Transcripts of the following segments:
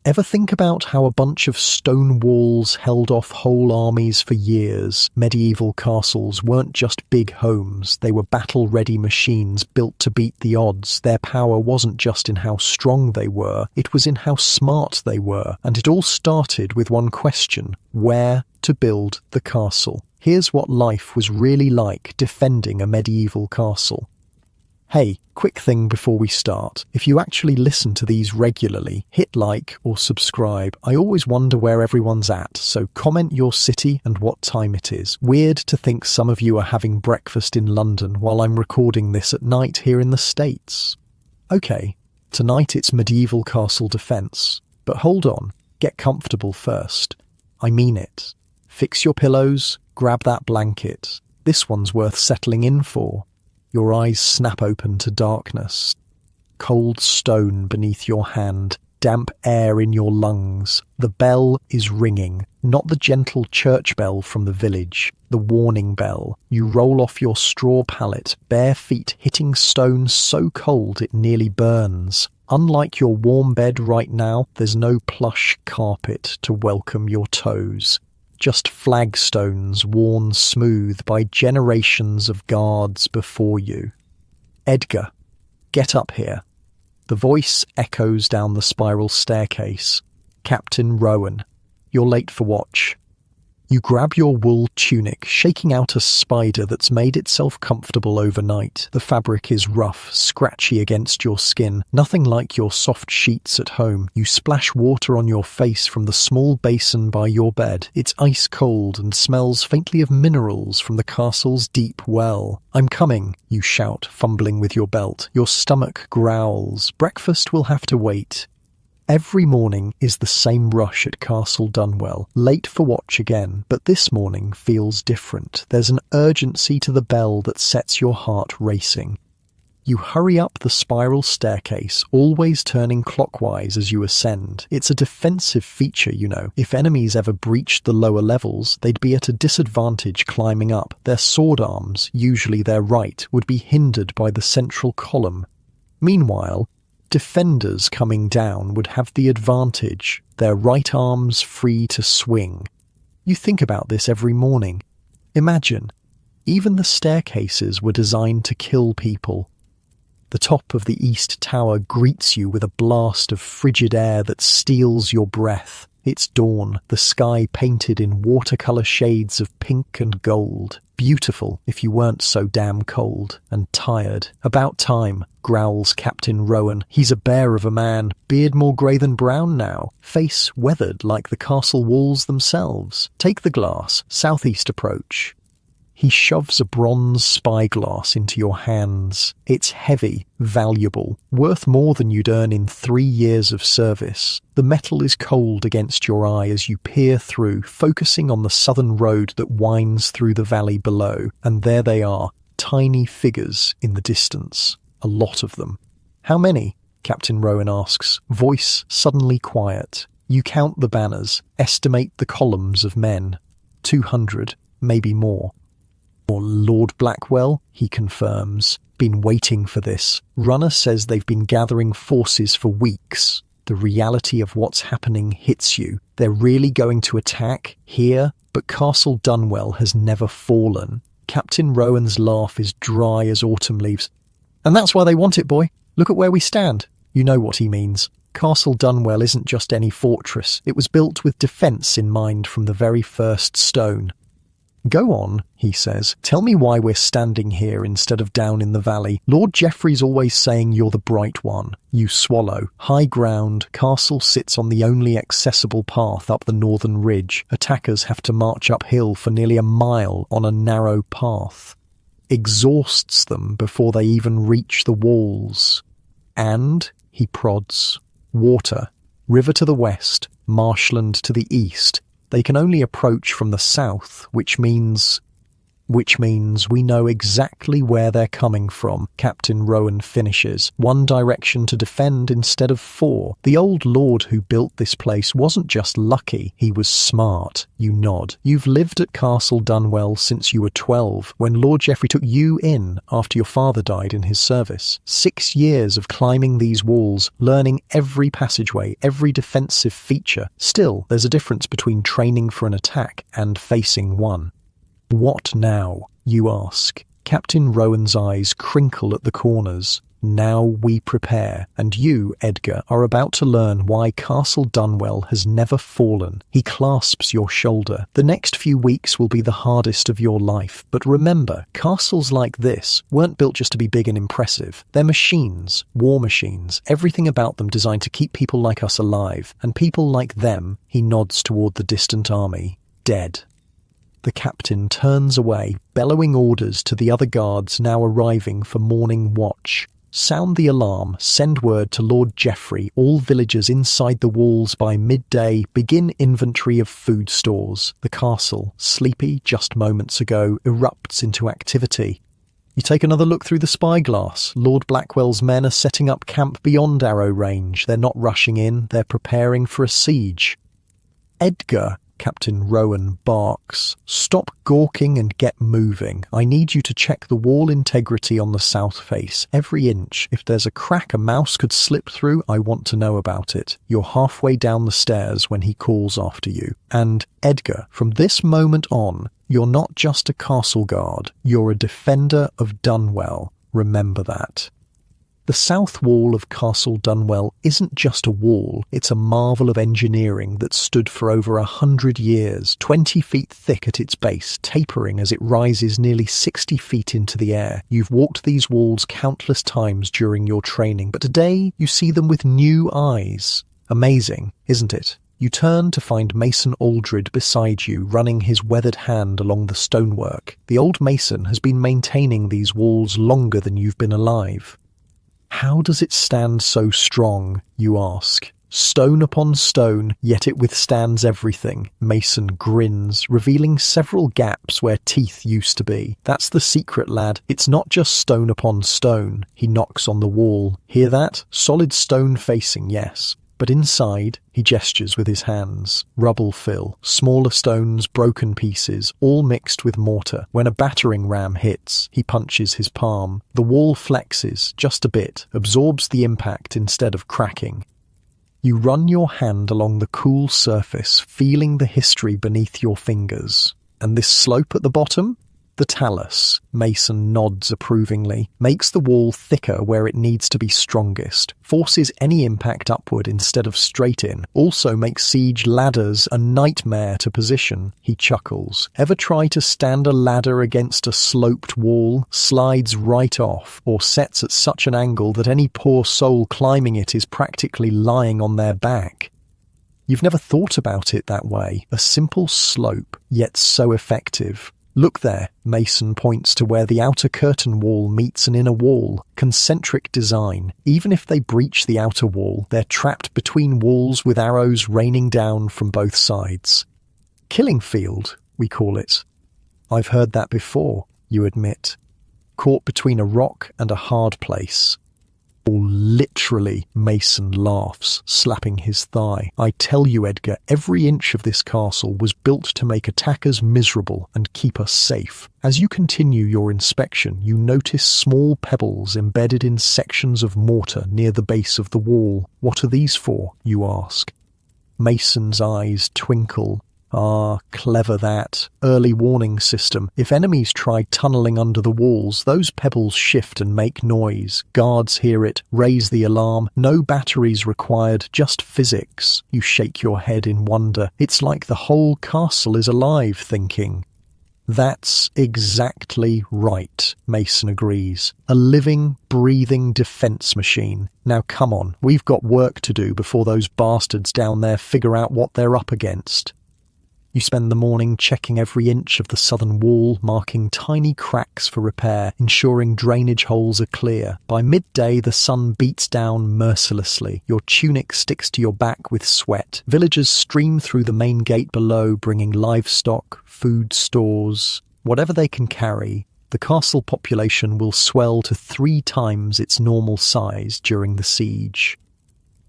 Ever think about how a bunch of stone walls held off whole armies for years? Medieval castles weren't just big homes, they were battle-ready machines built to beat the odds. Their power wasn't just in how strong they were, it was in how smart they were. And it all started with one question: where to build the castle? Here's what life was really like defending a medieval castle. Hey, quick thing before we start. If you actually listen to these regularly, hit like or subscribe. I always wonder where everyone's at, so comment your city and what time it is. Weird to think some of you are having breakfast in London while I'm recording this at night here in the States. Okay, tonight it's medieval castle defense. But hold on, get comfortable first. I mean it. Fix your pillows, grab that blanket. This one's worth settling in for. Your eyes snap open to darkness. Cold stone beneath your hand, damp air in your lungs. The bell is ringing, not the gentle church bell from the village, the warning bell. You roll off your straw pallet, bare feet hitting stone so cold it nearly burns. Unlike your warm bed right now, there's no plush carpet to welcome your toes. Just flagstones worn smooth by generations of guards before you. Edgar, get up here. The voice echoes down the spiral staircase. Captain Rowan, you're late for watch. You grab your wool tunic, shaking out a spider that's made itself comfortable overnight. The fabric is rough, scratchy against your skin, nothing like your soft sheets at home. You splash water on your face from the small basin by your bed. It's ice cold and smells faintly of minerals from the castle's deep well. I'm coming, you shout, fumbling with your belt. Your stomach growls. Breakfast will have to wait. Every morning is the same rush at Castle Dunwell, late for watch again, but this morning feels different. There's an urgency to the bell that sets your heart racing. You hurry up the spiral staircase, always turning clockwise as you ascend. It's a defensive feature, you know. If enemies ever breached the lower levels, they'd be at a disadvantage climbing up. Their sword arms, usually their right, would be hindered by the central column. Meanwhile, defenders coming down would have the advantage, their right arms free to swing. You think about this every morning. Imagine, even the staircases were designed to kill people. The top of the East Tower greets you with a blast of frigid air that steals your breath. It's dawn, the sky painted in watercolour shades of pink and gold. Beautiful if you weren't so damn cold and tired. About time, growls Captain Rowan. He's a bear of a man, beard more grey than brown now, face weathered like the castle walls themselves. Take the glass, southeast approach. He shoves a bronze spyglass into your hands. It's heavy, valuable, worth more than you'd earn in 3 years of service. The metal is cold against your eye as you peer through, focusing on the southern road that winds through the valley below. And there they are, tiny figures in the distance. A lot of them. How many? Captain Rowan asks, voice suddenly quiet. You count the banners, estimate the columns of men. 200, maybe more. Or Lord Blackwell, he confirms. Been waiting for this. Runner says they've been gathering forces for weeks. The reality of what's happening hits you. They're really going to attack here, but Castle Dunwell has never fallen. Captain Rowan's laugh is dry as autumn leaves. And that's why they want it, boy. Look at where we stand. You know what he means. Castle Dunwell isn't just any fortress. It was built with defence in mind from the very first stone. Go on, he says. Tell me why we're standing here instead of down in the valley. Lord Geoffrey's always saying you're the bright one. You swallow. High ground, castle sits on the only accessible path up the northern ridge. Attackers have to march uphill for nearly a mile on a narrow path. Exhausts them before they even reach the walls. And, he prods, water. River to the west, marshland to the east. They can only approach from the south, which means... Which means we know exactly where they're coming from, Captain Rowan finishes. One direction to defend instead of four. The old lord who built this place wasn't just lucky, he was smart. You nod. You've lived at Castle Dunwell since you were 12, when Lord Geoffrey took you in after your father died in his service. 6 years of climbing these walls, learning every passageway, every defensive feature. Still, there's a difference between training for an attack and facing one. What now, you ask? Captain Rowan's eyes crinkle at the corners. Now we prepare, and you, Edgar, are about to learn why Castle Dunwell has never fallen. He clasps your shoulder. The next few weeks will be the hardest of your life, but remember, castles like this weren't built just to be big and impressive. They're machines, war machines, everything about them designed to keep people like us alive, and people like them, he nods toward the distant army, dead. The captain turns away, bellowing orders to the other guards now arriving for morning watch. Sound the alarm, send word to Lord Geoffrey, all villagers inside the walls by midday, begin inventory of food stores. The castle, sleepy just moments ago, erupts into activity. You take another look through the spyglass. Lord Blackwell's men are setting up camp beyond arrow range. They're not rushing in, they're preparing for a siege. Edgar, Captain Rowan barks. Stop gawking and get moving. I need you to check the wall integrity on the south face. Every inch. If there's a crack a mouse could slip through, I want to know about it. You're halfway down the stairs when he calls after you. And, Edgar, from this moment on, you're not just a castle guard. You're a defender of Dunwell. Remember that. The south wall of Castle Dunwell isn't just a wall, it's a marvel of engineering that stood for over 100 years, 20 feet thick at its base, tapering as it rises nearly 60 feet into the air. You've walked these walls countless times during your training, but today you see them with new eyes. Amazing, isn't it? You turn to find Mason Aldred beside you, running his weathered hand along the stonework. The old mason has been maintaining these walls longer than you've been alive. How does it stand so strong, you ask? Stone upon stone, yet it withstands everything. Mason grins, revealing several gaps where teeth used to be. That's the secret, lad. It's not just stone upon stone. He knocks on the wall. Hear that? Solid stone facing, yes. But inside, he gestures with his hands. Rubble fill, smaller stones, broken pieces, all mixed with mortar. When a battering ram hits, he punches his palm. The wall flexes, just a bit, absorbs the impact instead of cracking. You run your hand along the cool surface, feeling the history beneath your fingers. And this slope at the bottom? The talus, Mason nods approvingly, makes the wall thicker where it needs to be strongest, forces any impact upward instead of straight in, also makes siege ladders a nightmare to position. He chuckles. Ever try to stand a ladder against a sloped wall, slides right off, or sets at such an angle that any poor soul climbing it is practically lying on their back? You've never thought about it that way. A simple slope, yet so effective. Look there, Mason points to where the outer curtain wall meets an inner wall. Concentric design. Even if they breach the outer wall, they're trapped between walls with arrows raining down from both sides. Killing field, we call it. I've heard that before, you admit. Caught between a rock and a hard place. Oh, literally, Mason laughs, slapping his thigh. I tell you, Edgar, every inch of this castle was built to make attackers miserable and keep us safe. As you continue your inspection, you notice small pebbles embedded in sections of mortar near the base of the wall. What are these for, you ask? Mason's eyes twinkle. Ah, clever that. Early warning system. If enemies try tunneling under the walls, those pebbles shift and make noise. Guards hear it, raise the alarm. No batteries required, just physics. You shake your head in wonder. It's like the whole castle is alive, thinking. That's exactly right, Mason agrees. A living, breathing defense machine. Now come on, we've got work to do before those bastards down there figure out what they're up against. You spend the morning checking every inch of the southern wall, marking tiny cracks for repair, ensuring drainage holes are clear. By midday, the sun beats down mercilessly. Your tunic sticks to your back with sweat. Villagers stream through the main gate below, bringing livestock, food stores. Whatever they can carry, the castle population will swell to 3 times its normal size during the siege.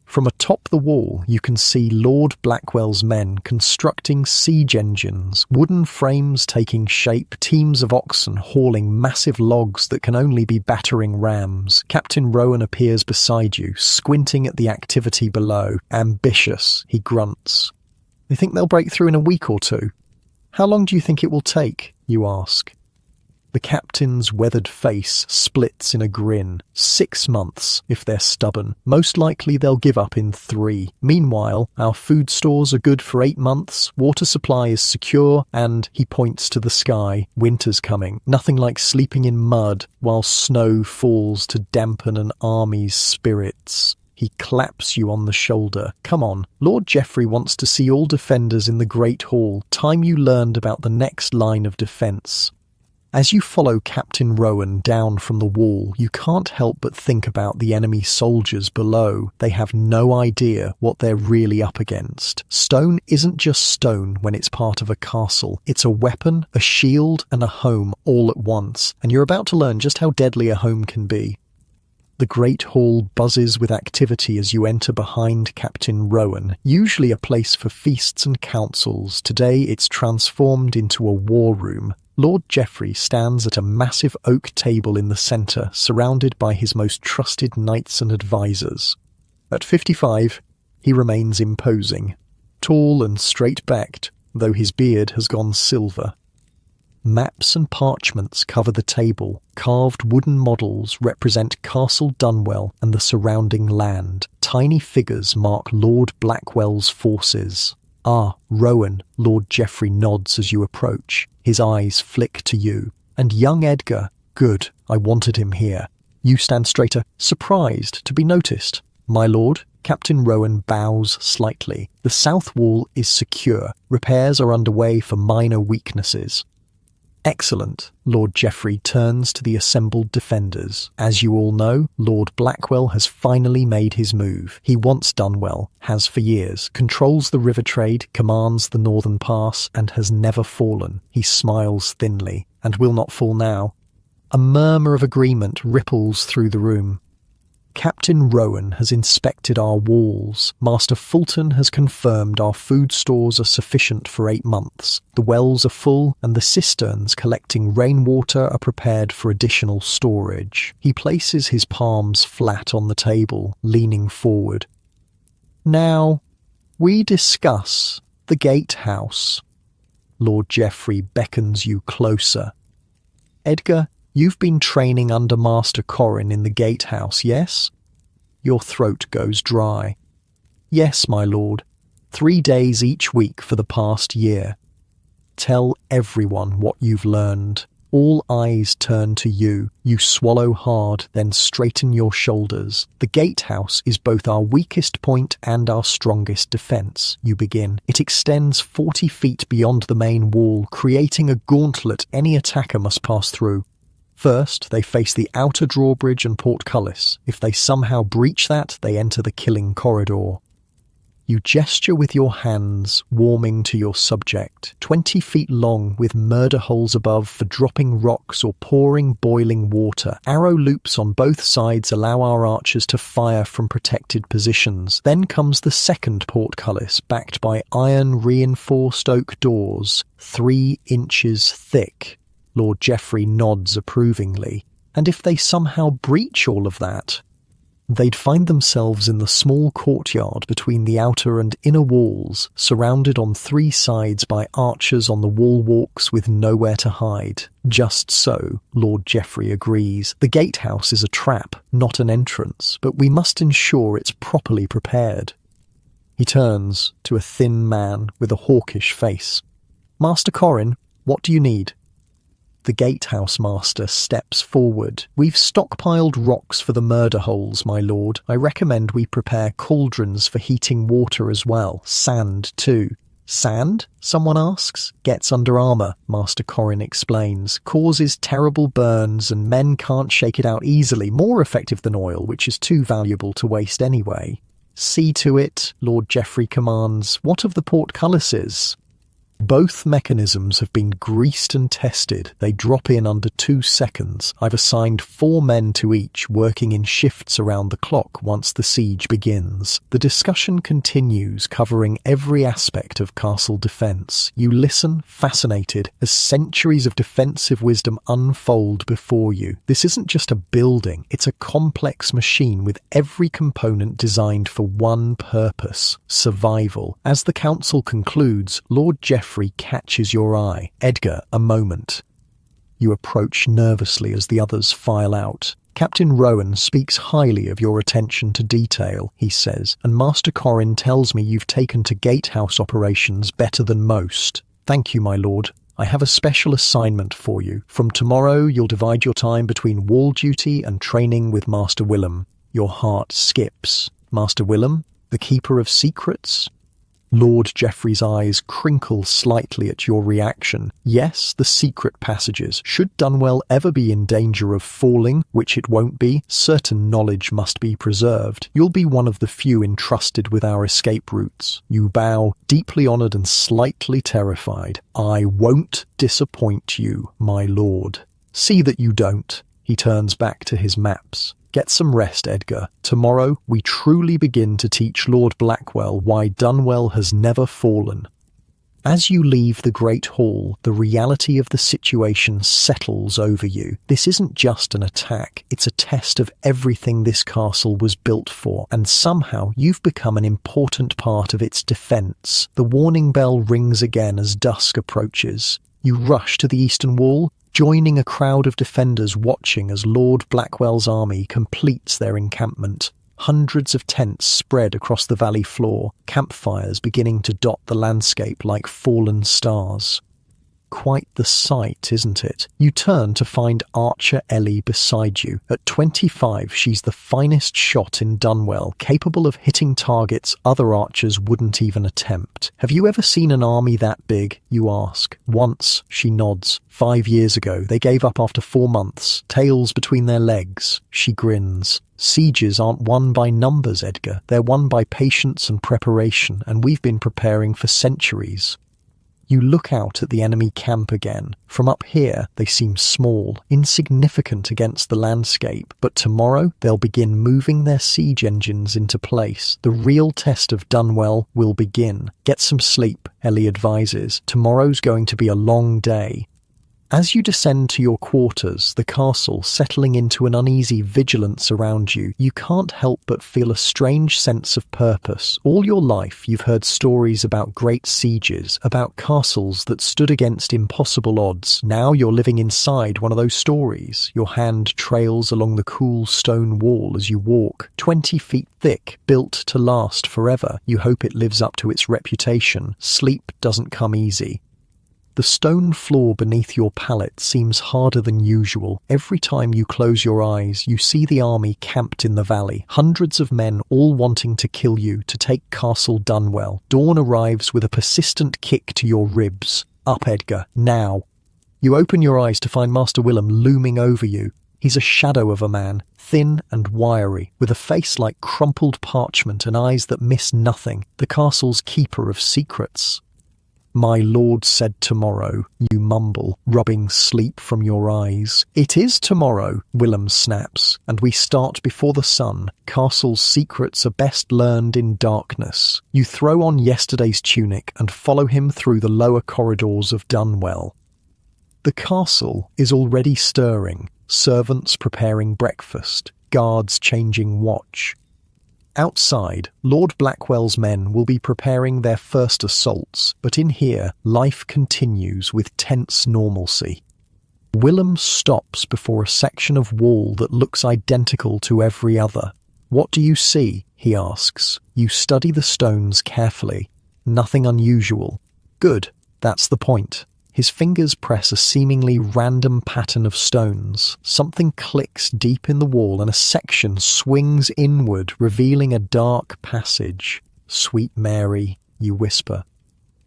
From atop the wall, you can see Lord Blackwell's men constructing siege engines, wooden frames taking shape, teams of oxen hauling massive logs that can only be battering rams. Captain Rowan appears beside you, squinting at the activity below. Ambitious, he grunts. You think they'll break through in a week or 2? How long do you think it will take? You ask. The captain's weathered face splits in a grin. 6 months, if they're stubborn. Most likely they'll give up in 3. Meanwhile, our food stores are good for 8 months, water supply is secure, and, he points to the sky, winter's coming. Nothing like sleeping in mud while snow falls to dampen an army's spirits. He claps you on the shoulder. Come on, Lord Geoffrey wants to see all defenders in the Great Hall. Time you learned about the next line of defence. As you follow Captain Rowan down from the wall, you can't help but think about the enemy soldiers below. They have no idea what they're really up against. Stone isn't just stone when it's part of a castle. It's a weapon, a shield, and a home all at once, and you're about to learn just how deadly a home can be. The Great Hall buzzes with activity as you enter behind Captain Rowan, usually a place for feasts and councils. Today it's transformed into a war room. Lord Geoffrey stands at a massive oak table in the centre, surrounded by his most trusted knights and advisors. At 55, he remains imposing, tall and straight-backed, though his beard has gone silver. Maps and parchments cover the table. Carved wooden models represent Castle Dunwell and the surrounding land. Tiny figures mark Lord Blackwell's forces. Ah, Rowan, Lord Geoffrey nods as you approach. His eyes flick to you. And young Edgar, good, I wanted him here. You stand straighter, surprised to be noticed. My lord, Captain Rowan bows slightly. The south wall is secure. Repairs are underway for minor weaknesses. Excellent. Lord Geoffrey turns to the assembled defenders. As you all know, Lord Blackwell has finally made his move. He wants Dunwell, has for years, controls the river trade, commands the northern pass, and has never fallen. He smiles thinly, and will not fall now. A murmur of agreement ripples through the room. Captain Rowan has inspected our walls. Master Fulton has confirmed our food stores are sufficient for 8 months. The wells are full, and the cisterns collecting rainwater are prepared for additional storage. He places his palms flat on the table, leaning forward. Now, we discuss the gatehouse. Lord Geoffrey beckons you closer. Edgar, you've been training under Master Corrin in the gatehouse, yes? Your throat goes dry. Yes, my lord. 3 days each week for the past year. Tell everyone what you've learned. All eyes turn to you. You swallow hard, then straighten your shoulders. The gatehouse is both our weakest point and our strongest defence, you begin. It extends 40 feet beyond the main wall, creating a gauntlet any attacker must pass through. First, they face the outer drawbridge and portcullis. If they somehow breach that, they enter the killing corridor. You gesture with your hands, warming to your subject. 20 feet long, with murder holes above for dropping rocks or pouring boiling water. Arrow loops on both sides allow our archers to fire from protected positions. Then comes the second portcullis, backed by iron-reinforced oak doors, 3 inches thick. Lord Geoffrey nods approvingly. And if they somehow breach all of that, they'd find themselves in the small courtyard between the outer and inner walls, surrounded on 3 sides by archers on the wall walks with nowhere to hide. Just so, Lord Geoffrey agrees. The gatehouse is a trap, not an entrance, but we must ensure it's properly prepared. He turns to a thin man with a hawkish face. Master Corrin, what do you need? The gatehouse master steps forward. We've stockpiled rocks for the murder holes, my lord. I recommend we prepare cauldrons for heating water as well. Sand, too. Sand? Someone asks. Gets under armour, Master Corrin explains. Causes terrible burns and men can't shake it out easily. More effective than oil, which is too valuable to waste anyway. See to it, Lord Geoffrey commands. What of the portcullises? Both mechanisms have been greased and tested. They drop in under 2 seconds. I've assigned 4 men to each, working in shifts around the clock once the siege begins. The discussion continues, covering every aspect of castle defense. You listen, fascinated, as centuries of defensive wisdom unfold before you. This isn't just a building, it's a complex machine with every component designed for one purpose: survival. As the council concludes, Lord Geoffrey catches your eye. Edgar, a moment. You approach nervously as the others file out. Captain Rowan speaks highly of your attention to detail, he says, and Master Corrin tells me you've taken to gatehouse operations better than most. Thank you, my lord. I have a special assignment for you. From tomorrow, you'll divide your time between wall duty and training with Master Willem. Your heart skips. Master Willem, the Keeper of Secrets? Lord Geoffrey's eyes crinkle slightly at your reaction. Yes, the secret passages. Should Dunwell ever be in danger of falling, which it won't be, certain knowledge must be preserved. You'll be one of the few entrusted with our escape routes. You bow, deeply honoured and slightly terrified. I won't disappoint you, my lord. See that you don't. He turns back to his maps. Get some rest, Edgar. Tomorrow we truly begin to teach Lord Blackwell why Dunwell has never fallen. As you leave the Great Hall, the reality of the situation settles over you. This isn't just an attack, it's a test of everything this castle was built for, and somehow you've become an important part of its defence. The warning bell rings again as dusk approaches. You rush to the eastern wall, joining a crowd of defenders watching as Lord Blackwell's army completes their encampment. Hundreds of tents spread across the valley floor, campfires beginning to dot the landscape like fallen stars. Quite the sight, isn't it? You turn to find Archer Ellie beside you. At 25, she's the finest shot in Dunwell, capable of hitting targets other archers wouldn't even attempt. Have you ever seen an army that big? You ask. Once, she nods. 5 years ago, they gave up after 4 months, tails between their legs. She grins. Sieges aren't won by numbers, Edgar. They're won by patience and preparation, and we've been preparing for centuries. You look out at the enemy camp again. From up here, they seem small, insignificant against the landscape, but tomorrow they'll begin moving their siege engines into place. The real test of Dunwell will begin. Get some sleep, Ellie advises. Tomorrow's going to be a long day. As you descend to your quarters, the castle settling into an uneasy vigilance around you, you can't help but feel a strange sense of purpose. All your life you've heard stories about great sieges, about castles that stood against impossible odds. Now you're living inside one of those stories. Your hand trails along the cool stone wall as you walk, 20 feet thick, built to last forever. You hope it lives up to its reputation. Sleep doesn't come easy. The stone floor beneath your pallet seems harder than usual. Every time you close your eyes, you see the army camped in the valley, hundreds of men all wanting to kill you, to take Castle Dunwell. Dawn arrives with a persistent kick to your ribs. Up, Edgar, now. You open your eyes to find Master Willem looming over you. He's a shadow of a man, thin and wiry, with a face like crumpled parchment and eyes that miss nothing, the castle's keeper of secrets. My lord said tomorrow, you mumble, rubbing sleep from your eyes. It is tomorrow, Willem snaps, and we start before the sun. Castle's secrets are best learned in darkness. You throw on yesterday's tunic and follow him through the lower corridors of Dunwell. The castle is already stirring, servants preparing breakfast, guards changing watch. Outside, Lord Blackwell's men will be preparing their first assaults, but in here, life continues with tense normalcy. Willem stops before a section of wall that looks identical to every other. What do you see? He asks. You study the stones carefully. Nothing unusual. Good, that's the point. His fingers press a seemingly random pattern of stones. Something clicks deep in the wall and a section swings inward, revealing a dark passage. Sweet Mary, you whisper.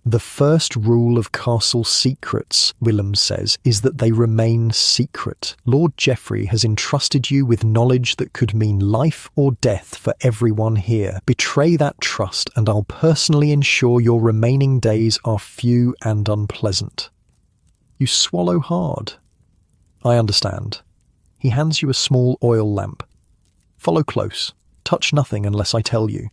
The first rule of castle secrets, Willem says, is that they remain secret. Lord Geoffrey has entrusted you with knowledge that could mean life or death for everyone here. Betray that trust, and I'll personally ensure your remaining days are few and unpleasant. You swallow hard. I understand. He hands you a small oil lamp. Follow close. Touch nothing unless I tell you.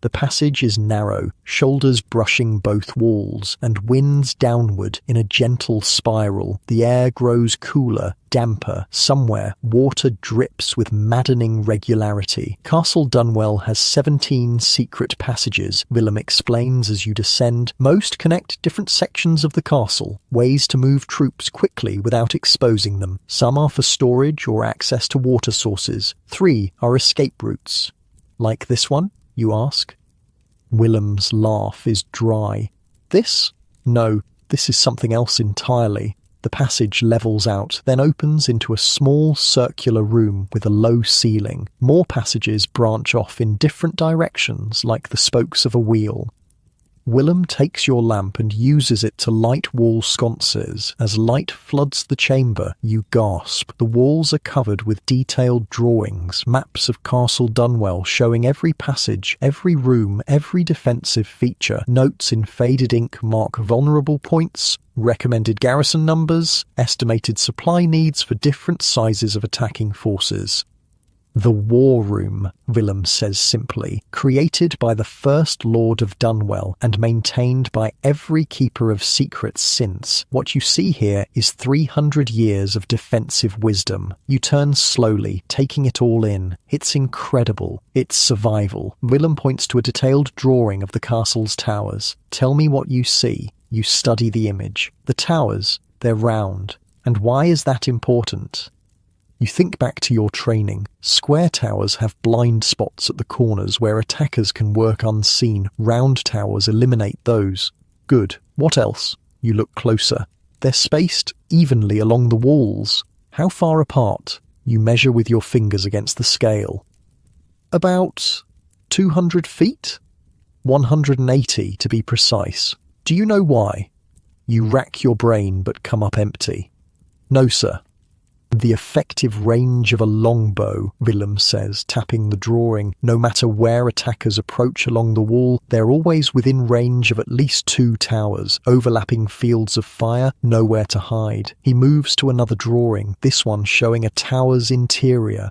The passage is narrow, shoulders brushing both walls, and winds downward in a gentle spiral. The air grows cooler, damper. Somewhere, water drips with maddening regularity. Castle Dunwell has 17 secret passages, Willem explains as you descend. Most connect different sections of the castle, ways to move troops quickly without exposing them. Some are for storage or access to water sources. 3 are escape routes. Like this one? You ask. Willem's laugh is dry. This? No, this is something else entirely. The passage levels out, then opens into a small circular room with a low ceiling. More passages branch off in different directions like the spokes of a wheel. Willem takes your lamp and uses it to light wall sconces. As light floods the chamber, you gasp. The walls are covered with detailed drawings, maps of Castle Dunwell showing every passage, every room, every defensive feature. Notes in faded ink mark vulnerable points, recommended garrison numbers, estimated supply needs for different sizes of attacking forces. The War Room, Willem says simply, created by the First Lord of Dunwell and maintained by every keeper of secrets since. What you see here is 300 years of defensive wisdom. You turn slowly, taking it all in. It's incredible. It's survival. Willem points to a detailed drawing of the castle's towers. Tell me what you see. You study the image. The towers, they're round. And why is that important? You think back to your training. Square towers have blind spots at the corners where attackers can work unseen. Round towers eliminate those. Good. What else? You look closer. They're spaced evenly along the walls. How far apart? You measure with your fingers against the scale. About 200 feet? 180 to be precise. Do you know why? You rack your brain but come up empty. No, sir. The effective range of a longbow, Willem says, tapping the drawing. No matter where attackers approach along the wall, they're always within range of at least 2 towers, overlapping fields of fire, nowhere to hide. He moves to another drawing, this one showing a tower's interior.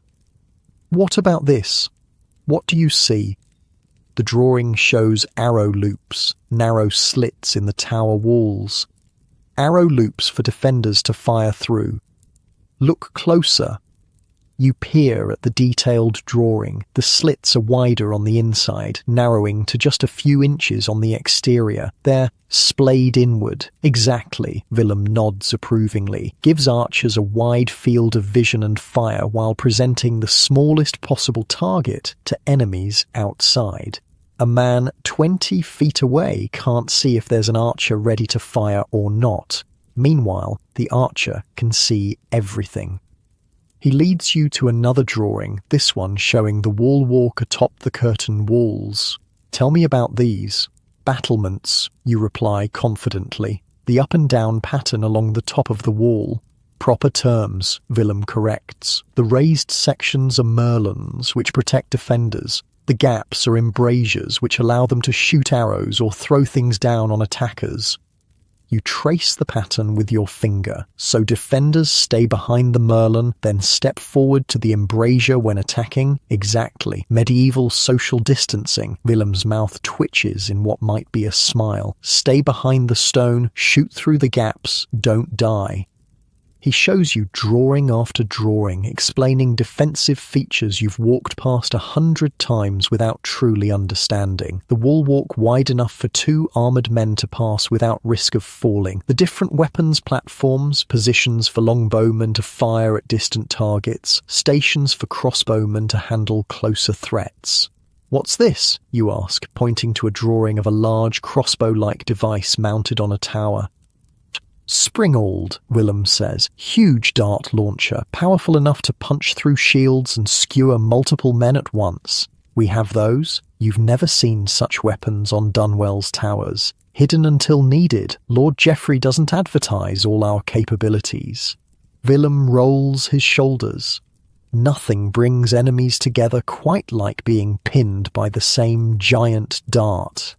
What about this? What do you see? The drawing shows arrow loops, narrow slits in the tower walls. Arrow loops for defenders to fire through. Look closer. You peer at the detailed drawing. The slits are wider on the inside, narrowing to just a few inches on the exterior. They're splayed inward. Exactly, Willem nods approvingly. Gives archers a wide field of vision and fire while presenting the smallest possible target to enemies outside. A man 20 feet away can't see if there's an archer ready to fire or not. Meanwhile, the archer can see everything. He leads you to another drawing, this one showing the wall walk atop the curtain walls. Tell me about these. Battlements, you reply confidently. The up and down pattern along the top of the wall. Proper terms, Willem corrects. The raised sections are merlons, which protect defenders. The gaps are embrasures, which allow them to shoot arrows or throw things down on attackers. You trace the pattern with your finger, so defenders stay behind the merlon, then step forward to the embrasure when attacking. Exactly. Medieval social distancing. Willem's mouth twitches in what might be a smile. Stay behind the stone, shoot through the gaps, don't die. He shows you drawing after drawing, explaining defensive features you've walked past 100 times without truly understanding. The wall walk wide enough for 2 armoured men to pass without risk of falling. The different weapons platforms, positions for longbowmen to fire at distant targets, stations for crossbowmen to handle closer threats. What's this? You ask, pointing to a drawing of a large crossbow-like device mounted on a tower. Springald, Willem says. Huge dart launcher, powerful enough to punch through shields and skewer multiple men at once. We have those. You've never seen such weapons on Dunwell's towers. Hidden until needed. Lord Geoffrey doesn't advertise all our capabilities. Willem rolls his shoulders. Nothing brings enemies together quite like being pinned by the same giant dart.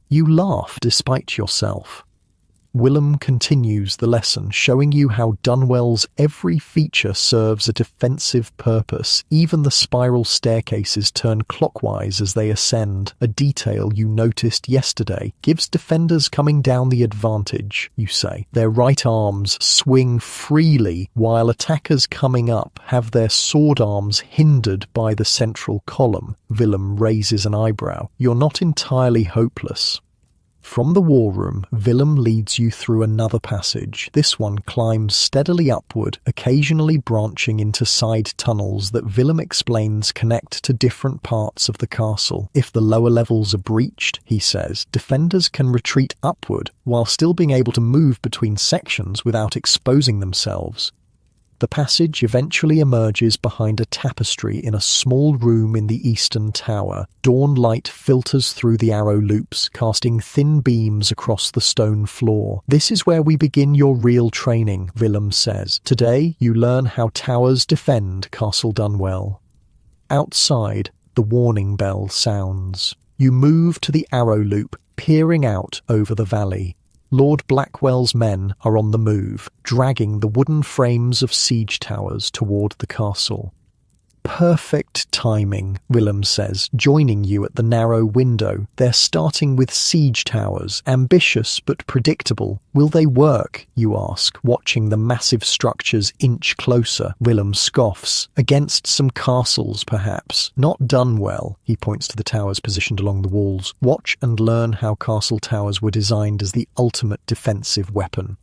You laugh despite yourself. Willem continues the lesson, showing you how Dunwell's every feature serves a defensive purpose. Even the spiral staircases turn clockwise as they ascend. A detail you noticed yesterday gives defenders coming down the advantage, you say. Their right arms swing freely, while attackers coming up have their sword arms hindered by the central column. Willem raises an eyebrow. You're not entirely hopeless. From the war room, Willem leads you through another passage. This one climbs steadily upward, occasionally branching into side tunnels that Willem explains connect to different parts of the castle. If the lower levels are breached, he says, defenders can retreat upward while still being able to move between sections without exposing themselves. The passage eventually emerges behind a tapestry in a small room in the eastern tower. Dawn light filters through the arrow loops, casting thin beams across the stone floor. This is where we begin your real training, Willem says. Today, you learn how towers defend Castle Dunwell. Outside, the warning bell sounds. You move to the arrow loop, peering out over the valley. Lord Blackwell's men are on the move, dragging the wooden frames of siege towers toward the castle. Perfect timing, Willem says, joining you at the narrow window. They're starting with siege towers, ambitious but predictable. Will they work, you ask, watching the massive structures inch closer. Willem scoffs. Against some castles, perhaps. Not Dunwell, he points to the towers positioned along the walls. Watch and learn how castle towers were designed as the ultimate defensive weapon.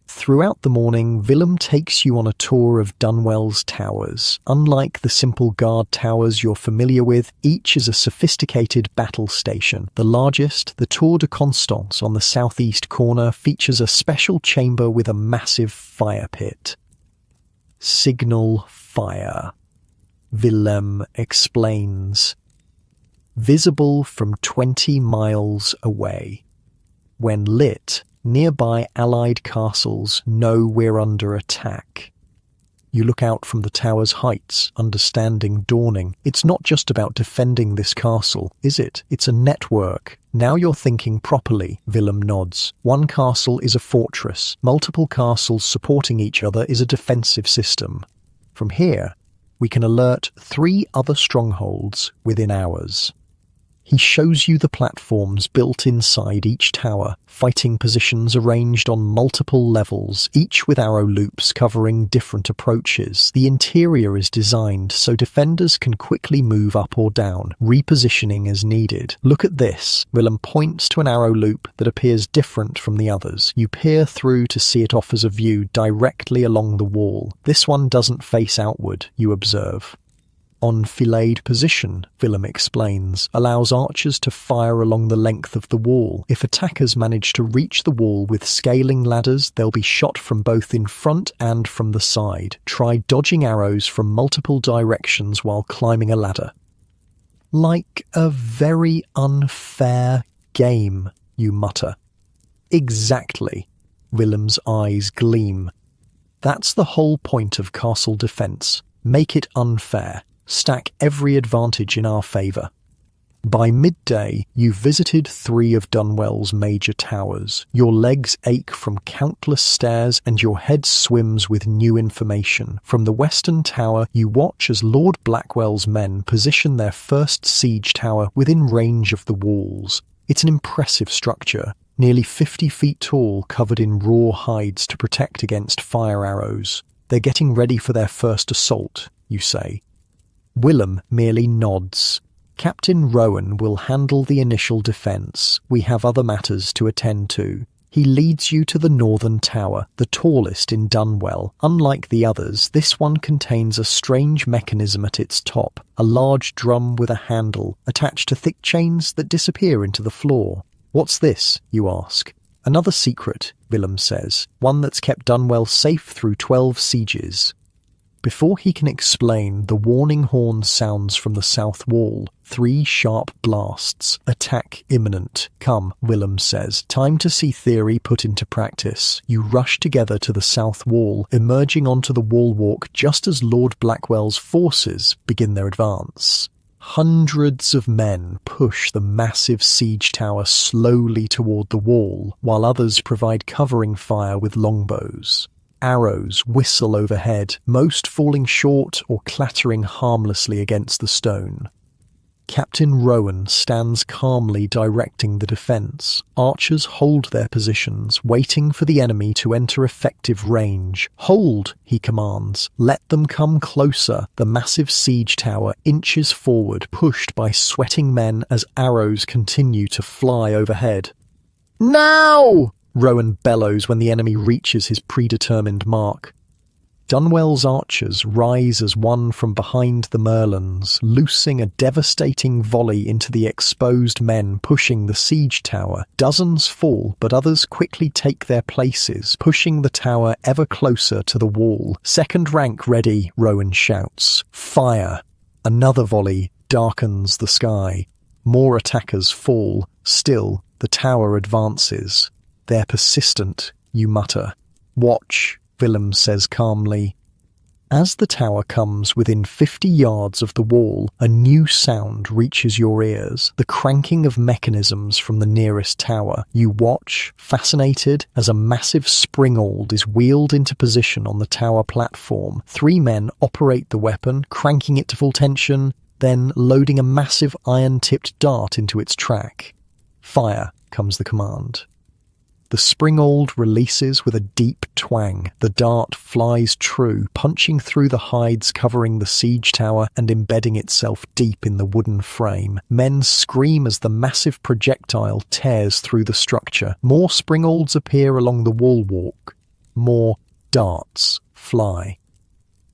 Throughout the morning, Willem takes you on a tour of Dunwell's towers. Unlike the simple guard towers you're familiar with, each is a sophisticated battle station. The largest, the Tour de Constance on the southeast corner, features a special chamber with a massive fire pit. Signal fire, Willem explains. Visible from 20 miles away. When lit, nearby allied castles know we're under attack. You look out from the tower's heights, understanding dawning. It's not just about defending this castle, is it? It's a network. Now you're thinking properly, Willem nods. One castle is a fortress. Multiple castles supporting each other is a defensive system. From here, we can alert 3 other strongholds within hours. He shows you the platforms built inside each tower, fighting positions arranged on multiple levels, each with arrow loops covering different approaches. The interior is designed so defenders can quickly move up or down, repositioning as needed. Look at this. Willem points to an arrow loop that appears different from the others. You peer through to see it offers a view directly along the wall. This one doesn't face outward, you observe. Enfiladed position, Willem explains, allows archers to fire along the length of the wall. If attackers manage to reach the wall with scaling ladders, they'll be shot from both in front and from the side. Try dodging arrows from multiple directions while climbing a ladder. Like a very unfair game, you mutter. Exactly. Willem's eyes gleam. That's the whole point of castle defense. Make it unfair. Stack every advantage in our favour. By midday, you've visited 3 of Dunwell's major towers. Your legs ache from countless stairs and your head swims with new information. From the western tower, you watch as Lord Blackwell's men position their first siege tower within range of the walls. It's an impressive structure, nearly 50 feet tall, covered in raw hides to protect against fire arrows. They're getting ready for their first assault, you say. Willem merely nods. Captain Rowan will handle the initial defence. We have other matters to attend to. He leads you to the northern tower, the tallest in Dunwell. Unlike the others, this one contains a strange mechanism at its top, a large drum with a handle, attached to thick chains that disappear into the floor. What's this, you ask? Another secret, Willem says, one that's kept Dunwell safe through 12 sieges. Before he can explain, the warning horn sounds from the south wall. 3 sharp blasts. Attack imminent. Come, Willem says. Time to see theory put into practice. You rush together to the south wall, emerging onto the wall walk just as Lord Blackwell's forces begin their advance. Hundreds of men push the massive siege tower slowly toward the wall, while others provide covering fire with longbows. Arrows whistle overhead, most falling short or clattering harmlessly against the stone. Captain Rowan stands calmly directing the defence. Archers hold their positions, waiting for the enemy to enter effective range. "Hold," he commands. "Let them come closer." The massive siege tower inches forward, pushed by sweating men as arrows continue to fly overhead. "Now!" Rowan bellows when the enemy reaches his predetermined mark. Dunwell's archers rise as one from behind the merlons, loosing a devastating volley into the exposed men pushing the siege tower. Dozens fall, but others quickly take their places, pushing the tower ever closer to the wall. "Second rank ready," Rowan shouts. "Fire!" Another volley darkens the sky. More attackers fall. Still, the tower advances. "They're persistent," you mutter. "Watch," Willem says calmly. As the tower comes within 50 yards of the wall, a new sound reaches your ears, the cranking of mechanisms from the nearest tower. You watch, fascinated, as a massive springald is wheeled into position on the tower platform. 3 men operate the weapon, cranking it to full tension, then loading a massive iron-tipped dart into its track. "Fire," comes the command. The springald releases with a deep twang. The dart flies true, punching through the hides covering the siege tower and embedding itself deep in the wooden frame. Men scream as the massive projectile tears through the structure. More springalds appear along the wall walk. More darts fly.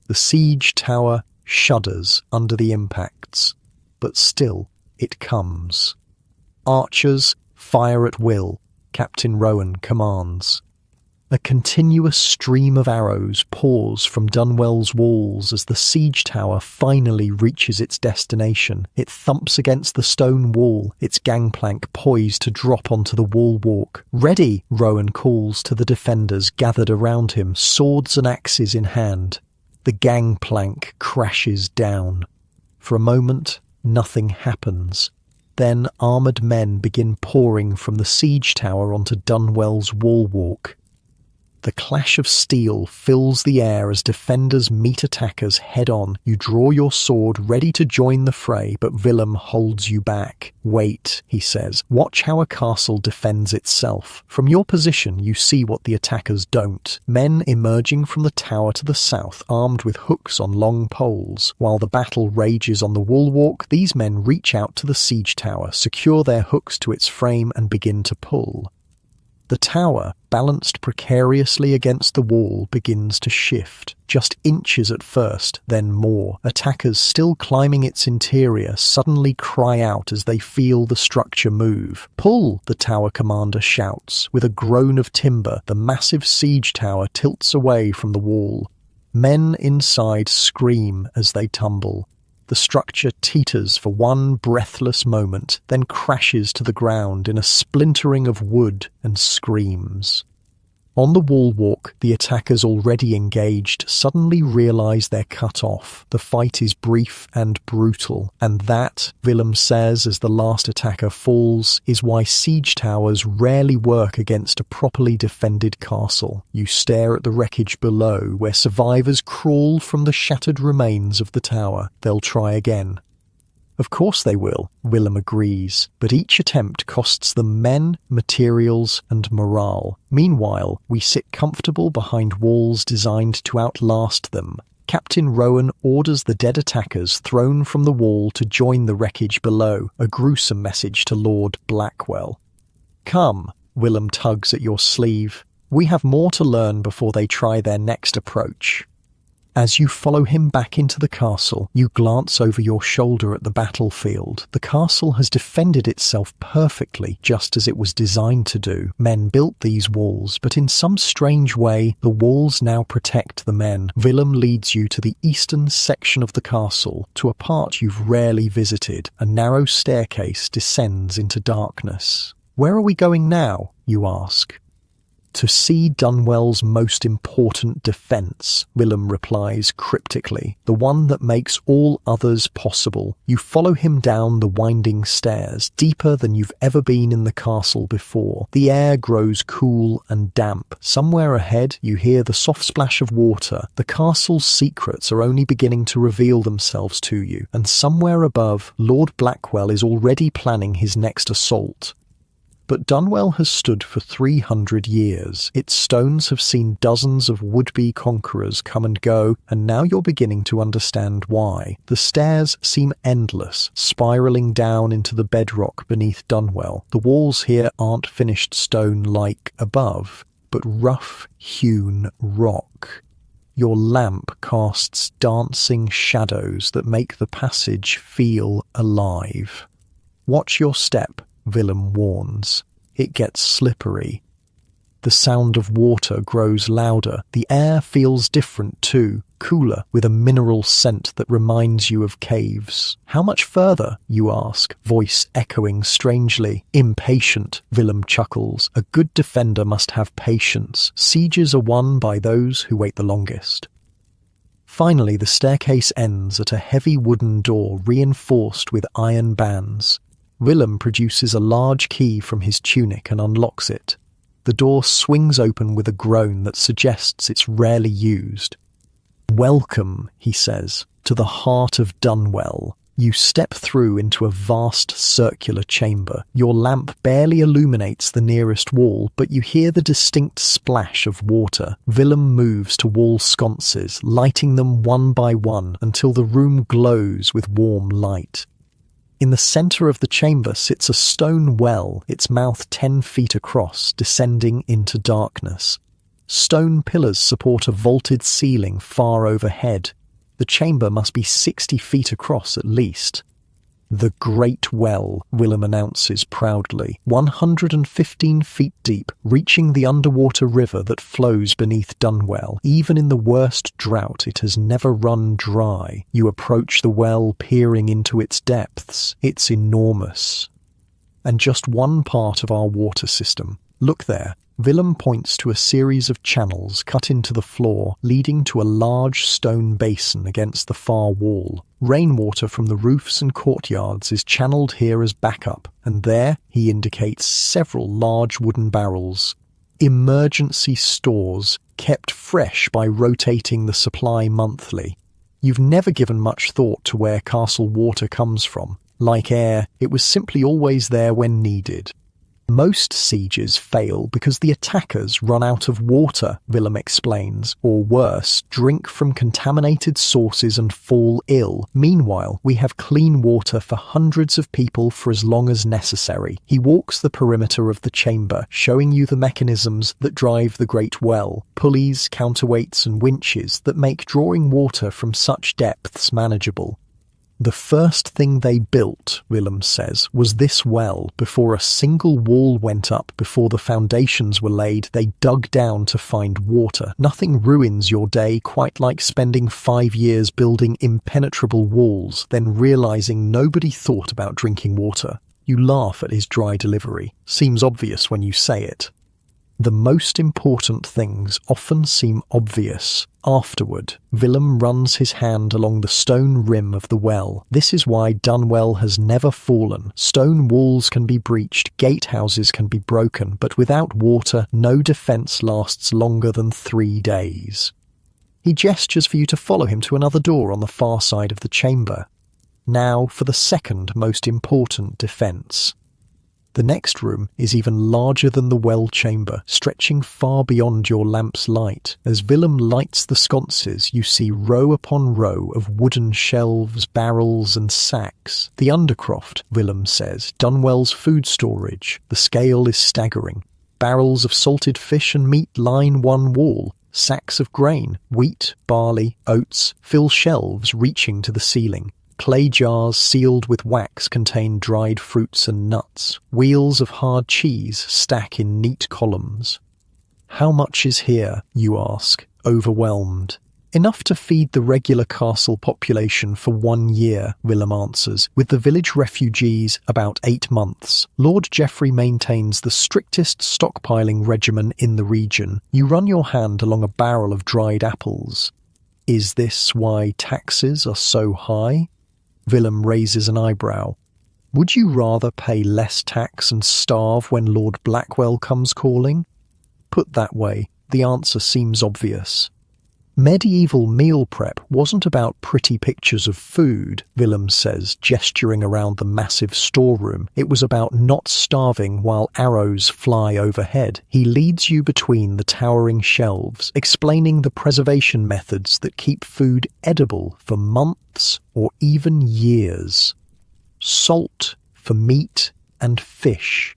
The siege tower shudders under the impacts, but still it comes. "Archers, fire at will," Captain Rowan commands. A continuous stream of arrows pours from Dunwell's walls as the siege tower finally reaches its destination. It thumps against the stone wall, its gangplank poised to drop onto the wall walk. "Ready," Rowan calls to the defenders gathered around him, swords and axes in hand. The gangplank crashes down. For a moment, nothing happens. Then armoured men begin pouring from the siege tower onto Dunwell's wall walk. The clash of steel fills the air as defenders meet attackers head-on. You draw your sword, ready to join the fray, but Willem holds you back. "Wait," he says. "Watch how a castle defends itself. From your position, you see what the attackers don't. Men emerging from the tower to the south, armed with hooks on long poles. While the battle rages on the wall walk, these men reach out to the siege tower, secure their hooks to its frame, and begin to pull. The tower, balanced precariously against the wall, begins to shift. Just inches at first, then more. Attackers still climbing its interior suddenly cry out as they feel the structure move. "Pull!" the tower commander shouts. With a groan of timber, the massive siege tower tilts away from the wall. Men inside scream as they tumble. The structure teeters for one breathless moment, then crashes to the ground in a splintering of wood and screams. On the wall walk, the attackers already engaged suddenly realise they're cut off. The fight is brief and brutal, and that, Willem says as the last attacker falls, is why siege towers rarely work against a properly defended castle. You stare at the wreckage below, where survivors crawl from the shattered remains of the tower. They'll try again. Of course they will, Willem agrees, but each attempt costs them men, materials, and morale. Meanwhile, we sit comfortable behind walls designed to outlast them. Captain Rowan orders the dead attackers thrown from the wall to join the wreckage below, a gruesome message to Lord Blackwell. "Come," Willem tugs at your sleeve. "We have more to learn before they try their next approach." As you follow him back into the castle, you glance over your shoulder at the battlefield. The castle has defended itself perfectly, just as it was designed to do. Men built these walls, but in some strange way, the walls now protect the men. Willem leads you to the eastern section of the castle, to a part you've rarely visited. A narrow staircase descends into darkness. "Where are we going now?" you ask. "To see Dunwell's most important defence," Willem replies cryptically, "the one that makes all others possible." You follow him down the winding stairs, deeper than you've ever been in the castle before. The air grows cool and damp. Somewhere ahead, you hear the soft splash of water. The castle's secrets are only beginning to reveal themselves to you, and somewhere above, Lord Blackwell is already planning his next assault. But Dunwell has stood for 300 years. Its stones have seen dozens of would-be conquerors come and go, and now you're beginning to understand why. The stairs seem endless, spiralling down into the bedrock beneath Dunwell. The walls here aren't finished stone like above, but rough-hewn rock. Your lamp casts dancing shadows that make the passage feel alive. "Watch your step," Willem warns. "It gets slippery." The sound of water grows louder. The air feels different too, cooler, with a mineral scent that reminds you of caves. "How much further?" you ask, voice echoing strangely. "Impatient," Willem chuckles. "A good defender must have patience. Sieges are won by those who wait the longest." Finally, the staircase ends at a heavy wooden door reinforced with iron bands. Willem produces a large key from his tunic and unlocks it. The door swings open with a groan that suggests it's rarely used. "Welcome," he says, "to the heart of Dunwell." You step through into a vast circular chamber. Your lamp barely illuminates the nearest wall, but you hear the distinct splash of water. Willem moves to wall sconces, lighting them one by one until the room glows with warm light. In the centre of the chamber sits a stone well, its mouth 10 feet across, descending into darkness. Stone pillars support a vaulted ceiling far overhead. The chamber must be 60 feet across at least. "The Great Well," Willem announces proudly, 115 feet deep, reaching the underwater river that flows beneath Dunwell. Even in the worst drought, it has never run dry. You approach the well, peering into its depths. It's enormous. "And just one part of our water system. Look there." Willem points to a series of channels cut into the floor, leading to a large stone basin against the far wall. Rainwater from the roofs and courtyards is channeled here as backup, and there he indicates several large wooden barrels. Emergency stores, kept fresh by rotating the supply monthly. You've never given much thought to where castle water comes from. Like air, it was simply always there when needed. "Most sieges fail because the attackers run out of water," Willem explains, "or worse, drink from contaminated sources and fall ill. Meanwhile, we have clean water for hundreds of people for as long as necessary." He walks the perimeter of the chamber, showing you the mechanisms that drive the Great Well, pulleys, counterweights and winches that make drawing water from such depths manageable. "The first thing they built," Willem says, "was this well. Before a single wall went up, before the foundations were laid, they dug down to find water. Nothing ruins your day quite like spending 5 years building impenetrable walls, then realizing nobody thought about drinking water." You laugh at his dry delivery. Seems obvious when you say it. The most important things often seem obvious. Afterward, Willem runs his hand along the stone rim of the well. This is why Dunwell has never fallen. Stone walls can be breached, gatehouses can be broken, but without water, no defence lasts longer than 3 days. He gestures for you to follow him to another door on the far side of the chamber. Now for the second most important defence. The next room is even larger than the well chamber, stretching far beyond your lamp's light. As Willem lights the sconces, you see row upon row of wooden shelves, barrels and sacks. The undercroft, Willem says, Dunwell's food storage. The scale is staggering. Barrels of salted fish and meat line one wall. Sacks of grain, wheat, barley, oats, fill shelves reaching to the ceiling. Clay jars sealed with wax contain dried fruits and nuts. Wheels of hard cheese stack in neat columns. How much is here, you ask, overwhelmed? Enough to feed the regular castle population for 1 year, Willem answers. With the village refugees, about 8 months. Lord Geoffrey maintains the strictest stockpiling regimen in the region. You run your hand along a barrel of dried apples. Is this why taxes are so high? Willem raises an eyebrow. Would you rather pay less tax and starve when Lord Blackwell comes calling? Put that way, the answer seems obvious. Medieval meal prep wasn't about pretty pictures of food, Willem says, gesturing around the massive storeroom. It was about not starving while arrows fly overhead. He leads you between the towering shelves, explaining the preservation methods that keep food edible for months or even years. Salt for meat and fish.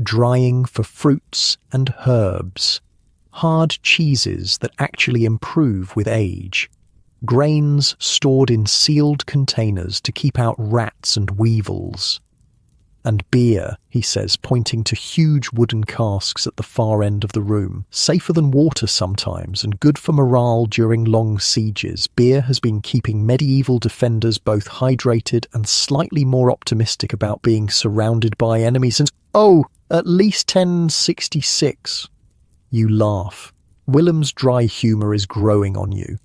Drying for fruits and herbs. Hard cheeses that actually improve with age. Grains stored in sealed containers to keep out rats and weevils. And beer, he says, pointing to huge wooden casks at the far end of the room. Safer than water sometimes, and good for morale during long sieges. Beer has been keeping medieval defenders both hydrated and slightly more optimistic about being surrounded by enemies since, at least 1066. You laugh. Willem's dry humour is growing on you.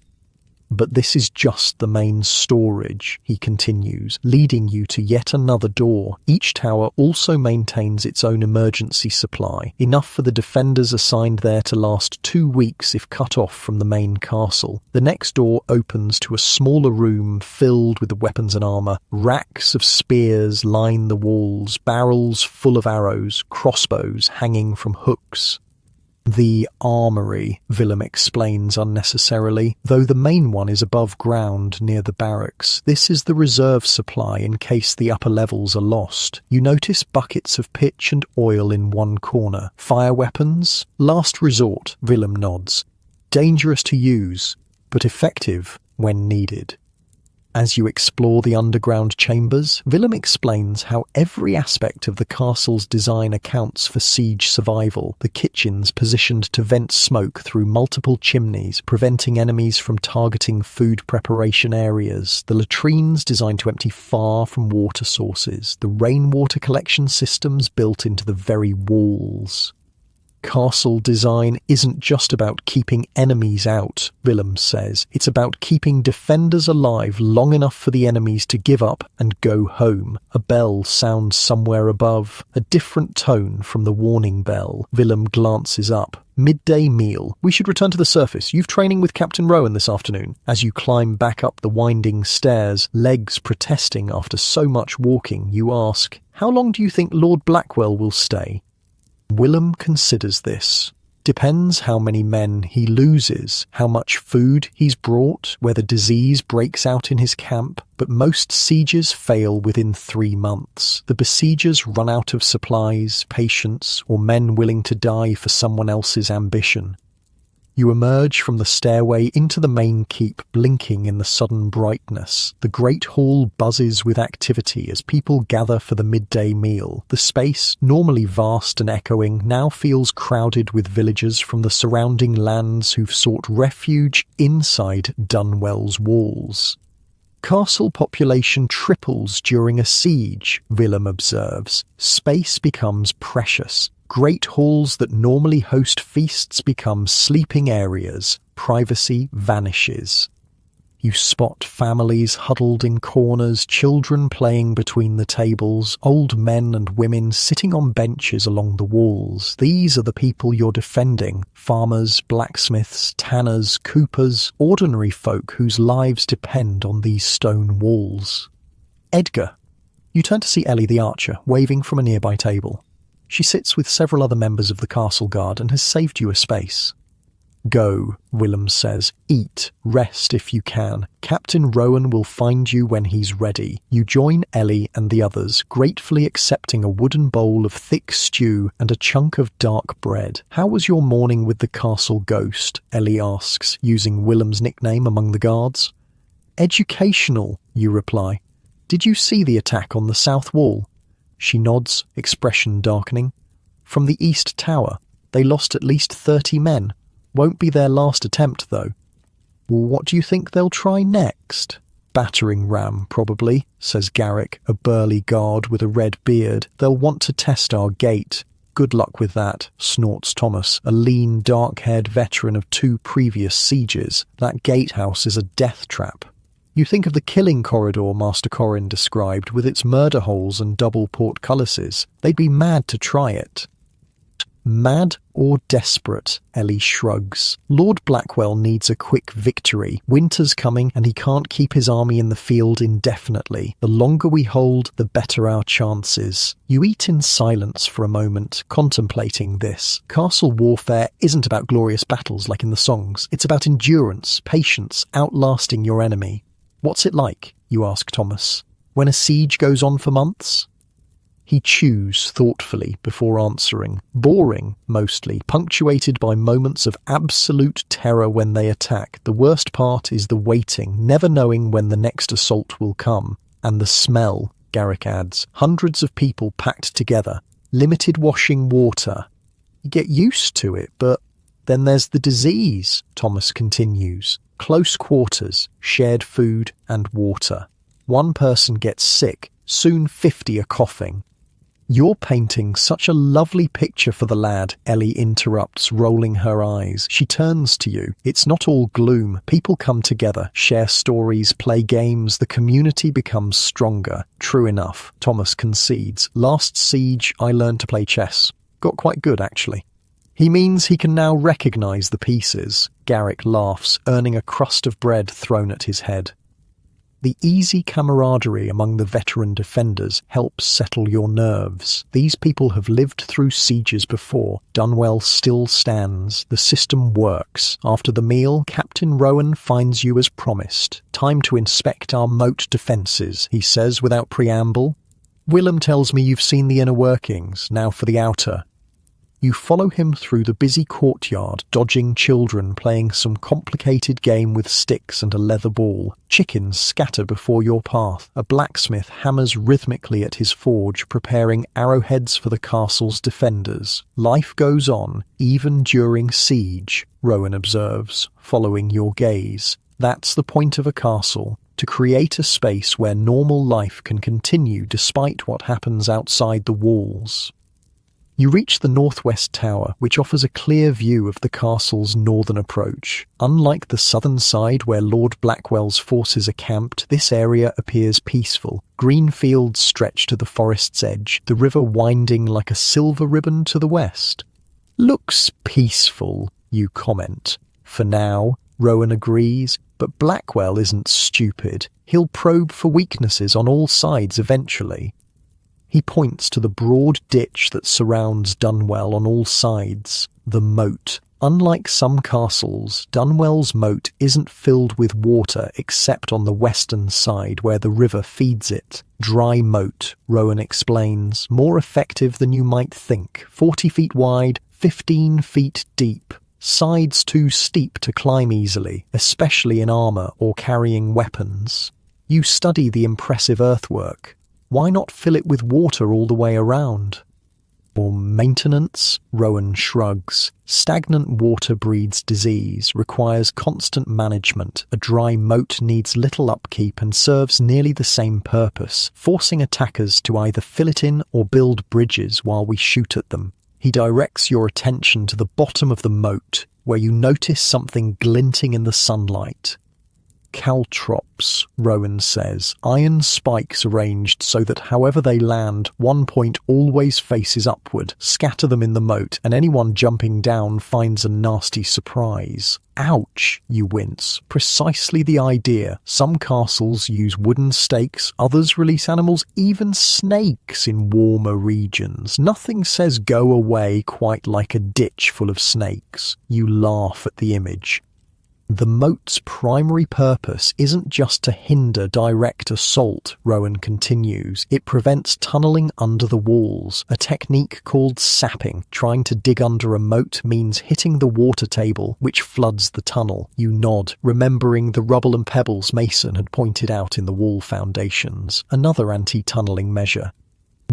But this is just the main storage, he continues, leading you to yet another door. Each tower also maintains its own emergency supply, enough for the defenders assigned there to last 2 weeks if cut off from the main castle. The next door opens to a smaller room filled with the weapons and armour. Racks of spears line the walls, barrels full of arrows, crossbows hanging from hooks. The armoury, Willem explains unnecessarily, though the main one is above ground near the barracks. This is the reserve supply in case the upper levels are lost. You notice buckets of pitch and oil in one corner. Fire weapons? Last resort, Willem nods. Dangerous to use, but effective when needed. As you explore the underground chambers, Willem explains how every aspect of the castle's design accounts for siege survival. The kitchens positioned to vent smoke through multiple chimneys, preventing enemies from targeting food preparation areas. The latrines designed to empty far from water sources. The rainwater collection systems built into the very walls. Castle design isn't just about keeping enemies out, Willem says. It's about keeping defenders alive long enough for the enemies to give up and go home. A bell sounds somewhere above, a different tone from the warning bell. Willem glances up. Midday meal. We should return to the surface. You've training with Captain Rowan this afternoon. As you climb back up the winding stairs, legs protesting after so much walking, you ask, how long do you think Lord Blackwell will stay? Willem considers this. Depends how many men he loses, how much food he's brought, whether disease breaks out in his camp, but most sieges fail within 3 months. The besiegers run out of supplies, patience, or men willing to die for someone else's ambition. You emerge from the stairway into the main keep, blinking in the sudden brightness. The great hall buzzes with activity as people gather for the midday meal. The space, normally vast and echoing, now feels crowded with villagers from the surrounding lands who've sought refuge inside Dunwell's walls. Castle population triples during a siege, Willem observes. Space becomes precious. Great halls that normally host feasts become sleeping areas. Privacy vanishes. You spot families huddled in corners, children playing between the tables, old men and women sitting on benches along the walls. These are the people you're defending. Farmers, blacksmiths, tanners, coopers, ordinary folk whose lives depend on these stone walls. Edgar. You turn to see Ellie the archer, waving from a nearby table. She sits with several other members of the castle guard and has saved you a space. Go, Willem says. Eat, rest if you can. Captain Rowan will find you when he's ready. You join Ellie and the others, gratefully accepting a wooden bowl of thick stew and a chunk of dark bread. How was your morning with the castle ghost? Ellie asks, using Willem's nickname among the guards. Educational, you reply. Did you see the attack on the south wall? She nods, expression darkening. From the east tower. They lost at least 30 men. Won't be their last attempt, though. What do you think they'll try next? Battering ram, probably, says Garrick, a burly guard with a red beard. They'll want to test our gate. Good luck with that, snorts Thomas, a lean, dark-haired veteran of 2 previous sieges. That gatehouse is a death trap. You think of the killing corridor Master Corrin described, with its murder holes and double portcullises. They'd be mad to try it. Mad or desperate, Ellie shrugs. Lord Blackwell needs a quick victory. Winter's coming and he can't keep his army in the field indefinitely. The longer we hold, the better our chances. You eat in silence for a moment, contemplating this. Castle warfare isn't about glorious battles like in the songs. It's about endurance, patience, outlasting your enemy. What's it like, you ask Thomas, when a siege goes on for months? He chews thoughtfully before answering. Boring, mostly, punctuated by moments of absolute terror when they attack. The worst part is the waiting, never knowing when the next assault will come. And the smell, Garrick adds. Hundreds of people packed together. Limited washing water. You get used to it, but then there's the disease, Thomas continues. Close quarters, shared food and water. One person gets sick, soon 50 are coughing. You're painting such a lovely picture for the lad, Ellie interrupts, rolling her eyes. She turns to you. It's not all gloom. People come together, share stories, play games. The community becomes stronger. True enough, Thomas concedes. Last siege, I learned to play chess. Got quite good, actually. He means he can now recognise the pieces. Garrick laughs, earning a crust of bread thrown at his head. The easy camaraderie among the veteran defenders helps settle your nerves. These people have lived through sieges before. Dunwell still stands. The system works. After the meal, Captain Rowan finds you as promised. Time to inspect our moat defences, he says without preamble. Willem tells me you've seen the inner workings. Now for the outer. You follow him through the busy courtyard, dodging children playing some complicated game with sticks and a leather ball. Chickens scatter before your path. A blacksmith hammers rhythmically at his forge, preparing arrowheads for the castle's defenders. Life goes on, even during siege, Rowan observes, following your gaze. That's the point of a castle, to create a space where normal life can continue despite what happens outside the walls. You reach the northwest tower, which offers a clear view of the castle's northern approach. Unlike the southern side where Lord Blackwell's forces are camped, this area appears peaceful. Green fields stretch to the forest's edge, the river winding like a silver ribbon to the west. Looks peaceful, you comment. For now, Rowan agrees, but Blackwell isn't stupid. He'll probe for weaknesses on all sides eventually. He points to the broad ditch that surrounds Dunwell on all sides, the moat. Unlike some castles, Dunwell's moat isn't filled with water except on the western side where the river feeds it. Dry moat, Rowan explains, more effective than you might think. 40 feet wide, 15 feet deep. Sides too steep to climb easily, especially in armour or carrying weapons. You study the impressive earthwork. Why not fill it with water all the way around? Or maintenance? Rowan shrugs. Stagnant water breeds disease, requires constant management. A dry moat needs little upkeep and serves nearly the same purpose, forcing attackers to either fill it in or build bridges while we shoot at them. He directs your attention to the bottom of the moat, where you notice something glinting in the sunlight. Caltrops, Rowan says, iron spikes arranged so that however they land, one point always faces upward. Scatter them in the moat, and anyone jumping down finds a nasty surprise. Ouch, you wince. Precisely the idea. Some castles use wooden stakes, others release animals, even snakes in warmer regions. Nothing says go away quite like a ditch full of snakes. You laugh at the image. The moat's primary purpose isn't just to hinder direct assault, Rowan continues. It prevents tunneling under the walls, a technique called sapping. Trying to dig under a moat means hitting the water table, which floods the tunnel. You nod, remembering the rubble and pebbles Mason had pointed out in the wall foundations. Another anti-tunneling measure.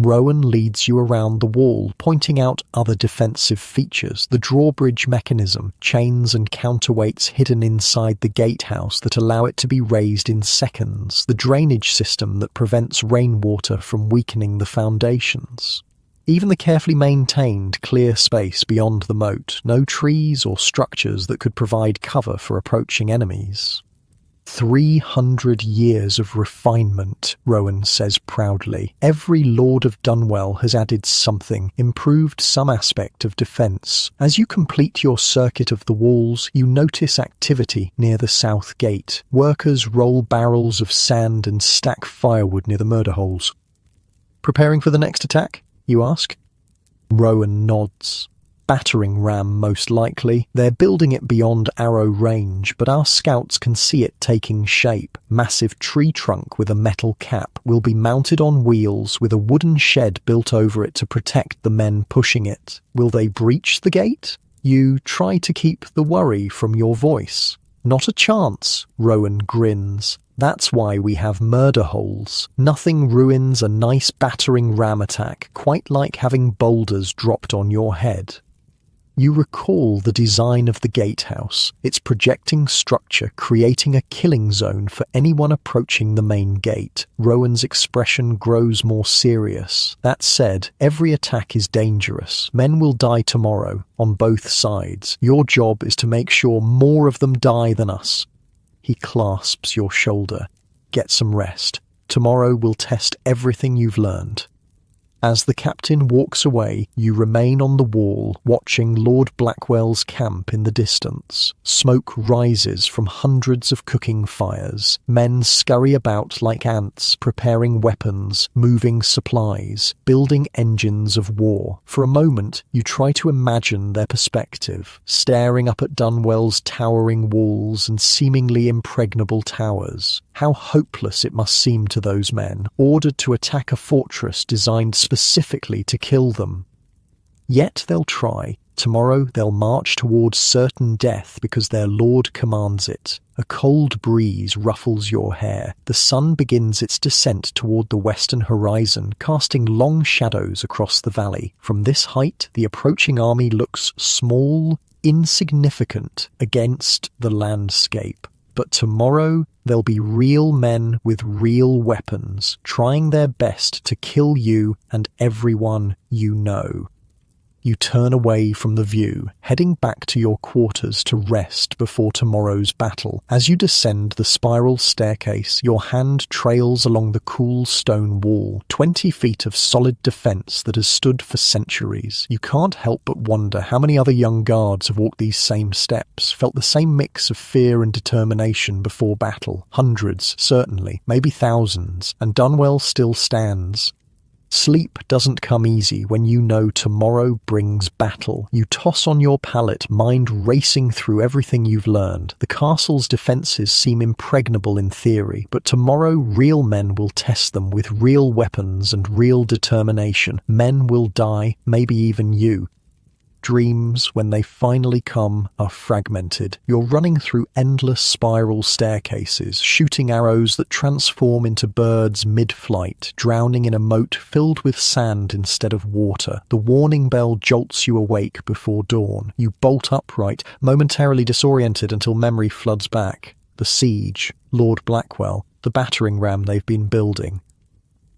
Rowan leads you around the wall, pointing out other defensive features, the drawbridge mechanism, chains and counterweights hidden inside the gatehouse that allow it to be raised in seconds, the drainage system that prevents rainwater from weakening the foundations. Even the carefully maintained clear space beyond the moat, no trees or structures that could provide cover for approaching enemies. 300 years of refinement, Rowan says proudly. Every Lord of Dunwell has added something, improved some aspect of defence. As you complete your circuit of the walls, you notice activity near the south gate. Workers roll barrels of sand and stack firewood near the murder holes. Preparing for the next attack? You ask. Rowan nods. Battering ram, most likely. They're building it beyond arrow range, but our scouts can see it taking shape. Massive tree trunk with a metal cap will be mounted on wheels with a wooden shed built over it to protect the men pushing it. Will they breach the gate? You try to keep the worry from your voice. Not a chance, Rowan grins. That's why we have murder holes. Nothing ruins a nice battering ram attack, quite like having boulders dropped on your head. You recall the design of the gatehouse, its projecting structure creating a killing zone for anyone approaching the main gate. Rowan's expression grows more serious. That said, every attack is dangerous. Men will die tomorrow, on both sides. Your job is to make sure more of them die than us. He clasps your shoulder. Get some rest. Tomorrow will test everything you've learned. As the captain walks away, you remain on the wall, watching Lord Blackwell's camp in the distance. Smoke rises from hundreds of cooking fires. Men scurry about like ants, preparing weapons, moving supplies, building engines of war. For a moment, you try to imagine their perspective, staring up at Dunwell's towering walls and seemingly impregnable towers. How hopeless it must seem to those men, ordered to attack a fortress designed specifically to kill them. Yet they'll try. Tomorrow they'll march towards certain death because their lord commands it. A cold breeze ruffles your hair. The sun begins its descent toward the western horizon, casting long shadows across the valley. From this height, the approaching army looks small, insignificant against the landscape. But tomorrow, there'll be real men with real weapons, trying their best to kill you and everyone you know. You turn away from the view, heading back to your quarters to rest before tomorrow's battle. As you descend the spiral staircase, your hand trails along the cool stone wall, 20 feet of solid defense that has stood for centuries. You can't help but wonder how many other young guards have walked these same steps, felt the same mix of fear and determination before battle. Hundreds, certainly, maybe thousands, and Dunwell still stands. Sleep doesn't come easy when you know tomorrow brings battle. You toss on your pallet, mind racing through everything you've learned. The castle's defences seem impregnable in theory, but tomorrow real men will test them with real weapons and real determination. Men will die, maybe even you. Dreams, when they finally come, are fragmented. You're running through endless spiral staircases, shooting arrows that transform into birds mid-flight, drowning in a moat filled with sand instead of water. The warning bell jolts you awake before dawn. You bolt upright, momentarily disoriented until memory floods back. The siege, Lord Blackwell, the battering ram they've been building.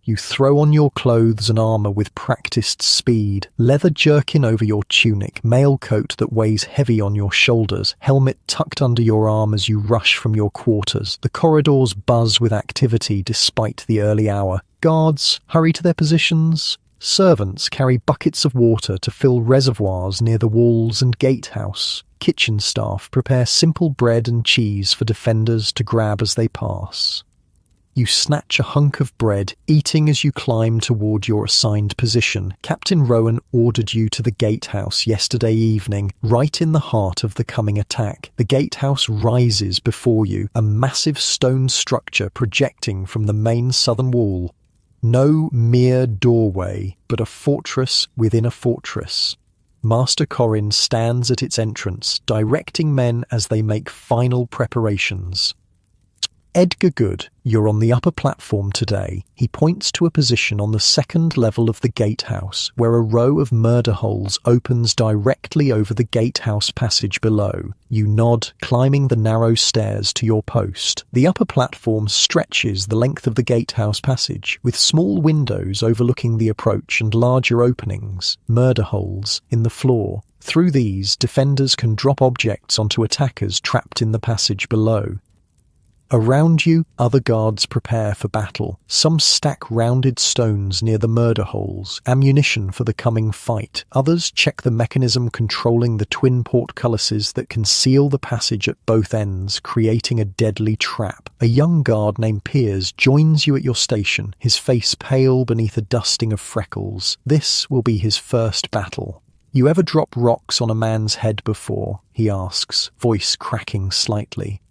You throw on your clothes and armor with practiced speed, leather jerkin over your tunic, mail coat that weighs heavy on your shoulders, helmet tucked under your arm as you rush from your quarters. The corridors buzz with activity despite the early hour. Guards hurry to their positions. Servants carry buckets of water to fill reservoirs near the walls and gatehouse. Kitchen staff prepare simple bread and cheese for defenders to grab as they pass. You snatch a hunk of bread, eating as you climb toward your assigned position. Captain Rowan ordered you to the gatehouse yesterday evening, right in the heart of the coming attack. The gatehouse rises before you, a massive stone structure projecting from the main southern wall. No mere doorway, but a fortress within a fortress. Master Corrin stands at its entrance, directing men as they make final preparations. Edgar Good, you're on the upper platform today. He points to a position on the second level of the gatehouse, where a row of murder holes opens directly over the gatehouse passage below. You nod, climbing the narrow stairs to your post. The upper platform stretches the length of the gatehouse passage, with small windows overlooking the approach and larger openings, murder holes, in the floor. Through these, defenders can drop objects onto attackers trapped in the passage below. Around you, other guards prepare for battle. Some stack rounded stones near the murder holes, ammunition for the coming fight. Others check the mechanism controlling the twin portcullises that conceal the passage at both ends, creating a deadly trap. A young guard named Piers joins you at your station, his face pale beneath a dusting of freckles. This will be his first battle. "You ever drop rocks on a man's head before?" he asks, voice cracking slightly.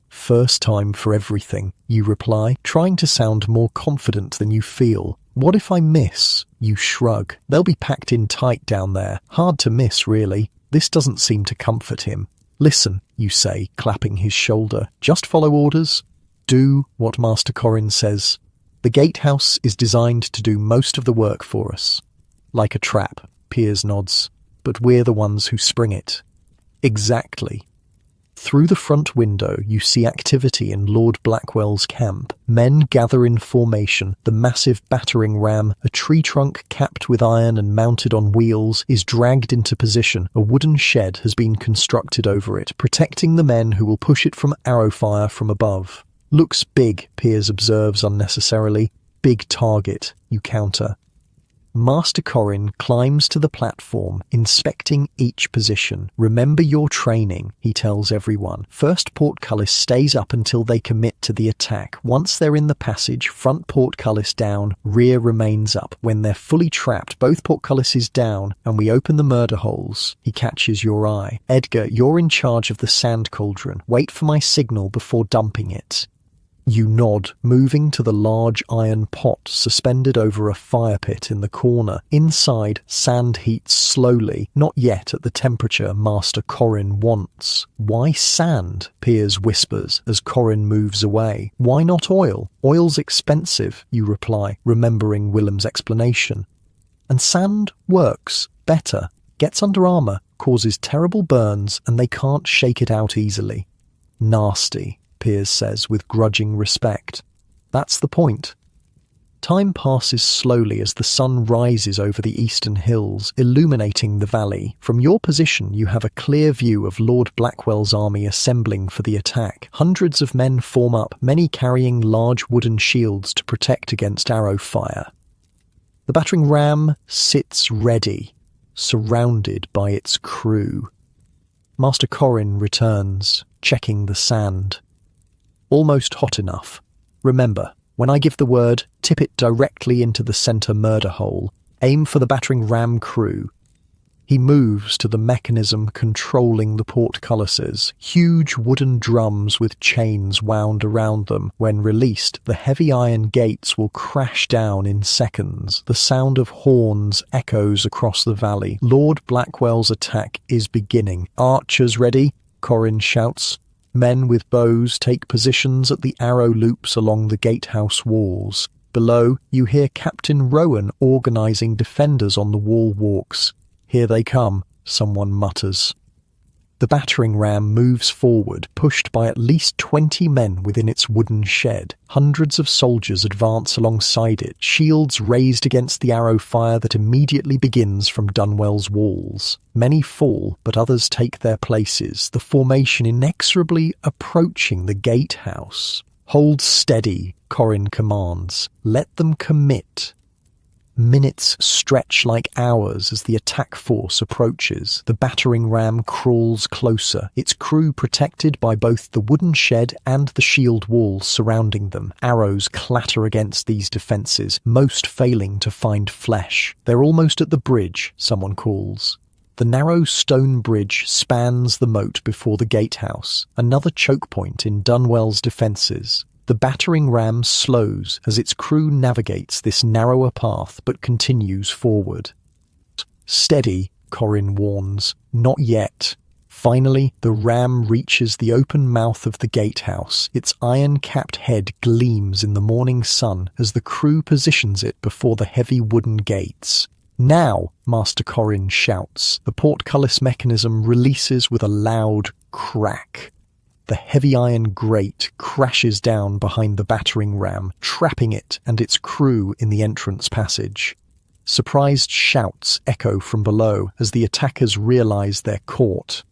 "First time for everything," you reply, trying to sound more confident than you feel. "What if I miss?" You shrug. "They'll be packed in tight down there. Hard to miss, really." This doesn't seem to comfort him. "Listen," you say, clapping his shoulder. "Just follow orders. Do what Master Corrin says. The gatehouse is designed to do most of the work for us." "Like a trap," Piers nods. "But we're the ones who spring it." "Exactly." Through the front window, you see activity in Lord Blackwell's camp. Men gather in formation. The massive battering ram, a tree trunk capped with iron and mounted on wheels, is dragged into position. A wooden shed has been constructed over it, protecting the men who will push it from arrow fire from above. "Looks big," Piers observes unnecessarily. "Big target," you counter. Master Corrin climbs to the platform, inspecting each position. "Remember your training," he tells everyone. "First portcullis stays up until they commit to the attack. Once they're in the passage, front portcullis down, rear remains up. When they're fully trapped, both portcullises down, and we open the murder holes." He catches your eye. "Edgar, you're in charge of the sand cauldron. Wait for my signal before dumping it." You nod, moving to the large iron pot suspended over a fire pit in the corner. Inside, sand heats slowly, not yet at the temperature Master Corrin wants. "Why sand?" Piers whispers as Corrin moves away. "Why not oil? Oil's expensive," you reply, remembering Willem's explanation. "And sand works better, gets under armor, causes terrible burns, and they can't shake it out easily." "Nasty," Piers says with grudging respect. "That's the point." Time passes slowly as the sun rises over the eastern hills, illuminating the valley. From your position, you have a clear view of Lord Blackwell's army assembling for the attack. Hundreds of men form up, many carrying large wooden shields to protect against arrow fire. The battering ram sits ready, surrounded by its crew. Master Corrin returns, checking the sand. "Almost hot enough. Remember, when I give the word, tip it directly into the center murder hole. Aim for the battering ram crew." He moves to the mechanism controlling the portcullises, huge wooden drums with chains wound around them. When released, the heavy iron gates will crash down in seconds. The sound of horns echoes across the valley. Lord Blackwell's attack is beginning. "Archers ready," Corrin shouts. Men with bows take positions at the arrow loops along the gatehouse walls. Below, you hear Captain Rowan organizing defenders on the wall walks. "Here they come," someone mutters. The battering ram moves forward, pushed by at least 20 men within its wooden shed. Hundreds of soldiers advance alongside it, shields raised against the arrow fire that immediately begins from Dunwell's walls. Many fall, but others take their places, the formation inexorably approaching the gatehouse. "Hold steady," Corin commands. "Let them commit." Minutes stretch like hours as the attack force approaches. The battering ram crawls closer, its crew protected by both the wooden shed and the shield walls surrounding them. Arrows clatter against these defences, most failing to find flesh. "They're almost at the bridge," someone calls. The narrow stone bridge spans the moat before the gatehouse, another choke point in Dunwell's defences. The battering ram slows as its crew navigates this narrower path but continues forward. "Steady," Corin warns. "Not yet." Finally, the ram reaches the open mouth of the gatehouse. Its iron-capped head gleams in the morning sun as the crew positions it before the heavy wooden gates. "Now!" Master Corin shouts. The portcullis mechanism releases with a loud crack. The heavy iron grate crashes down behind the battering ram, trapping it and its crew in the entrance passage. Surprised shouts echo from below as the attackers realize they're caught.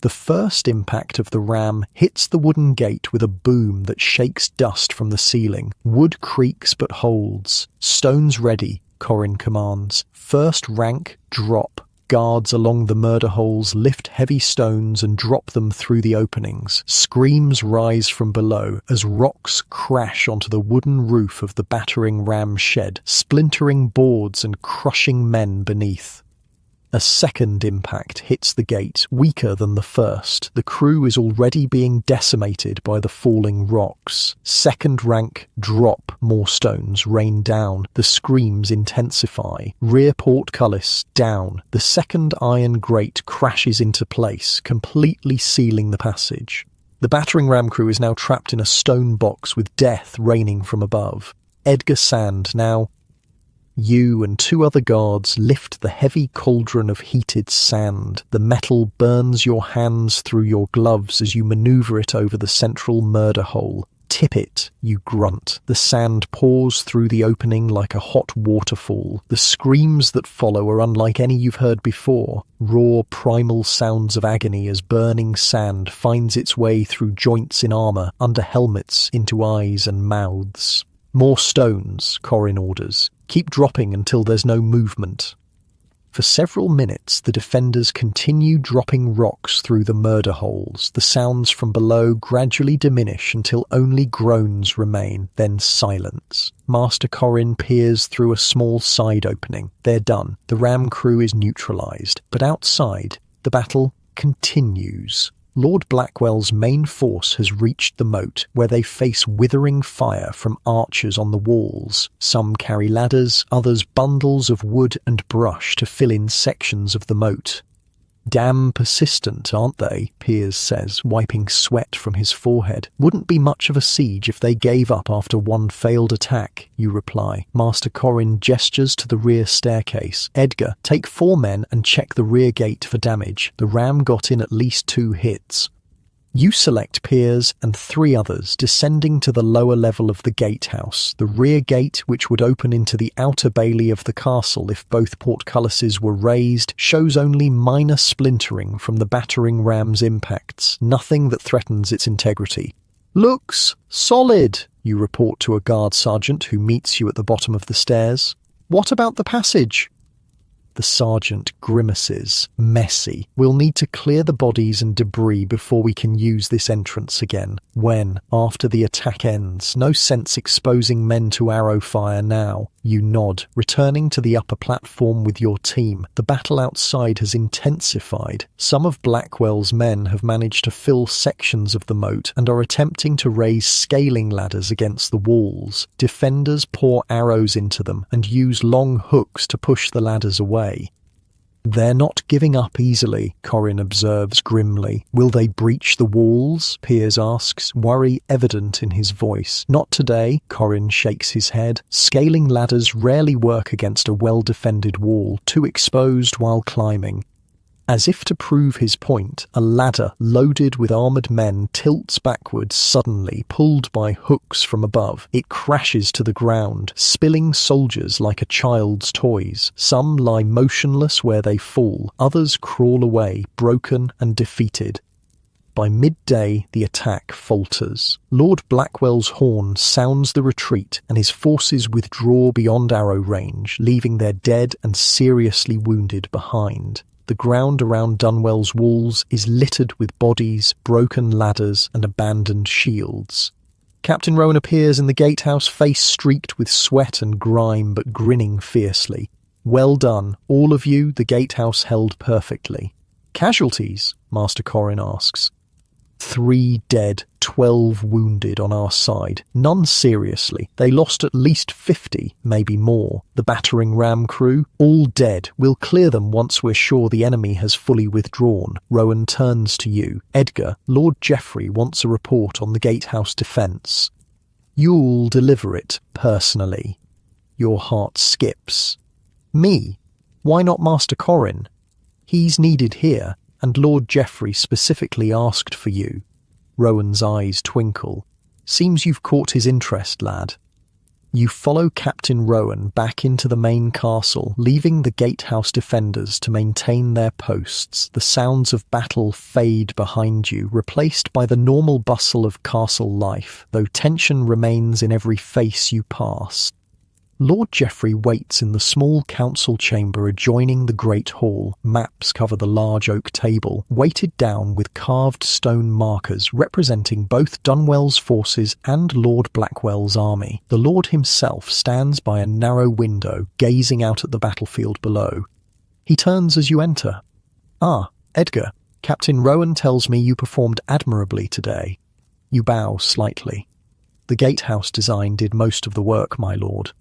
The first impact of the ram hits the wooden gate with a boom that shakes dust from the ceiling. Wood creaks but holds. "Stones ready," Corin commands. "First rank, drop." Guards along the murder holes lift heavy stones and drop them through the openings. Screams rise from below as rocks crash onto the wooden roof of the battering ram shed, splintering boards and crushing men beneath. A second impact hits the gate, weaker than the first. The crew is already being decimated by the falling rocks. Second rank, drop. More stones rain down. The screams intensify. Rear portcullis, down. The second iron grate crashes into place, completely sealing the passage. The battering ram crew is now trapped in a stone box with death raining from above. Edgar Sand now... You and two other guards lift the heavy cauldron of heated sand. The metal burns your hands through your gloves as you maneuver it over the central murder hole. "Tip it," you grunt. The sand pours through the opening like a hot waterfall. The screams that follow are unlike any you've heard before. Raw, primal sounds of agony as burning sand finds its way through joints in armour, under helmets, into eyes and mouths. "More stones," Corin orders. "Keep dropping until there's no movement." For several minutes, the defenders continue dropping rocks through the murder holes. The sounds from below gradually diminish until only groans remain, then silence. Master Corin peers through a small side opening. They're done. The ram crew is neutralized. But outside, the battle continues. Lord Blackwell's main force has reached the moat, where they face withering fire from archers on the walls. Some carry ladders, others bundles of wood and brush to fill in sections of the moat. "Damn persistent, aren't they?" Piers says, wiping sweat from his forehead. "Wouldn't be much of a siege if they gave up after one failed attack," you reply. Master Corin gestures to the rear staircase. "Edgar, take 4 men and check the rear gate for damage. The ram got in at least 2 hits." You select Piers and 3 others, descending to the lower level of the gatehouse. The rear gate, which would open into the outer bailey of the castle if both portcullises were raised, shows only minor splintering from the battering ram's impacts, nothing that threatens its integrity. "Looks solid," you report to a guard sergeant who meets you at the bottom of the stairs. "What about the passage?" The sergeant grimaces. "Messy. We'll need to clear the bodies and debris before we can use this entrance again. When? After the attack ends. No sense exposing men to arrow fire now." You nod, returning to the upper platform with your team. The battle outside has intensified. Some of Blackwell's men have managed to fill sections of the moat and are attempting to raise scaling ladders against the walls. Defenders pour arrows into them and use long hooks to push the ladders away. "They're not giving up easily," Corin observes grimly. "Will they breach the walls?" Piers asks, worry evident in his voice. "Not today," Corin shakes his head. "Scaling ladders rarely work against a well-defended wall, too exposed while climbing." As if to prove his point, a ladder loaded with armoured men tilts backwards suddenly, pulled by hooks from above. It crashes to the ground, spilling soldiers like a child's toys. Some lie motionless where they fall, others crawl away, broken and defeated. By midday, the attack falters. Lord Blackwell's horn sounds the retreat, and his forces withdraw beyond arrow range, leaving their dead and seriously wounded behind. The ground around Dunwell's walls is littered with bodies, broken ladders, and abandoned shields. Captain Rowan appears in the gatehouse, face streaked with sweat and grime, but grinning fiercely. "Well done, all of you, the gatehouse held perfectly." "Casualties?" Master Corrin asks. 3 dead, 12 wounded on our side. None seriously. They lost at least 50, maybe more. The battering ram crew, all dead. We'll clear them once we're sure the enemy has fully withdrawn. Rowan turns to you. "Edgar, Lord Geoffrey wants a report on the gatehouse defence. You'll deliver it, personally." Your heart skips. "Me? Why not Master Corrin? He's needed here. And Lord Geoffrey specifically asked for you." Rowan's eyes twinkle. "Seems you've caught his interest, lad." You follow Captain Rowan back into the main castle, leaving the gatehouse defenders to maintain their posts. The sounds of battle fade behind you, replaced by the normal bustle of castle life, though tension remains in every face you pass. Lord Geoffrey waits in the small council chamber adjoining the great hall. Maps cover the large oak table, weighted down with carved stone markers representing both Dunwell's forces and Lord Blackwell's army. The Lord himself stands by a narrow window, gazing out at the battlefield below. He turns as you enter. "Ah, Edgar, Captain Rowan tells me you performed admirably today." You bow slightly. "The gatehouse design did most of the work, my lord."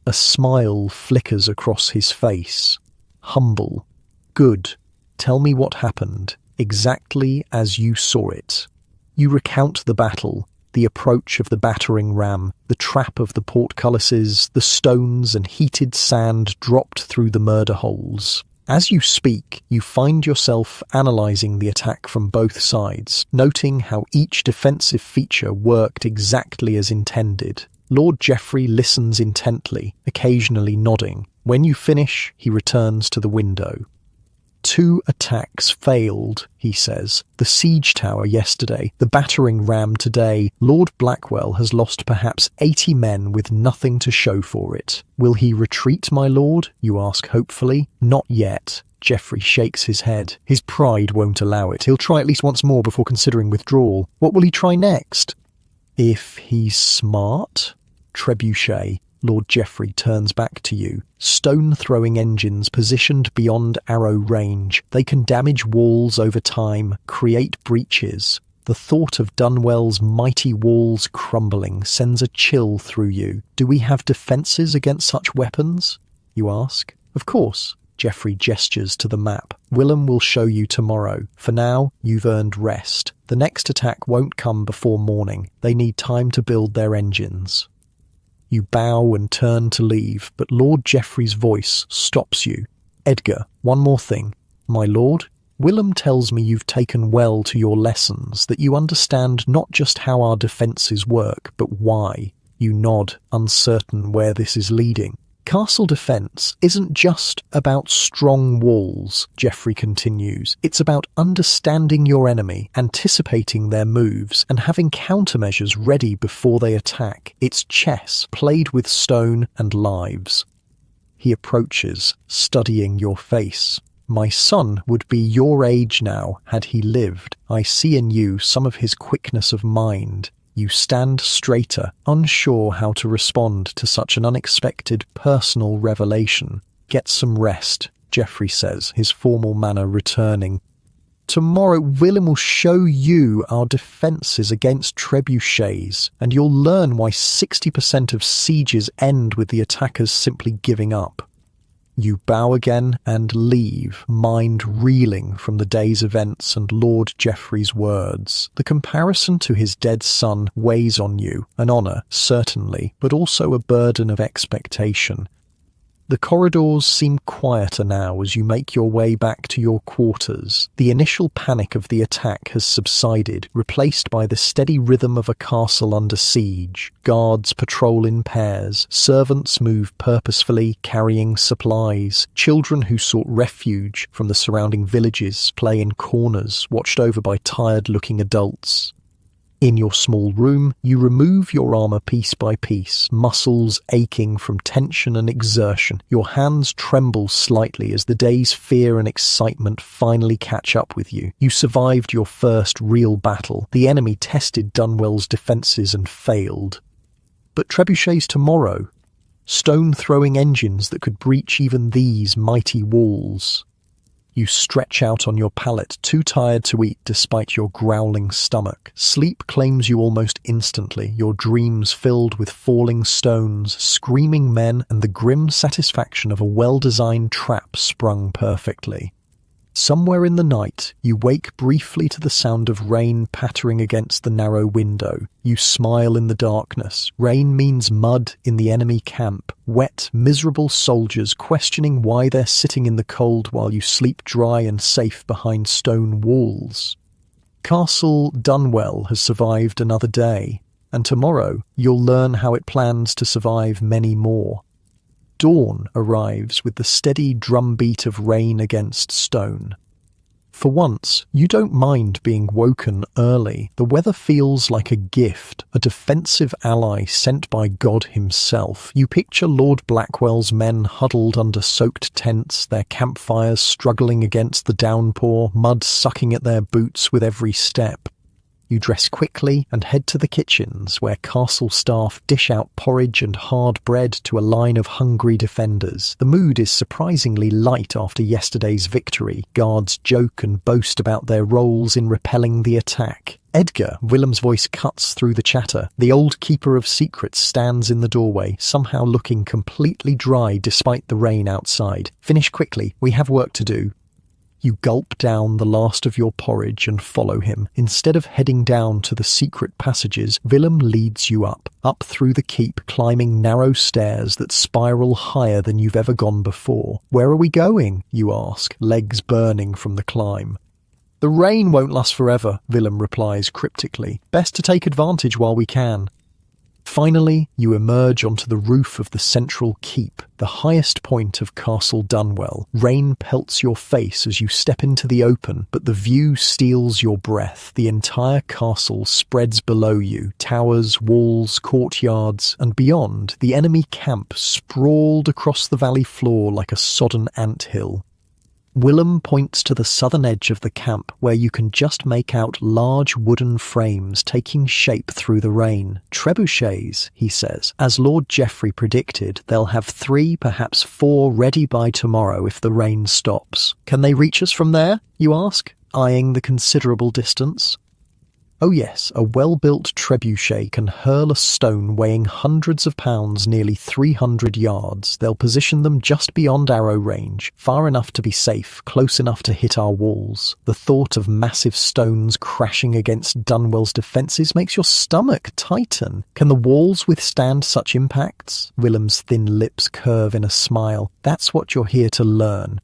A smile flickers across his face. Humble. "Good. Tell me what happened, exactly as you saw it." You recount the battle, the approach of the battering ram, the trap of the portcullises, the stones and heated sand dropped through the murder holes. As you speak, you find yourself analysing the attack from both sides, noting how each defensive feature worked exactly as intended. Lord Geoffrey listens intently, occasionally nodding. When you finish, he returns to the window. 2 attacks failed, he says. The siege tower yesterday, the battering ram today. Lord Blackwell has lost perhaps 80 men with nothing to show for it. Will he retreat, my lord? You ask hopefully. Not yet. Geoffrey shakes his head. His pride won't allow it. He'll try at least once more before considering withdrawal. What will he try next? If he's smart? Trebuchet. Lord Geoffrey turns back to you. Stone-throwing engines positioned beyond arrow range. They can damage walls over time, create breaches. The thought of Dunwell's mighty walls crumbling sends a chill through you. Do we have defences against such weapons? You ask. Of course. Geoffrey gestures to the map. Willem will show you tomorrow. For now, you've earned rest. The next attack won't come before morning. They need time to build their engines. You bow and turn to leave, but Lord Geoffrey's voice stops you. Edgar, one more thing. My lord, Willem tells me you've taken well to your lessons, that you understand not just how our defences work, but why. You nod, uncertain where this is leading. Castle defence isn't just about strong walls, Geoffrey continues. It's about understanding your enemy, anticipating their moves, and having countermeasures ready before they attack. It's chess, played with stone and lives. He approaches, studying your face. My son would be your age now, had he lived. I see in you some of his quickness of mind. You stand straighter, unsure how to respond to such an unexpected personal revelation. Get some rest, Geoffrey says, his formal manner returning. Tomorrow Willem will show you our defences against trebuchets, and you'll learn why 60% of sieges end with the attackers simply giving up. You bow again and leave, mind reeling from the day's events and Lord Geoffrey's words. The comparison to his dead son weighs on you, an honour, certainly, but also a burden of expectation. The corridors seem quieter now as you make your way back to your quarters. The initial panic of the attack has subsided, replaced by the steady rhythm of a castle under siege. Guards patrol in pairs, servants move purposefully, carrying supplies. Children who sought refuge from the surrounding villages play in corners, watched over by tired-looking adults. In your small room, you remove your armor piece by piece, muscles aching from tension and exertion. Your hands tremble slightly as the day's fear and excitement finally catch up with you. You survived your first real battle. The enemy tested Dunwell's defenses and failed. But trebuchets tomorrow, stone-throwing engines that could breach even these mighty walls. You stretch out on your pallet, too tired to eat despite your growling stomach. Sleep claims you almost instantly, your dreams filled with falling stones, screaming men, and the grim satisfaction of a well-designed trap sprung perfectly. Somewhere in the night, you wake briefly to the sound of rain pattering against the narrow window. You smile in the darkness. Rain means mud in the enemy camp. Wet, miserable soldiers questioning why they're sitting in the cold while you sleep dry and safe behind stone walls. Castle Dunwell has survived another day, and tomorrow you'll learn how it plans to survive many more. Dawn arrives with the steady drumbeat of rain against stone. For once, you don't mind being woken early. The weather feels like a gift, a defensive ally sent by God himself. You picture Lord Blackwell's men huddled under soaked tents, their campfires struggling against the downpour, mud sucking at their boots with every step. You dress quickly and head to the kitchens where castle staff dish out porridge and hard bread to a line of hungry defenders. The mood is surprisingly light after yesterday's victory. Guards joke and boast about their roles in repelling the attack. Edgar, Willem's voice cuts through the chatter. The old keeper of secrets stands in the doorway, somehow looking completely dry despite the rain outside. Finish quickly, we have work to do. You gulp down the last of your porridge and follow him. Instead of heading down to the secret passages, Willem leads you up through the keep, climbing narrow stairs that spiral higher than you've ever gone before. Where are we going? You ask, legs burning from the climb. The rain won't last forever, Willem replies cryptically. Best to take advantage while we can. Finally, you emerge onto the roof of the central keep, the highest point of Castle Dunwell. Rain pelts your face as you step into the open, but the view steals your breath. The entire castle spreads below you, towers, walls, courtyards, and beyond, the enemy camp sprawled across the valley floor like a sodden anthill. Willem points to the southern edge of the camp where you can just make out large wooden frames taking shape through the rain. Trebuchets, he says. As Lord Geoffrey predicted, they'll have 3, perhaps 4 ready by tomorrow if the rain stops. Can they reach us from there? You ask, eyeing the considerable distance. Oh yes, a well-built trebuchet can hurl a stone weighing hundreds of pounds nearly 300 yards. They'll position them just beyond arrow range, far enough to be safe, close enough to hit our walls. The thought of massive stones crashing against Dunwell's defences makes your stomach tighten. Can the walls withstand such impacts? Willem's thin lips curve in a smile. That's what you're here to learn.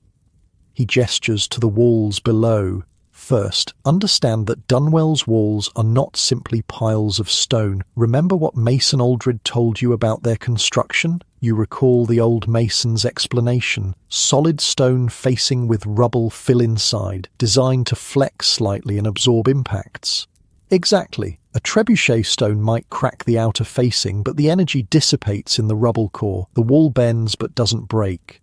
He gestures to the walls below. First, understand that Dunwell's walls are not simply piles of stone. Remember what Mason Aldred told you about their construction? You recall the old mason's explanation. Solid stone facing with rubble fill inside, designed to flex slightly and absorb impacts. Exactly. A trebuchet stone might crack the outer facing, but the energy dissipates in the rubble core. The wall bends but doesn't break.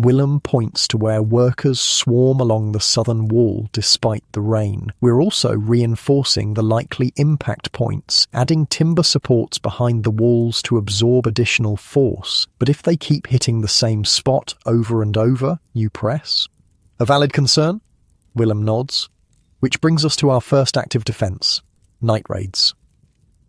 Willem points to where workers swarm along the southern wall despite the rain. We're also reinforcing the likely impact points, adding timber supports behind the walls to absorb additional force. But if they keep hitting the same spot over and over, you press. A valid concern? Willem nods. Which brings us to our first active defense, night raids.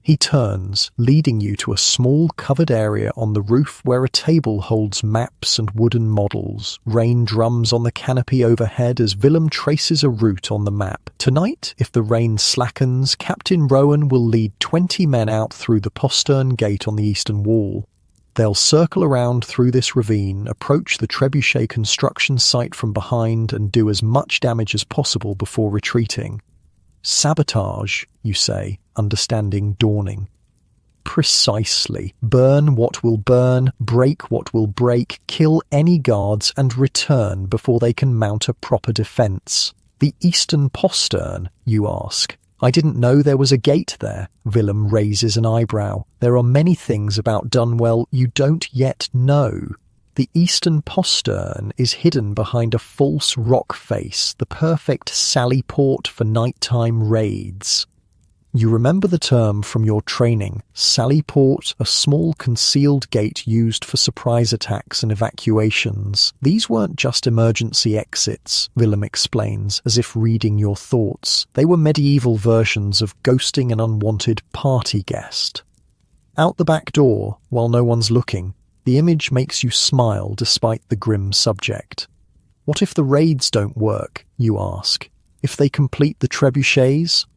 He turns, leading you to a small covered area on the roof where a table holds maps and wooden models. Rain drums on the canopy overhead as Willem traces a route on the map. Tonight, if the rain slackens, Captain Rowan will lead 20 men out through the postern gate on the eastern wall. They'll circle around through this ravine, approach the trebuchet construction site from behind, and do as much damage as possible before retreating. Sabotage, you say, understanding dawning. Precisely. Burn what will burn, break what will break, kill any guards, and return before they can mount a proper defense. The eastern postern, you ask. I didn't know there was a gate there. Willem raises an eyebrow. There are many things about Dunwell you don't yet know. The eastern postern is hidden behind a false rock face, the perfect sally port for nighttime raids. You remember the term from your training, sally port, a small concealed gate used for surprise attacks and evacuations. These weren't just emergency exits, Willem explains, as if reading your thoughts. They were medieval versions of ghosting an unwanted party guest. Out the back door, while no one's looking, the image makes you smile despite the grim subject. What if the raids don't work, you ask? If they complete the trebuchets?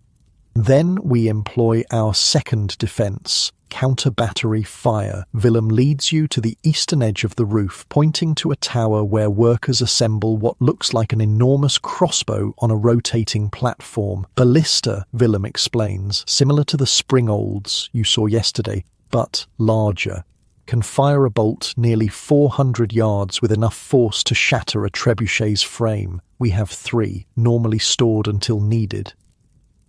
Then we employ our second defense, counter-battery fire. Willem leads you to the eastern edge of the roof, pointing to a tower where workers assemble what looks like an enormous crossbow on a rotating platform. Ballista, Willem explains, similar to the Springolds you saw yesterday, but larger. Can fire a bolt nearly 400 yards with enough force to shatter a trebuchet's frame. We have 3, normally stored until needed.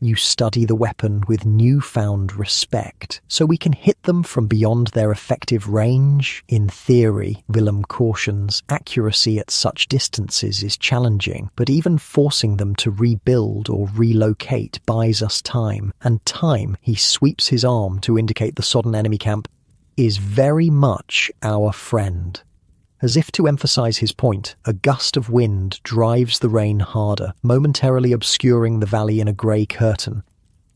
You study the weapon with newfound respect, so we can hit them from beyond their effective range. In theory, Willem cautions, accuracy at such distances is challenging, but even forcing them to rebuild or relocate buys us time, and time, he sweeps his arm to indicate the sodden enemy camp, is very much our friend. As if to emphasize his point, a gust of wind drives the rain harder, momentarily obscuring the valley in a grey curtain.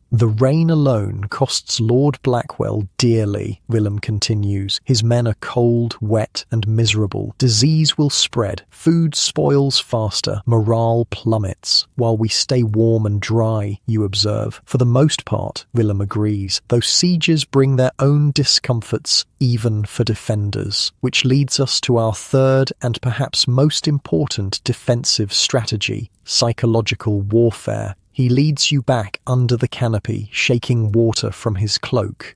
The rain alone costs Lord Blackwell dearly, Willem continues. His men are cold, wet, and miserable. Disease will spread, food spoils faster, morale plummets. While we stay warm and dry, you observe. For the most part, Willem agrees, though sieges bring their own discomforts, even for defenders. Which leads us to our third and perhaps most important defensive strategy, psychological warfare. He leads you back under the canopy, shaking water from his cloak.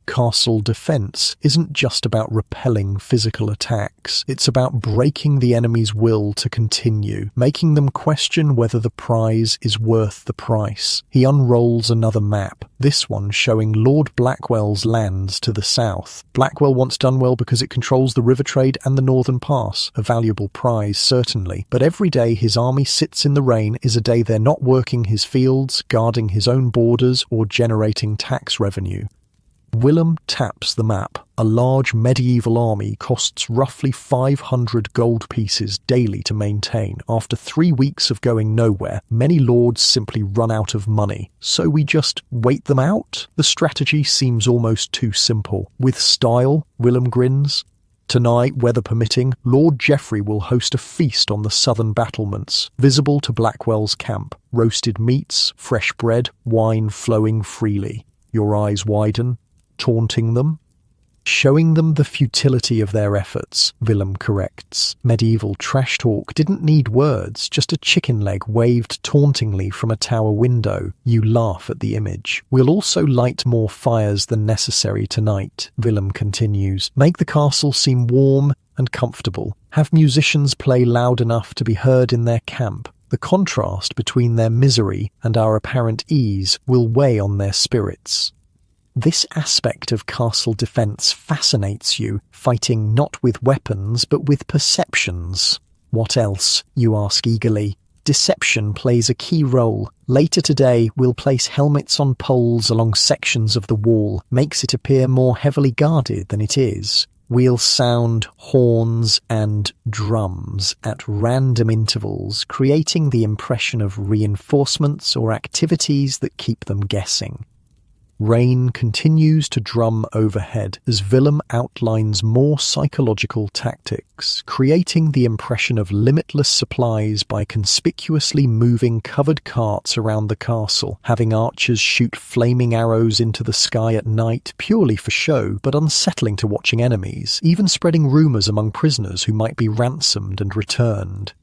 Castle defense isn't just about repelling physical attacks. It's about breaking the enemy's will to continue, making them question whether the prize is worth the price. He unrolls another map, this one showing Lord Blackwell's lands to the south. Blackwell wants Dunwell because it controls the river trade and the northern pass, a valuable prize certainly, but every day his army sits in the rain is a day they're not working his fields, guarding his own borders, or generating tax revenue. Willem taps the map. A large medieval army costs roughly 500 gold pieces daily to maintain. After 3 weeks of going nowhere, many lords simply run out of money. So we just wait them out? The strategy seems almost too simple. With style, Willem grins. Tonight, weather permitting, Lord Geoffrey will host a feast on the southern battlements, visible to Blackwell's camp. Roasted meats, fresh bread, wine flowing freely. Your eyes widen. Taunting them? Showing them the futility of their efforts, Willem corrects. Medieval trash talk didn't need words, just a chicken leg waved tauntingly from a tower window. You laugh at the image. We'll also light more fires than necessary tonight, Willem continues. Make the castle seem warm and comfortable. Have musicians play loud enough to be heard in their camp. The contrast between their misery and our apparent ease will weigh on their spirits. This aspect of castle defense fascinates you, fighting not with weapons but with perceptions. What else, you ask eagerly? Deception plays a key role. Later today, we'll place helmets on poles along sections of the wall, makes it appear more heavily guarded than it is. We'll sound horns and drums at random intervals, creating the impression of reinforcements or activities that keep them guessing. Rain continues to drum overhead as Willem outlines more psychological tactics, creating the impression of limitless supplies by conspicuously moving covered carts around the castle, having archers shoot flaming arrows into the sky at night purely for show, but unsettling to watching enemies, even spreading rumours among prisoners who might be ransomed and returned.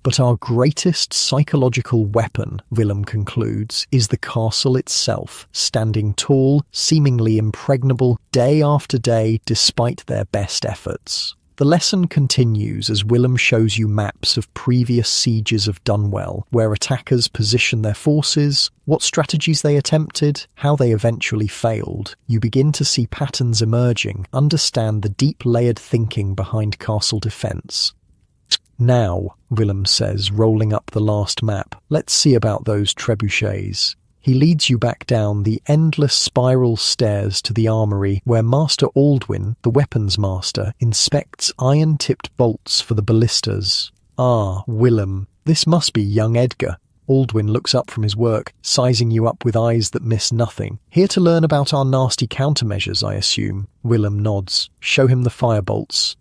But our greatest psychological weapon, Willem concludes, is the castle itself, standing tall, seemingly impregnable, day after day despite their best efforts. The lesson continues as Willem shows you maps of previous sieges of Dunwell, where attackers position their forces, what strategies they attempted, how they eventually failed. You begin to see patterns emerging, understand the deep-layered thinking behind castle defence. Now, Willem says, rolling up the last map, let's see about those trebuchets. He leads you back down the endless spiral stairs to the armoury, where Master Aldwin, the weapons master, inspects iron-tipped bolts for the ballistas. Ah, Willem, this must be young Edgar. Aldwin looks up from his work, sizing you up with eyes that miss nothing. Here to learn about our nasty countermeasures, I assume. Willem nods. Show him the firebolts.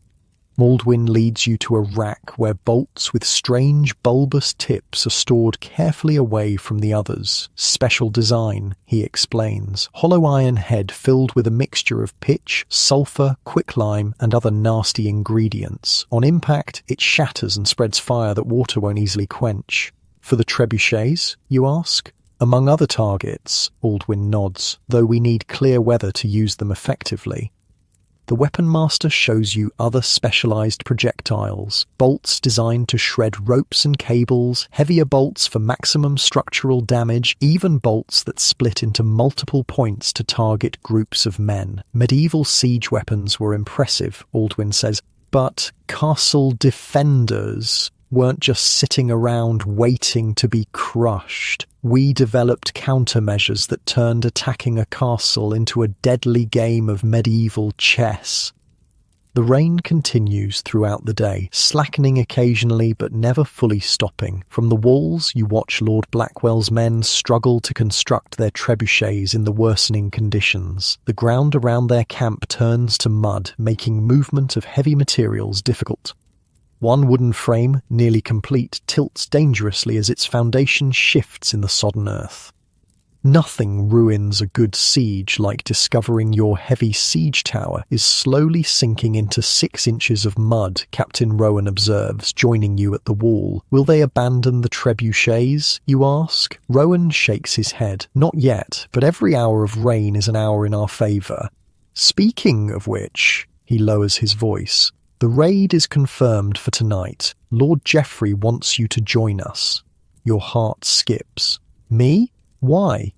Aldwin leads you to a rack where bolts with strange bulbous tips are stored carefully away from the others. Special design, he explains. Hollow iron head filled with a mixture of pitch, sulphur, quicklime, and other nasty ingredients. On impact, it shatters and spreads fire that water won't easily quench. For the trebuchets, you ask? Among other targets, Aldwin nods, though we need clear weather to use them effectively. The weapon master shows you other specialized projectiles, bolts designed to shred ropes and cables, heavier bolts for maximum structural damage, even bolts that split into multiple points to target groups of men. Medieval siege weapons were impressive, Aldwin says, but castle defenders weren't just sitting around waiting to be crushed. We developed countermeasures that turned attacking a castle into a deadly game of medieval chess. The rain continues throughout the day, slackening occasionally but never fully stopping. From the walls, you watch Lord Blackwell's men struggle to construct their trebuchets in the worsening conditions. The ground around their camp turns to mud, making movement of heavy materials difficult. One wooden frame, nearly complete, tilts dangerously as its foundation shifts in the sodden earth. Nothing ruins a good siege like discovering your heavy siege tower is slowly sinking into 6 inches of mud, Captain Rowan observes, joining you at the wall. Will they abandon the trebuchets, you ask? Rowan shakes his head. Not yet, but every hour of rain is an hour in our favour. Speaking of which, he lowers his voice, the raid is confirmed for tonight. Lord Geoffrey wants you to join us. Your heart skips. Me? Why?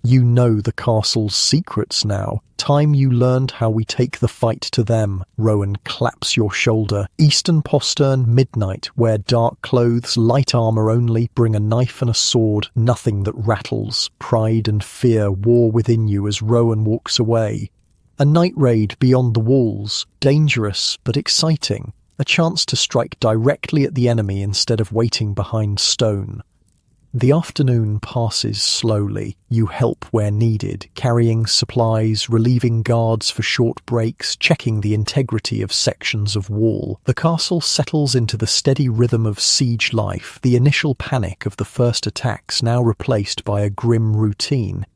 You know the castle's secrets now. Time you learned how we take the fight to them. Rowan claps your shoulder. Eastern postern, midnight. Wear dark clothes, light armour only. Bring a knife and a sword. Nothing that rattles. Pride and fear war within you as Rowan walks away. A night raid beyond the walls, dangerous but exciting, a chance to strike directly at the enemy instead of waiting behind stone. The afternoon passes slowly. You help where needed, carrying supplies, relieving guards for short breaks, checking the integrity of sections of wall. The castle settles into the steady rhythm of siege life, the initial panic of the first attacks now replaced by a grim routine.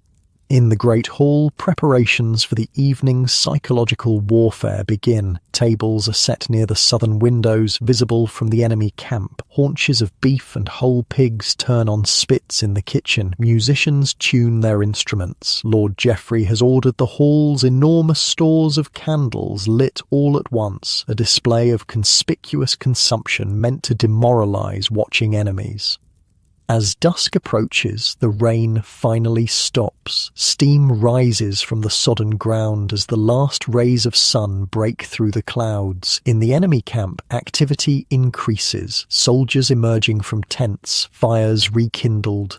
In the Great Hall, preparations for the evening's psychological warfare begin. Tables are set near the southern windows, visible from the enemy camp. Haunches of beef and whole pigs turn on spits in the kitchen. Musicians tune their instruments. Lord Geoffrey has ordered the hall's enormous stores of candles lit all at once, a display of conspicuous consumption meant to demoralize watching enemies. As dusk approaches, the rain finally stops. Steam rises from the sodden ground as the last rays of sun break through the clouds. In the enemy camp, activity increases. Soldiers emerging from tents, fires rekindled.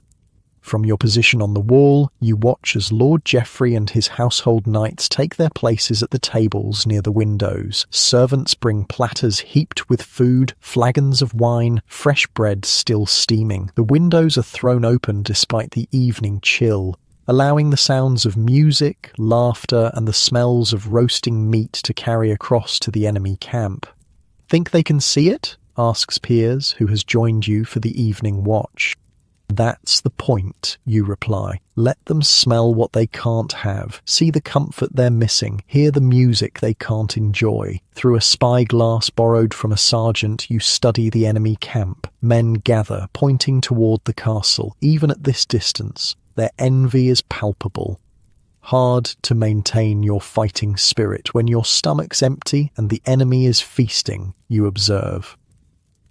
From your position on the wall, you watch as Lord Geoffrey and his household knights take their places at the tables near the windows. Servants bring platters heaped with food, flagons of wine, fresh bread still steaming. The windows are thrown open despite the evening chill. allowing the sounds of music, laughter, and the smells of roasting meat to carry across to the enemy camp. "Think they can see it?" asks Piers, who has joined you for the evening watch. "That's the point," you reply. "Let them smell what they can't have, see the comfort they're missing, hear the music they can't enjoy." Through a spyglass borrowed from a sergeant, you study the enemy camp. Men gather, pointing toward the castle. Even at this distance, their envy is palpable. Hard to maintain your fighting spirit when your stomach's empty and the enemy is feasting, you observe.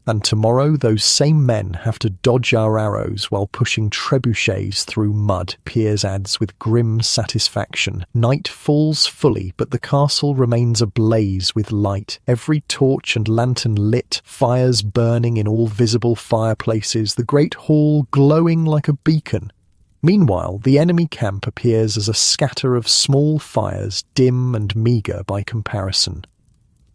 "And tomorrow those same men have to dodge our arrows while pushing trebuchets through mud," Piers adds with grim satisfaction. Night falls fully, but the castle remains ablaze with light. Every torch and lantern lit, fires burning in all visible fireplaces, the great hall glowing like a beacon. Meanwhile, the enemy camp appears as a scatter of small fires, dim and meagre by comparison.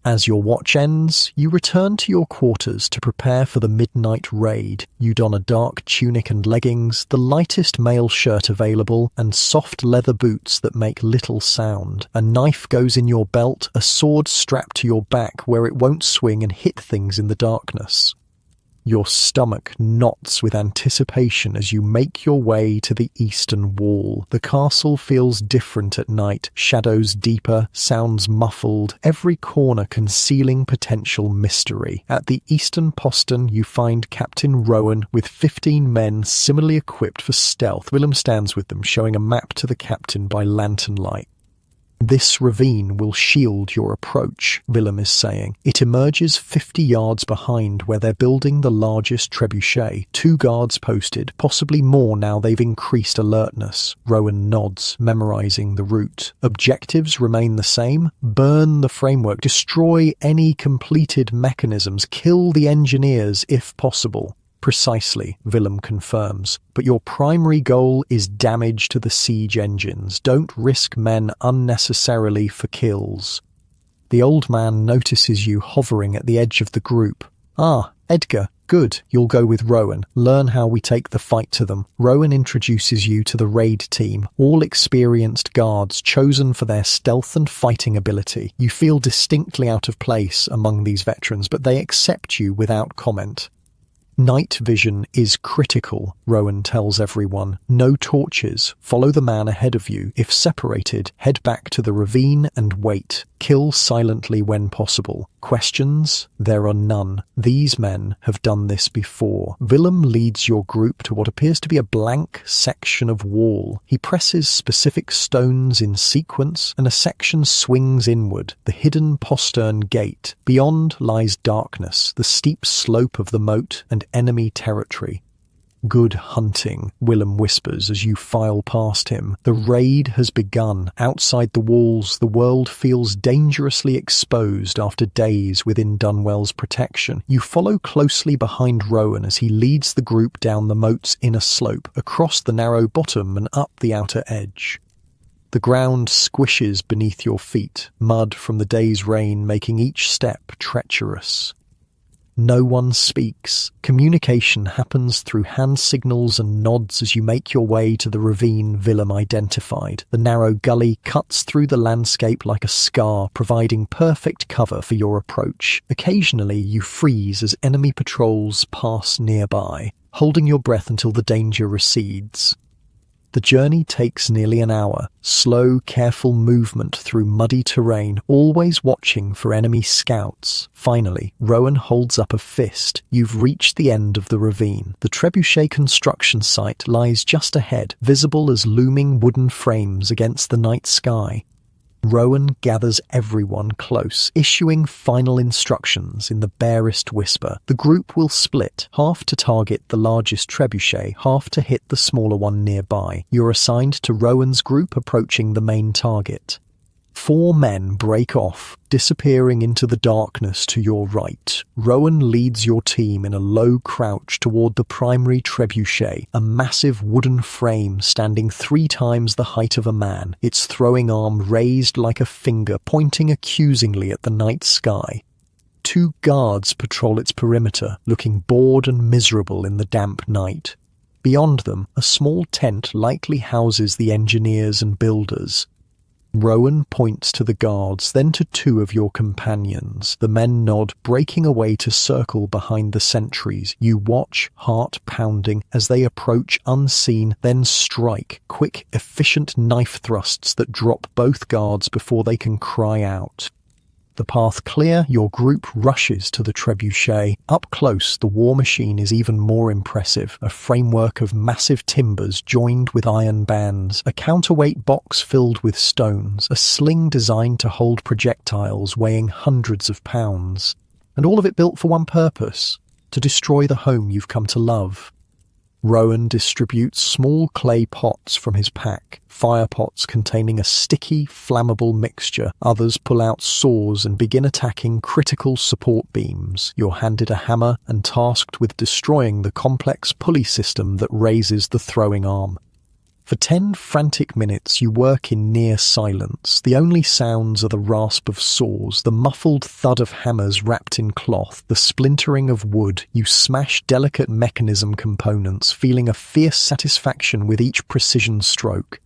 As your watch ends, you return to your quarters to prepare for the midnight raid. You don a dark tunic and leggings, the lightest mail shirt available, and soft leather boots that make little sound. A knife goes in your belt, a sword strapped to your back where it won't swing and hit things in the darkness. Your stomach knots with anticipation as you make your way to the eastern wall. The castle feels different at night, shadows deeper, sounds muffled, every corner concealing potential mystery. At the eastern postern you find Captain Rowan with 15 men similarly equipped for stealth. Willem stands with them, showing a map to the captain by lantern light. "This ravine will shield your approach," Willem is saying. "It emerges 50 yards behind where they're building the largest trebuchet. 2 guards posted, possibly more now they've increased alertness." Rowan nods, memorizing the route. "Objectives remain the same. Burn the framework, destroy any completed mechanisms, kill the engineers if possible." "Precisely," Willem confirms, "but your primary goal is damage to the siege engines. Don't risk men unnecessarily for kills." The old man notices you hovering at the edge of the group. "Ah, Edgar, good, you'll go with Rowan. Learn how we take the fight to them." Rowan introduces you to the raid team, all experienced guards chosen for their stealth and fighting ability. You feel distinctly out of place among these veterans, but they accept you without comment. "Night vision is critical," Rowan tells everyone. "No torches. Follow the man ahead of you. If separated, head back to the ravine and wait. Kill silently when possible. Questions? There are none. These men have done this before." Willem leads your group to what appears to be a blank section of wall. He presses specific stones in sequence, and a section swings inward, the hidden postern gate. Beyond lies darkness, the steep slope of the moat, and enemy territory. "Good hunting," Willem whispers as you file past him. The raid has begun. Outside the walls, the world feels dangerously exposed after days within Dunwell's protection. You follow closely behind Rowan as he leads the group down the moat's inner slope, across the narrow bottom and up the outer edge. The ground squishes beneath your feet, mud from the day's rain making each step treacherous. No one speaks. Communication happens through hand signals and nods as you make your way to the ravine Willem identified. The narrow gully cuts through the landscape like a scar, providing perfect cover for your approach. Occasionally you freeze as enemy patrols pass nearby, holding your breath until the danger recedes. The journey takes nearly an hour, slow, careful movement through muddy terrain, always watching for enemy scouts. Finally, Rowan holds up a fist. You've reached the end of the ravine. The trebuchet construction site lies just ahead, visible as looming wooden frames against the night sky. Rowan gathers everyone close, issuing final instructions in the barest whisper. The group will split, half to target the largest trebuchet, half to hit the smaller one nearby. You're assigned to Rowan's group approaching the main target. 4 men break off, disappearing into the darkness to your right. Rowan leads your team in a low crouch toward the primary trebuchet, a massive wooden frame standing 3 times the height of a man, its throwing arm raised like a finger pointing accusingly at the night sky. 2 guards patrol its perimeter, looking bored and miserable in the damp night. Beyond them, a small tent likely houses the engineers and builders. Rowan points to the guards, then to two of your companions. The men nod, breaking away to circle behind the sentries. You watch, heart pounding, as they approach unseen, then strike, quick, efficient knife thrusts that drop both guards before they can cry out. The path clear, your group rushes to the trebuchet. Up close, the war machine is even more impressive. A framework of massive timbers joined with iron bands, a counterweight box filled with stones, a sling designed to hold projectiles weighing hundreds of pounds. And all of it built for one purpose: to destroy the home you've come to love. Rowan distributes small clay pots from his pack, fire pots containing a sticky, flammable mixture. Others pull out saws and begin attacking critical support beams. You're handed a hammer and tasked with destroying the complex pulley system that raises the throwing arm. For 10 frantic minutes you work in near silence. The only sounds are the rasp of saws, the muffled thud of hammers wrapped in cloth, the splintering of wood. You smash delicate mechanism components, feeling a fierce satisfaction with each precision stroke.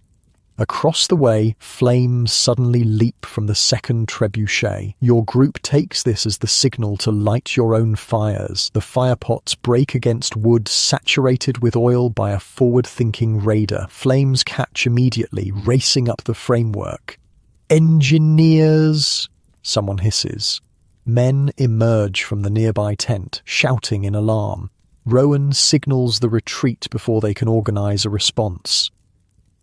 Across the way, flames suddenly leap from the second trebuchet. Your group takes this as the signal to light your own fires. The firepots break against wood saturated with oil by a forward-thinking raider. Flames catch immediately, racing up the framework. "Engineers!" someone hisses. Men emerge from the nearby tent, shouting in alarm. Rowan signals the retreat before they can organize a response.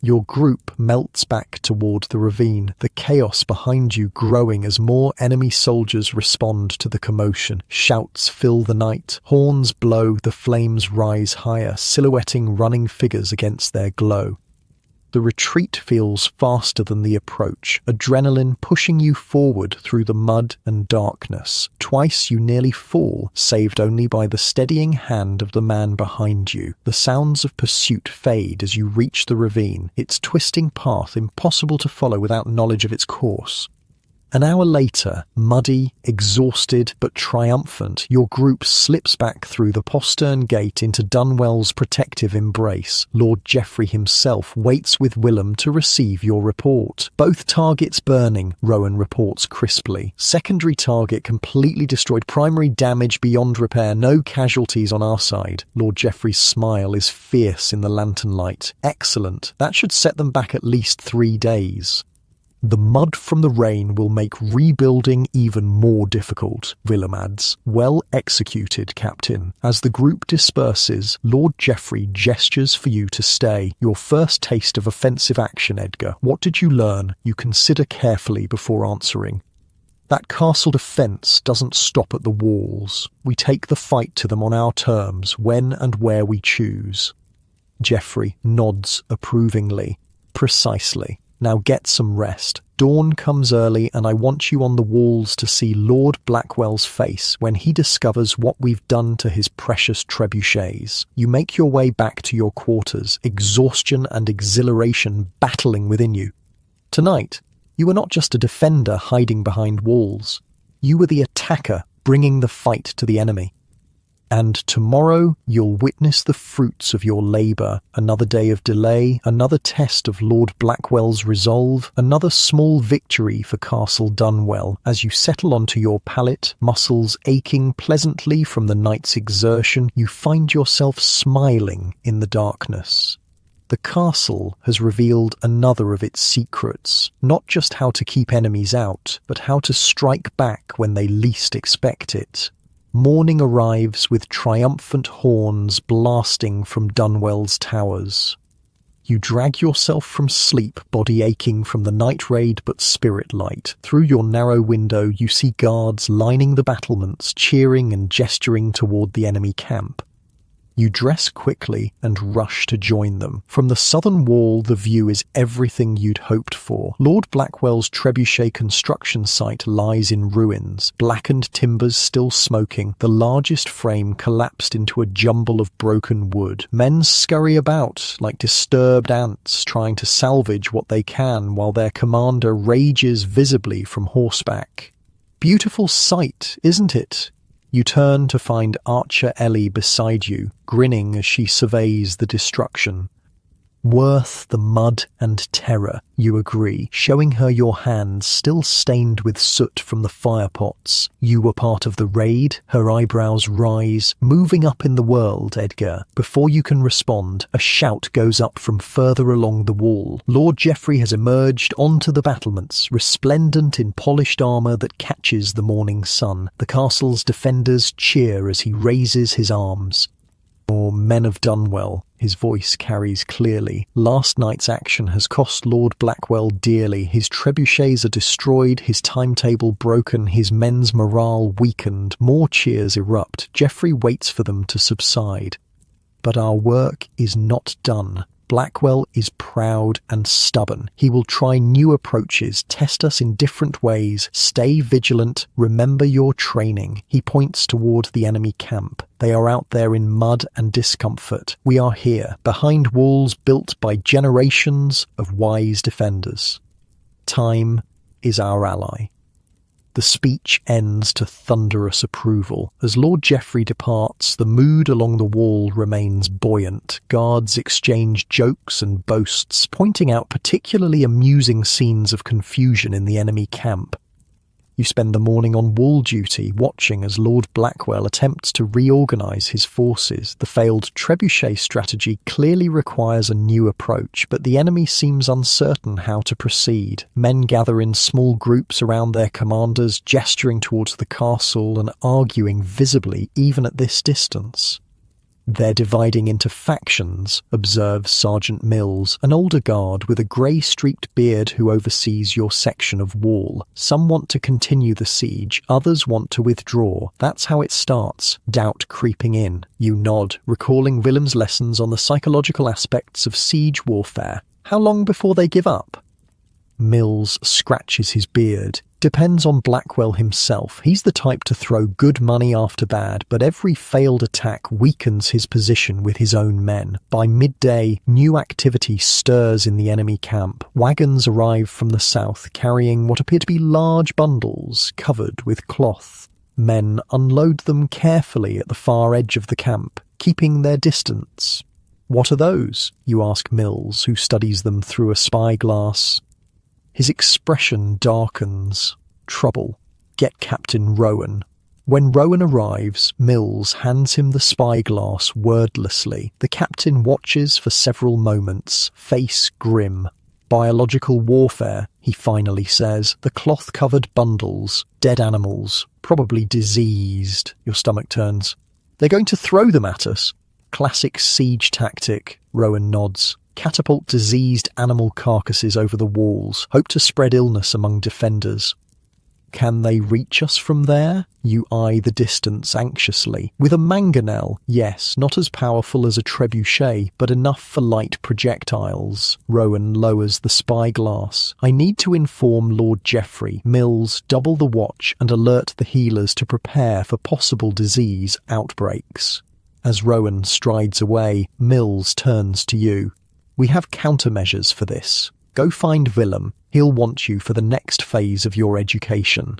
Your group melts back toward the ravine, the chaos behind you growing as more enemy soldiers respond to the commotion. Shouts fill the night, horns blow, the flames rise higher, silhouetting running figures against their glow. The retreat feels faster than the approach, adrenaline pushing you forward through the mud and darkness. Twice you nearly fall, saved only by the steadying hand of the man behind you. The sounds of pursuit fade as you reach the ravine, its twisting path impossible to follow without knowledge of its course. An hour later, muddy, exhausted, but triumphant, your group slips back through the postern gate into Dunwell's protective embrace. Lord Geoffrey himself waits with Willem to receive your report. "Both targets burning," Rowan reports crisply. "Secondary target completely destroyed, primary damage beyond repair, no casualties on our side." Lord Geoffrey's smile is fierce in the lantern light. "Excellent. That should set them back at least 3 days." "The mud from the rain will make rebuilding even more difficult," Willem adds. "Well executed, Captain." As the group disperses, Lord Geoffrey gestures for you to stay. "Your first taste of offensive action, Edgar. What did you learn? You consider carefully before answering." "That castle defence doesn't stop at the walls. We take the fight to them on our terms, when and where we choose." Geoffrey nods approvingly. "Precisely. Now get some rest. Dawn comes early and I want you on the walls to see Lord Blackwell's face when he discovers what we've done to his precious trebuchets." You make your way back to your quarters, exhaustion and exhilaration battling within you. Tonight, you were not just a defender hiding behind walls. You were the attacker bringing the fight to the enemy. And tomorrow you'll witness the fruits of your labour. Another day of delay, another test of Lord Blackwell's resolve, another small victory for Castle Dunwell. As you settle onto your pallet, muscles aching pleasantly from the night's exertion, you find yourself smiling in the darkness. The castle has revealed another of its secrets, not just how to keep enemies out, but how to strike back when they least expect it. Morning arrives with triumphant horns blasting from Dunwell's towers. You drag yourself from sleep, body aching from the night raid but spirit light. Through your narrow window you see guards lining the battlements, cheering and gesturing toward the enemy camp. You dress quickly and rush to join them. From the southern wall, the view is everything you'd hoped for. Lord Blackwell's trebuchet construction site lies in ruins, blackened timbers still smoking, the largest frame collapsed into a jumble of broken wood. Men scurry about like disturbed ants, trying to salvage what they can while their commander rages visibly from horseback. Beautiful sight, isn't it? You turn to find Archer Ellie beside you, grinning as she surveys the destruction. Worth the mud and terror, you agree, showing her your hands still stained with soot from the firepots. You were part of the raid? Her eyebrows rise. Moving up in the world, Edgar. Before you can respond, a shout goes up from further along the wall. Lord Geoffrey has emerged onto the battlements, resplendent in polished armour that catches the morning sun. The castle's defenders cheer as he raises his arms. "Or men have done well," his voice carries clearly. "Last night's action has cost Lord Blackwell dearly. His trebuchets are destroyed, his timetable broken, his men's morale weakened. More cheers erupt. Geoffrey waits for them to subside. But our work is not done. Blackwell is proud and stubborn. He will try new approaches, test us in different ways. Stay vigilant. Remember your training." He points toward the enemy camp. They are out there in mud and discomfort. We are here, behind walls built by generations of wise defenders. Time is our ally. The speech ends to thunderous approval. As Lord Geoffrey departs, the mood along the wall remains buoyant. Guards exchange jokes and boasts, pointing out particularly amusing scenes of confusion in the enemy camp. You spend the morning on wall duty, watching as Lord Blackwell attempts to reorganise his forces. The failed trebuchet strategy clearly requires a new approach, but the enemy seems uncertain how to proceed. Men gather in small groups around their commanders, gesturing towards the castle and arguing visibly even at this distance. "They're dividing into factions," observes Sergeant Mills, an older guard with a grey-streaked beard who oversees your section of wall. "Some want to continue the siege, others want to withdraw. That's how it starts, doubt creeping in." You nod, recalling Willem's lessons on the psychological aspects of siege warfare. "How long before they give up?" Mills scratches his beard. "Depends on Blackwell himself. He's the type to throw good money after bad, but every failed attack weakens his position with his own men. By midday, new activity stirs in the enemy camp. Wagons arrive from the south, carrying what appear to be large bundles covered with cloth. Men unload them carefully at the far edge of the camp, keeping their distance. "What are those?" you ask Mills, who studies them through a spyglass. His expression darkens. "Trouble. Get Captain Rowan." When Rowan arrives, Mills hands him the spyglass wordlessly. The captain watches for several moments, face grim. "Biological warfare," he finally says. "The cloth-covered bundles. Dead animals. Probably diseased." Your stomach turns. "They're going to throw them at us." "Classic siege tactic," Rowan nods. "Catapult diseased animal carcasses over the walls. Hope to spread illness among defenders." "Can they reach us from there?" You eye the distance anxiously. "With a mangonel, yes, not as powerful as a trebuchet, but enough for light projectiles." Rowan lowers the spyglass. "I need to inform Lord Geoffrey. Mills, double the watch and alert the healers to prepare for possible disease outbreaks." As Rowan strides away, Mills turns to you. "We have countermeasures for this. Go find Willem. He'll want you for the next phase of your education."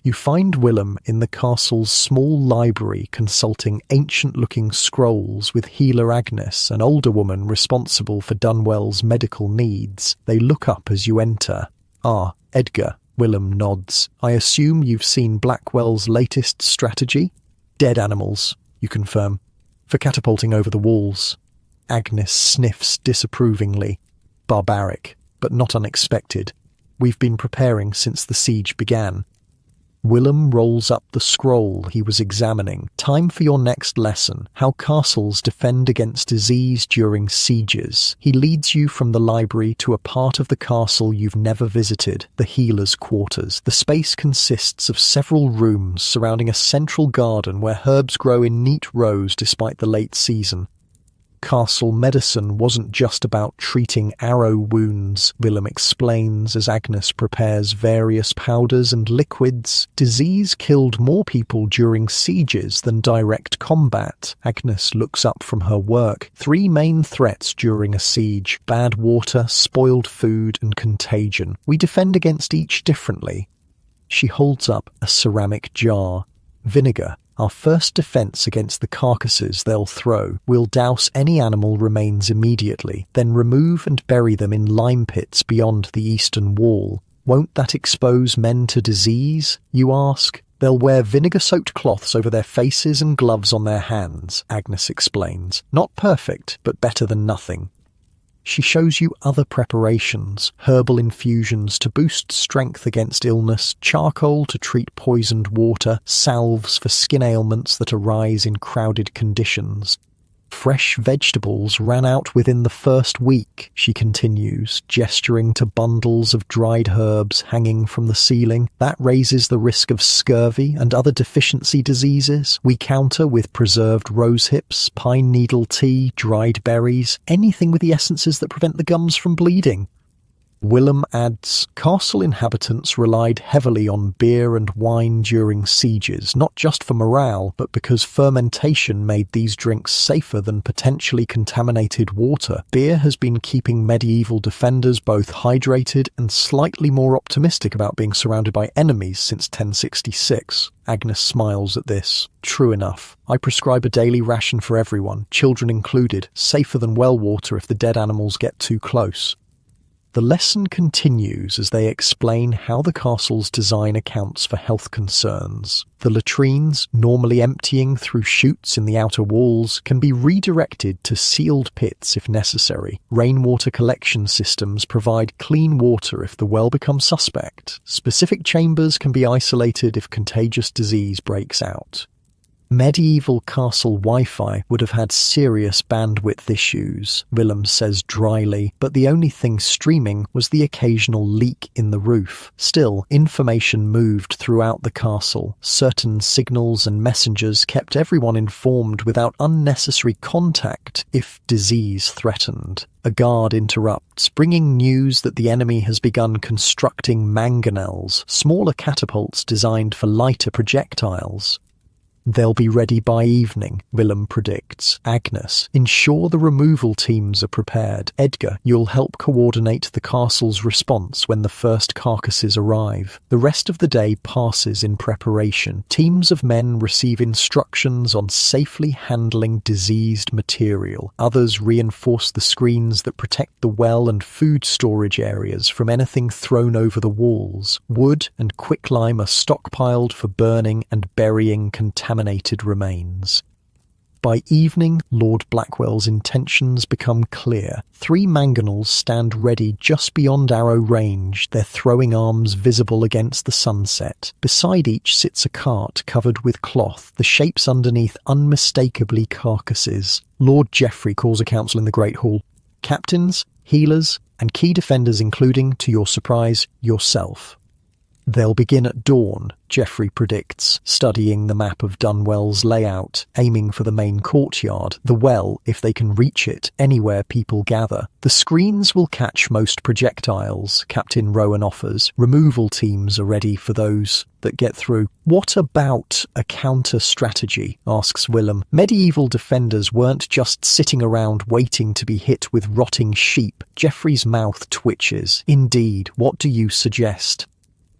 You find Willem in the castle's small library consulting ancient-looking scrolls with healer Agnes, an older woman responsible for Dunwell's medical needs. They look up as you enter. "Ah, Edgar," Willem nods. "I assume you've seen Blackwell's latest strategy?" "Dead animals," you confirm, "for catapulting over the walls." Agnes sniffs disapprovingly. "Barbaric, but not unexpected. We've been preparing since the siege began." Willem rolls up the scroll he was examining. "Time for your next lesson. How castles defend against disease during sieges." He leads you from the library to a part of the castle you've never visited, the healer's quarters. The space consists of several rooms surrounding a central garden where herbs grow in neat rows despite the late season. "Castle medicine wasn't just about treating arrow wounds," Willem explains as Agnes prepares various powders and liquids. "Disease killed more people during sieges than direct combat." Agnes looks up from her work. "3 main threats during a siege: bad water, spoiled food, and contagion. We defend against each differently." She holds up a ceramic jar. Vinegar, our first defense against the carcasses they'll throw. We'll douse any animal remains immediately, then remove and bury them in lime pits beyond the eastern wall. Won't that expose men to disease, you ask? They'll wear vinegar-soaked cloths over their faces and gloves on their hands, Agnes explains. Not perfect, but better than nothing. She shows you other preparations, herbal infusions to boost strength against illness, charcoal to treat poisoned water, salves for skin ailments that arise in crowded conditions. Fresh vegetables ran out within the first week, she continues, gesturing to bundles of dried herbs hanging from the ceiling. That raises the risk of scurvy and other deficiency diseases. We counter with preserved rose hips, pine needle tea, dried berries, anything with the essences that prevent the gums from bleeding. Willem adds, castle inhabitants relied heavily on beer and wine during sieges, not just for morale, but because fermentation made these drinks safer than potentially contaminated water. Beer has been keeping medieval defenders both hydrated and slightly more optimistic about being surrounded by enemies since 1066. Agnes smiles at this. True enough. I prescribe a daily ration for everyone, children included, safer than well water if the dead animals get too close. The lesson continues as they explain how the castle's design accounts for health concerns. The latrines, normally emptying through chutes in the outer walls, can be redirected to sealed pits if necessary. Rainwater collection systems provide clean water if the well becomes suspect. Specific chambers can be isolated if contagious disease breaks out. Medieval castle Wi-Fi would have had serious bandwidth issues, Willem says dryly, but the only thing streaming was the occasional leak in the roof. Still, information moved throughout the castle. Certain signals and messengers kept everyone informed without unnecessary contact if disease threatened. A guard interrupts, bringing news that the enemy has begun constructing mangonels, smaller catapults designed for lighter projectiles. They'll be ready by evening, Willem predicts. Agnes, ensure the removal teams are prepared. Edgar, you'll help coordinate the castle's response when the first carcasses arrive. The rest of the day passes in preparation. Teams of men receive instructions on safely handling diseased material. Others reinforce the screens that protect the well and food storage areas from anything thrown over the walls. Wood and quicklime are stockpiled for burning and burying contaminated remains. By evening, Lord Blackwell's intentions become clear. 3 mangonels stand ready just beyond arrow range, their throwing arms visible against the sunset. Beside each sits a cart covered with cloth, the shapes underneath unmistakably carcasses. Lord Geoffrey calls a council in the Great Hall. Captains, healers, and key defenders including, to your surprise, yourself. They'll begin at dawn, Geoffrey predicts, studying the map of Dunwell's layout, aiming for the main courtyard, the well, if they can reach it, anywhere people gather. The screens will catch most projectiles, Captain Rowan offers. Removal teams are ready for those that get through. What about a counter-strategy, asks Willem. Medieval defenders weren't just sitting around waiting to be hit with rotting sheep. Geoffrey's mouth twitches. Indeed, what do you suggest?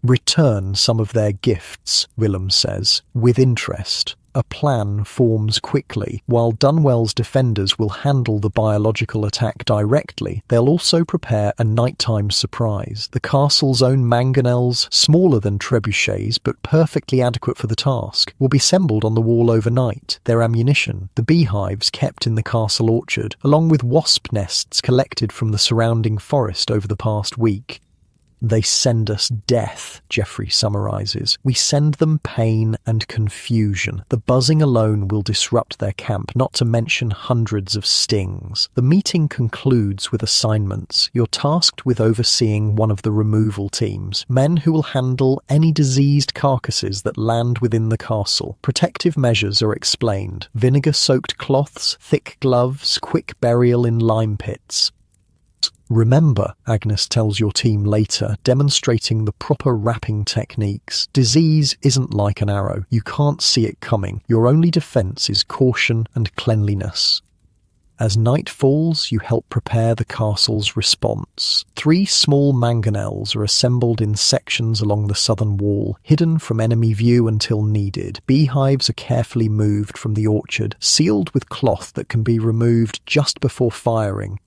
Return some of their gifts, Willem says, with interest. A plan forms quickly. While Dunwell's defenders will handle the biological attack directly, they'll also prepare a nighttime surprise. The castle's own mangonels, smaller than trebuchets but perfectly adequate for the task, will be assembled on the wall overnight. Their ammunition, the beehives kept in the castle orchard, along with wasp nests collected from the surrounding forest over the past week. They send us death, Geoffrey summarizes. We send them pain and confusion. The buzzing alone will disrupt their camp, not to mention hundreds of stings. The meeting concludes with assignments. You're tasked with overseeing one of the removal teams, men who will handle any diseased carcasses that land within the castle. Protective measures are explained. Vinegar-soaked cloths, thick gloves, quick burial in lime pits. Remember, Agnes tells your team later, demonstrating the proper wrapping techniques. Disease isn't like an arrow. You can't see it coming. Your only defense is caution and cleanliness. As night falls, you help prepare the castle's response. 3 small mangonels are assembled in sections along the southern wall, hidden from enemy view until needed. Beehives are carefully moved from the orchard, sealed with cloth that can be removed just before firing.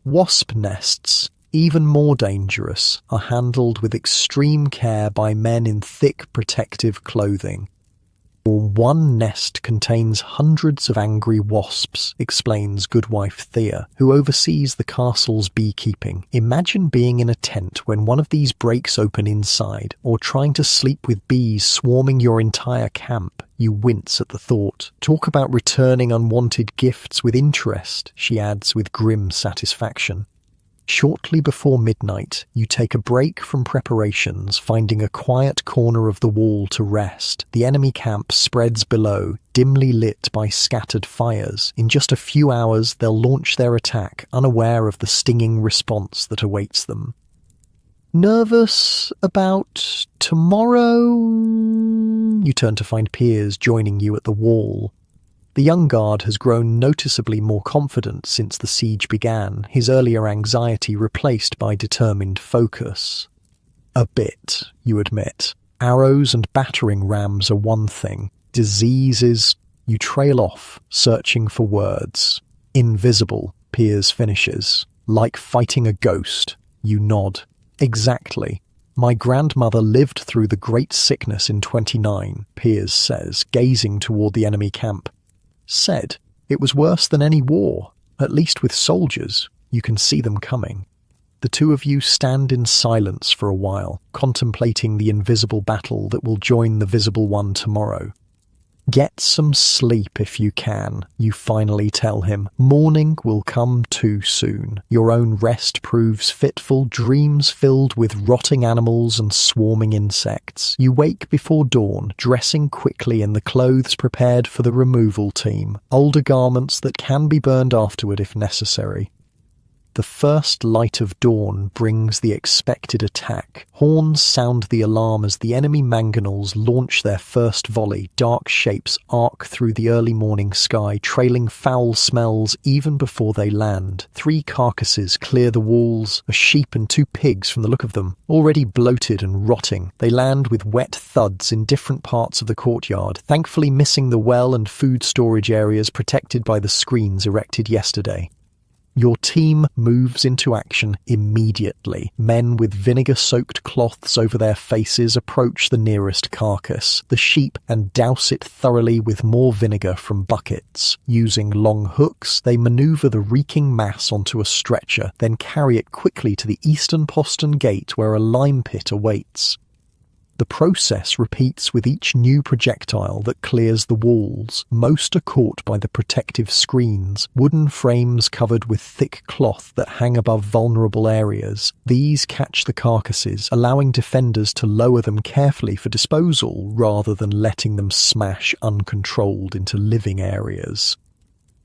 Wasp nests, even more dangerous, are handled with extreme care by men in thick protective clothing. One nest contains hundreds of angry wasps, explains Goodwife Thea, who oversees the castle's beekeeping. Imagine being in a tent when one of these breaks open inside, or trying to sleep with bees swarming your entire camp. You wince at the thought. Talk about returning unwanted gifts with interest, she adds with grim satisfaction. Shortly before midnight, you take a break from preparations, finding a quiet corner of the wall to rest. The enemy camp spreads below, dimly lit by scattered fires. In just a few hours, they'll launch their attack, unaware of the stinging response that awaits them. Nervous about tomorrow? You turn to find Piers joining you at the wall. The young guard has grown noticeably more confident since the siege began, his earlier anxiety replaced by determined focus. A bit, you admit. Arrows and battering rams are one thing. Disease is... You trail off, searching for words. Invisible, Piers finishes. Like fighting a ghost. You nod. Exactly. My grandmother lived through the Great Sickness in 29, Piers says, gazing toward the enemy camp. Said, it was worse than any war, at least with soldiers. You can see them coming. The two of you stand in silence for a while, contemplating the invisible battle that will join the visible one tomorrow. Get some sleep if you can, you finally tell him. Morning will come too soon. Your own rest proves fitful, dreams filled with rotting animals and swarming insects. You wake before dawn, dressing quickly in the clothes prepared for the removal team, older garments that can be burned afterward if necessary. The first light of dawn brings the expected attack. Horns sound the alarm as the enemy mangonels launch their first volley. Dark shapes arc through the early morning sky, trailing foul smells even before they land. 3 carcasses clear the walls, a sheep and 2 pigs from the look of them. Already bloated and rotting, they land with wet thuds in different parts of the courtyard, thankfully missing the well and food storage areas protected by the screens erected yesterday. Your team moves into action immediately. Men with vinegar-soaked cloths over their faces approach the nearest carcass, the sheep, and douse it thoroughly with more vinegar from buckets. Using long hooks, they maneuver the reeking mass onto a stretcher, then carry it quickly to the eastern postern gate where a lime pit awaits. The process repeats with each new projectile that clears the walls. Most are caught by the protective screens, wooden frames covered with thick cloth that hang above vulnerable areas. These catch the carcasses, allowing defenders to lower them carefully for disposal rather than letting them smash uncontrolled into living areas.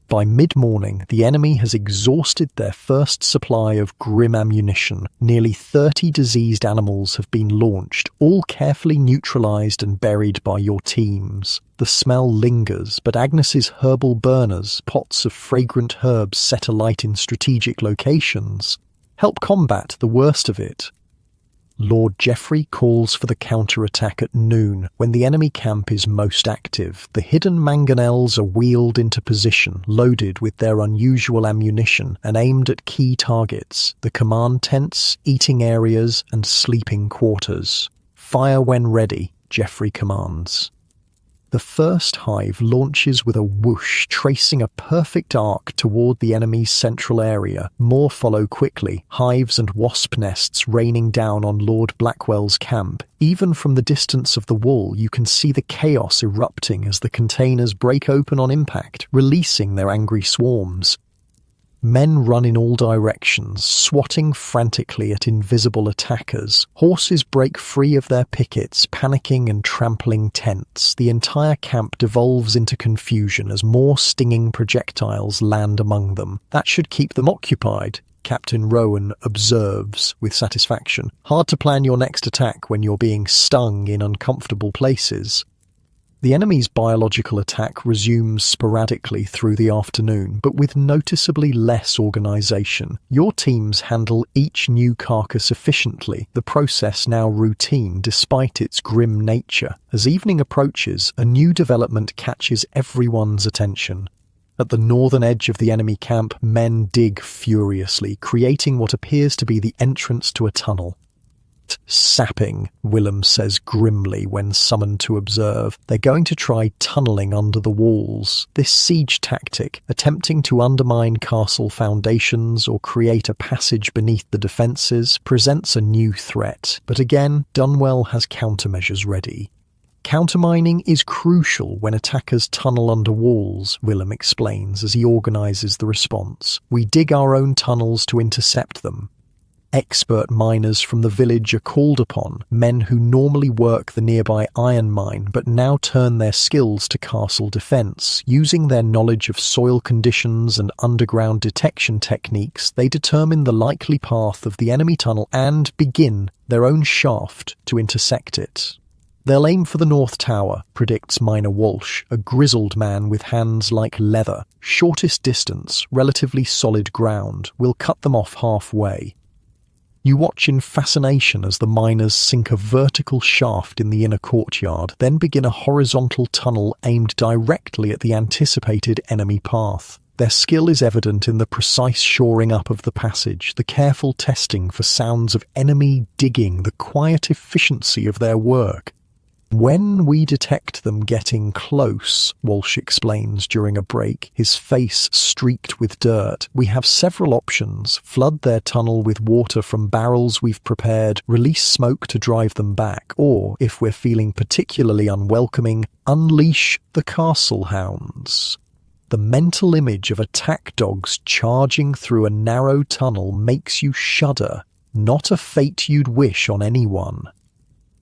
By mid-morning, the enemy has exhausted their first supply of grim ammunition. Nearly 30 diseased animals have been launched, all carefully neutralized and buried by your teams. The smell lingers, but Agnes's herbal burners, pots of fragrant herbs set alight in strategic locations, help combat the worst of it. Lord Geoffrey calls for the counterattack at noon, when the enemy camp is most active. The hidden mangonels are wheeled into position, loaded with their unusual ammunition, and aimed at key targets, the command tents, eating areas, and sleeping quarters. Fire when ready, Geoffrey commands. The first hive launches with a whoosh, tracing a perfect arc toward the enemy's central area. More follow quickly, hives and wasp nests raining down on Lord Blackwell's camp. Even from the distance of the wall, you can see the chaos erupting as the containers break open on impact, releasing their angry swarms. Men run in all directions, swatting frantically at invisible attackers. Horses break free of their pickets, panicking and trampling tents. The entire camp devolves into confusion as more stinging projectiles land among them. That should keep them occupied, Captain Rowan observes with satisfaction. Hard to plan your next attack when you're being stung in uncomfortable places. The enemy's biological attack resumes sporadically through the afternoon, but with noticeably less organization. Your teams handle each new carcass efficiently, the process now routine despite its grim nature. As evening approaches, a new development catches everyone's attention. At the northern edge of the enemy camp, men dig furiously, creating what appears to be the entrance to a tunnel. Sapping, Willem says grimly when summoned to observe. They're going to try tunneling under the walls. This siege tactic, attempting to undermine castle foundations or create a passage beneath the defences, presents a new threat. But again, Dunwell has countermeasures ready. Countermining is crucial when attackers tunnel under walls, Willem explains as he organises the response. We dig our own tunnels to intercept them. Expert miners from the village are called upon, men who normally work the nearby iron mine but now turn their skills to castle defence. Using their knowledge of soil conditions and underground detection techniques, they determine the likely path of the enemy tunnel and begin their own shaft to intersect it. They'll aim for the North Tower, predicts Miner Walsh, a grizzled man with hands like leather. Shortest distance, relatively solid ground, will cut them off halfway. You watch in fascination as the miners sink a vertical shaft in the inner courtyard, then begin a horizontal tunnel aimed directly at the anticipated enemy path. Their skill is evident in the precise shoring up of the passage, the careful testing for sounds of enemy digging, the quiet efficiency of their work. When we detect them getting close, Walsh explains during a break, his face streaked with dirt, we have several options. Flood their tunnel with water from barrels we've prepared, release smoke to drive them back, or, if we're feeling particularly unwelcoming, unleash the castle hounds. The mental image of attack dogs charging through a narrow tunnel makes you shudder, not a fate you'd wish on anyone.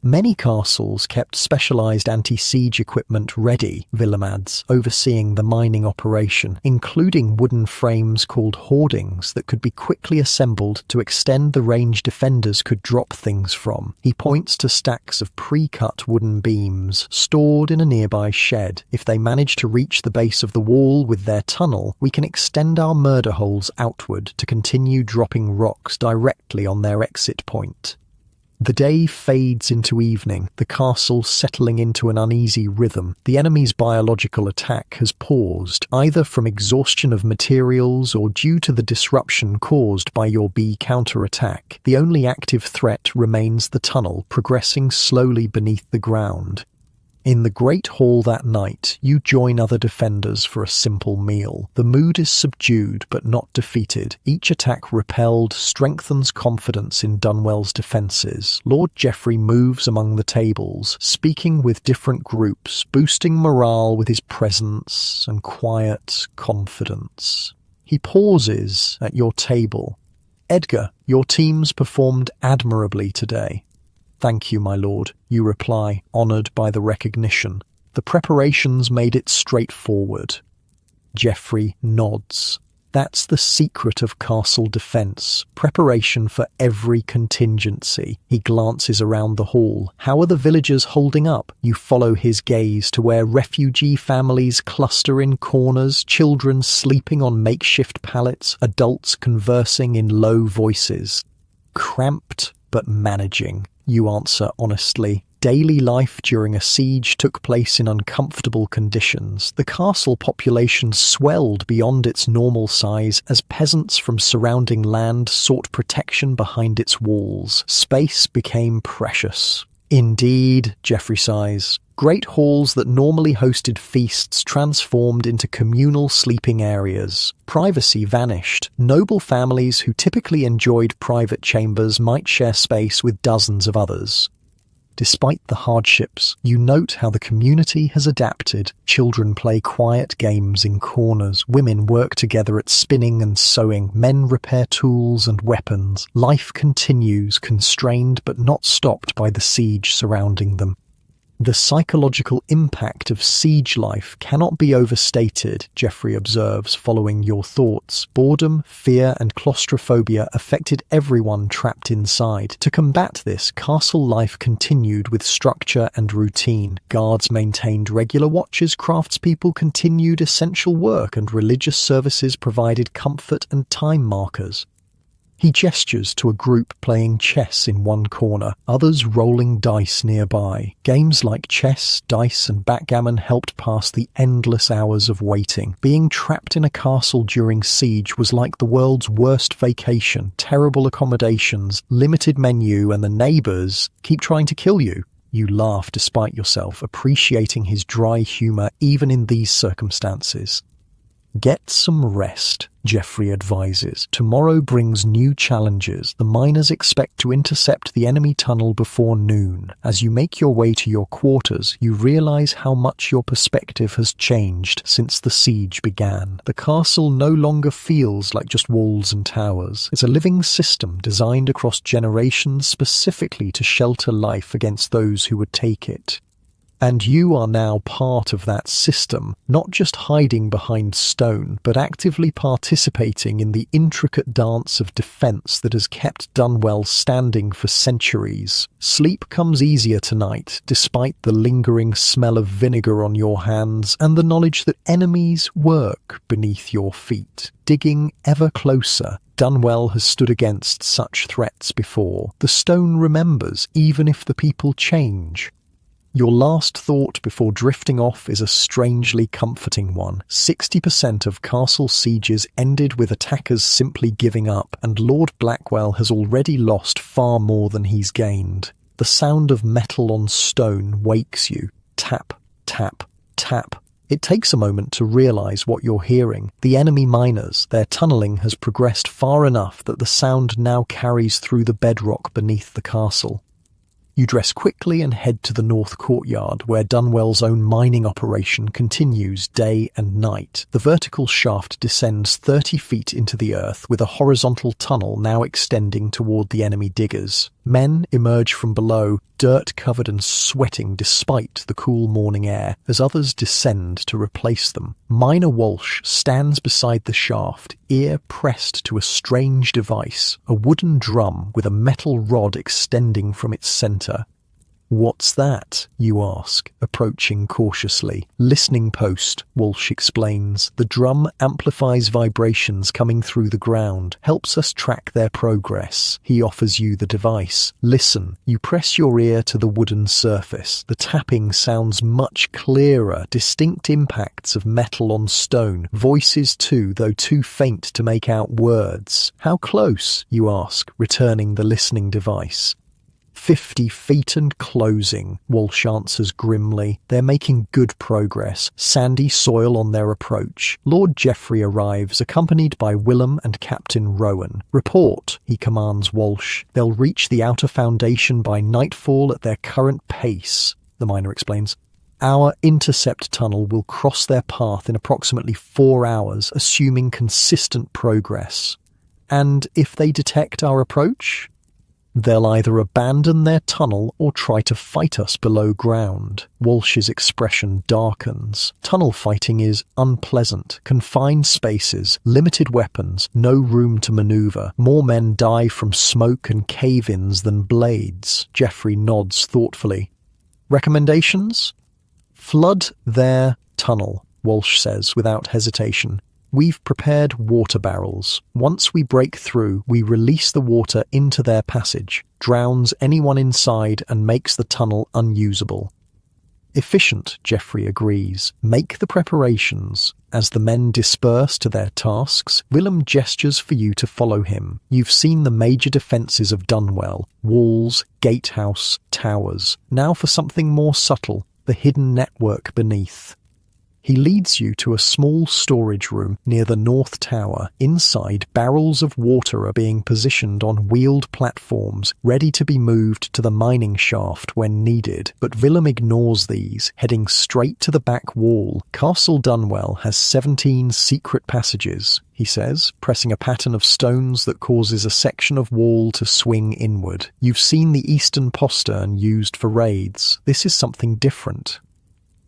Many castles kept specialised anti-siege equipment ready, Willem adds, overseeing the mining operation, including wooden frames called hoardings that could be quickly assembled to extend the range defenders could drop things from. He points to stacks of pre-cut wooden beams stored in a nearby shed. If they manage to reach the base of the wall with their tunnel, we can extend our murder holes outward to continue dropping rocks directly on their exit point. The day fades into evening, the castle settling into an uneasy rhythm. The enemy's biological attack has paused, either from exhaustion of materials or due to the disruption caused by your bee counterattack. The only active threat remains the tunnel, progressing slowly beneath the ground. In the Great Hall that night, you join other defenders for a simple meal. The mood is subdued but not defeated. Each attack repelled strengthens confidence in Dunwell's defences. Lord Geoffrey moves among the tables, speaking with different groups, boosting morale with his presence and quiet confidence. He pauses at your table. Edgar, your teams performed admirably today. Thank you, my lord, you reply, honoured by the recognition. The preparations made it straightforward. Geoffrey nods. That's the secret of castle defence, preparation for every contingency. He glances around the hall. How are the villagers holding up? You follow his gaze to where refugee families cluster in corners, children sleeping on makeshift pallets, adults conversing in low voices. Cramped but managing. You answer honestly. Daily life during a siege took place in uncomfortable conditions. The castle population swelled beyond its normal size as peasants from surrounding land sought protection behind its walls. Space became precious. Indeed, Geoffrey sighs. Great halls that normally hosted feasts transformed into communal sleeping areas. Privacy vanished. Noble families who typically enjoyed private chambers might share space with dozens of others. Despite the hardships, you note how the community has adapted. Children play quiet games in corners. Women work together at spinning and sewing. Men repair tools and weapons. Life continues, constrained but not stopped by the siege surrounding them. The psychological impact of siege life cannot be overstated, Geoffrey observes, following your thoughts. Boredom, fear, and claustrophobia affected everyone trapped inside. To combat this, castle life continued with structure and routine. Guards maintained regular watches, craftspeople continued essential work, and religious services provided comfort and time markers. He gestures to a group playing chess in one corner, others rolling dice nearby. Games like chess, dice, and backgammon helped pass the endless hours of waiting. Being trapped in a castle during siege was like the world's worst vacation. Terrible accommodations, limited menu, and the neighbours keep trying to kill you. You laugh despite yourself, appreciating his dry humour even in these circumstances. Get some rest, Geoffrey advises. Tomorrow brings new challenges. The miners expect to intercept the enemy tunnel before noon. As you make your way to your quarters, you realize how much your perspective has changed since the siege began. The castle no longer feels like just walls and towers. It's a living system designed across generations specifically to shelter life against those who would take it. And you are now part of that system, not just hiding behind stone, but actively participating in the intricate dance of defense that has kept Dunwell standing for centuries. Sleep comes easier tonight, despite the lingering smell of vinegar on your hands and the knowledge that enemies work beneath your feet. Digging ever closer, Dunwell has stood against such threats before. The stone remembers, even if the people change. Your last thought before drifting off is a strangely comforting one. 60% of castle sieges ended with attackers simply giving up, and Lord Blackwell has already lost far more than he's gained. The sound of metal on stone wakes you. Tap, tap, tap. It takes a moment to realize what you're hearing. The enemy miners, their tunneling has progressed far enough that the sound now carries through the bedrock beneath the castle. You dress quickly and head to the north courtyard, where Dunwell's own mining operation continues day and night. The vertical shaft descends 30 feet into the earth, with a horizontal tunnel now extending toward the enemy diggers. Men emerge from below, dirt-covered and sweating despite the cool morning air, as others descend to replace them. Miner Walsh stands beside the shaft, ear pressed to a strange device, a wooden drum with a metal rod extending from its center. "What's that?" you ask, approaching cautiously. "Listening post," Walsh explains. "The drum amplifies vibrations coming through the ground, helps us track their progress." He offers you the device. Listen. You press your ear to the wooden surface. The tapping sounds much clearer, distinct impacts of metal on stone. Voices too, though too faint to make out words. "How close?" you ask, returning the listening device. 50 feet and closing, Walsh answers grimly. They're making good progress, sandy soil on their approach. Lord Geoffrey arrives, accompanied by Willem and Captain Rowan. "Report," he commands Walsh. "They'll reach the outer foundation by nightfall at their current pace," the miner explains. "Our intercept tunnel will cross their path in approximately 4 hours, assuming consistent progress. And if they detect our approach? They'll either abandon their tunnel or try to fight us below ground." Walsh's expression darkens. Tunnel fighting is unpleasant. Confined spaces, limited weapons, no room to maneuver. More men die from smoke and cave-ins than blades. Geoffrey nods thoughtfully. "Recommendations?" "Flood their tunnel," Walsh says without hesitation. "We've prepared water barrels. Once we break through, we release the water into their passage, drowns anyone inside and makes the tunnel unusable." "Efficient," Geoffrey agrees. "Make the preparations." As the men disperse to their tasks, Willem gestures for you to follow him. You've seen the major defences of Dunwell: walls, gatehouse, towers. Now for something more subtle, the hidden network beneath. He leads you to a small storage room near the north tower. Inside, barrels of water are being positioned on wheeled platforms, ready to be moved to the mining shaft when needed. But Willem ignores these, heading straight to the back wall. Castle Dunwell has 17 secret passages. he says, pressing a pattern of stones that causes a section of wall to swing inward. "You've seen the eastern postern used for raids. This is something different."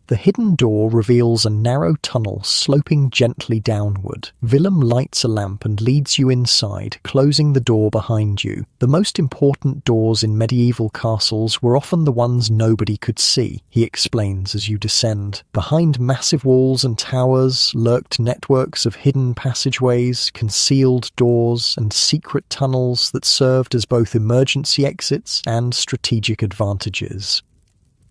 The hidden door reveals a narrow tunnel sloping gently downward. Willem lights a lamp and leads you inside, closing the door behind you. The most important doors in medieval castles were often the ones nobody could see, he explains as you descend. Behind massive walls and towers lurked networks of hidden passageways, concealed doors, and secret tunnels that served as both emergency exits and strategic advantages.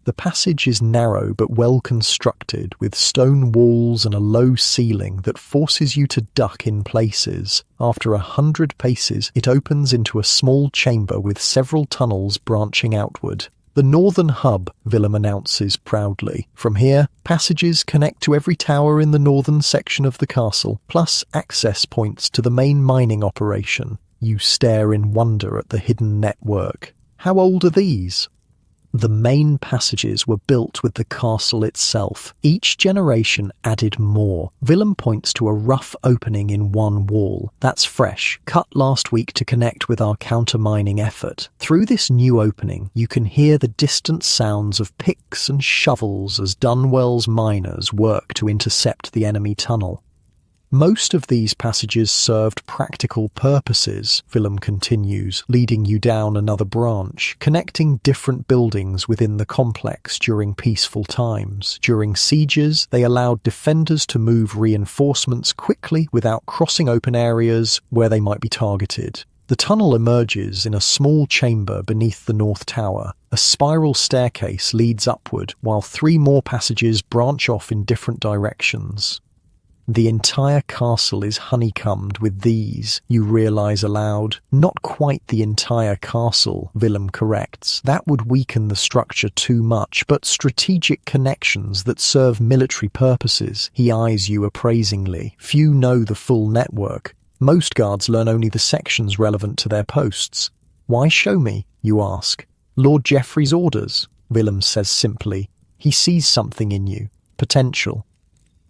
The passage is narrow but well constructed, with stone walls and a low ceiling that forces you to duck in places. After 100 paces, it opens into a small chamber with several tunnels branching outward. "The northern hub," Willem announces proudly. "From here, passages connect to every tower in the northern section of the castle, plus access points to the main mining operation." You stare in wonder at the hidden network. "How old are these?" The main passages were built with the castle itself. Each generation added more. Willem points to a rough opening in one wall. "That's fresh, cut last week to connect with our counter-mining effort." Through this new opening, you can hear the distant sounds of picks and shovels as Dunwell's miners work to intercept the enemy tunnel. Most of these passages served practical purposes, Willem continues, leading you down another branch, connecting different buildings within the complex during peaceful times. During sieges, they allowed defenders to move reinforcements quickly without crossing open areas where they might be targeted. The tunnel emerges in a small chamber beneath the North Tower. A spiral staircase leads upward, while 3 more passages branch off in different directions. The entire castle is honeycombed with these, you realise aloud. Not quite the entire castle, Willem corrects. That would weaken the structure too much, but strategic connections that serve military purposes. He eyes you appraisingly. Few know the full network. Most guards learn only the sections relevant to their posts. "Why show me?" you ask. "Lord Geoffrey's orders," Willem says simply. He sees something in you. Potential.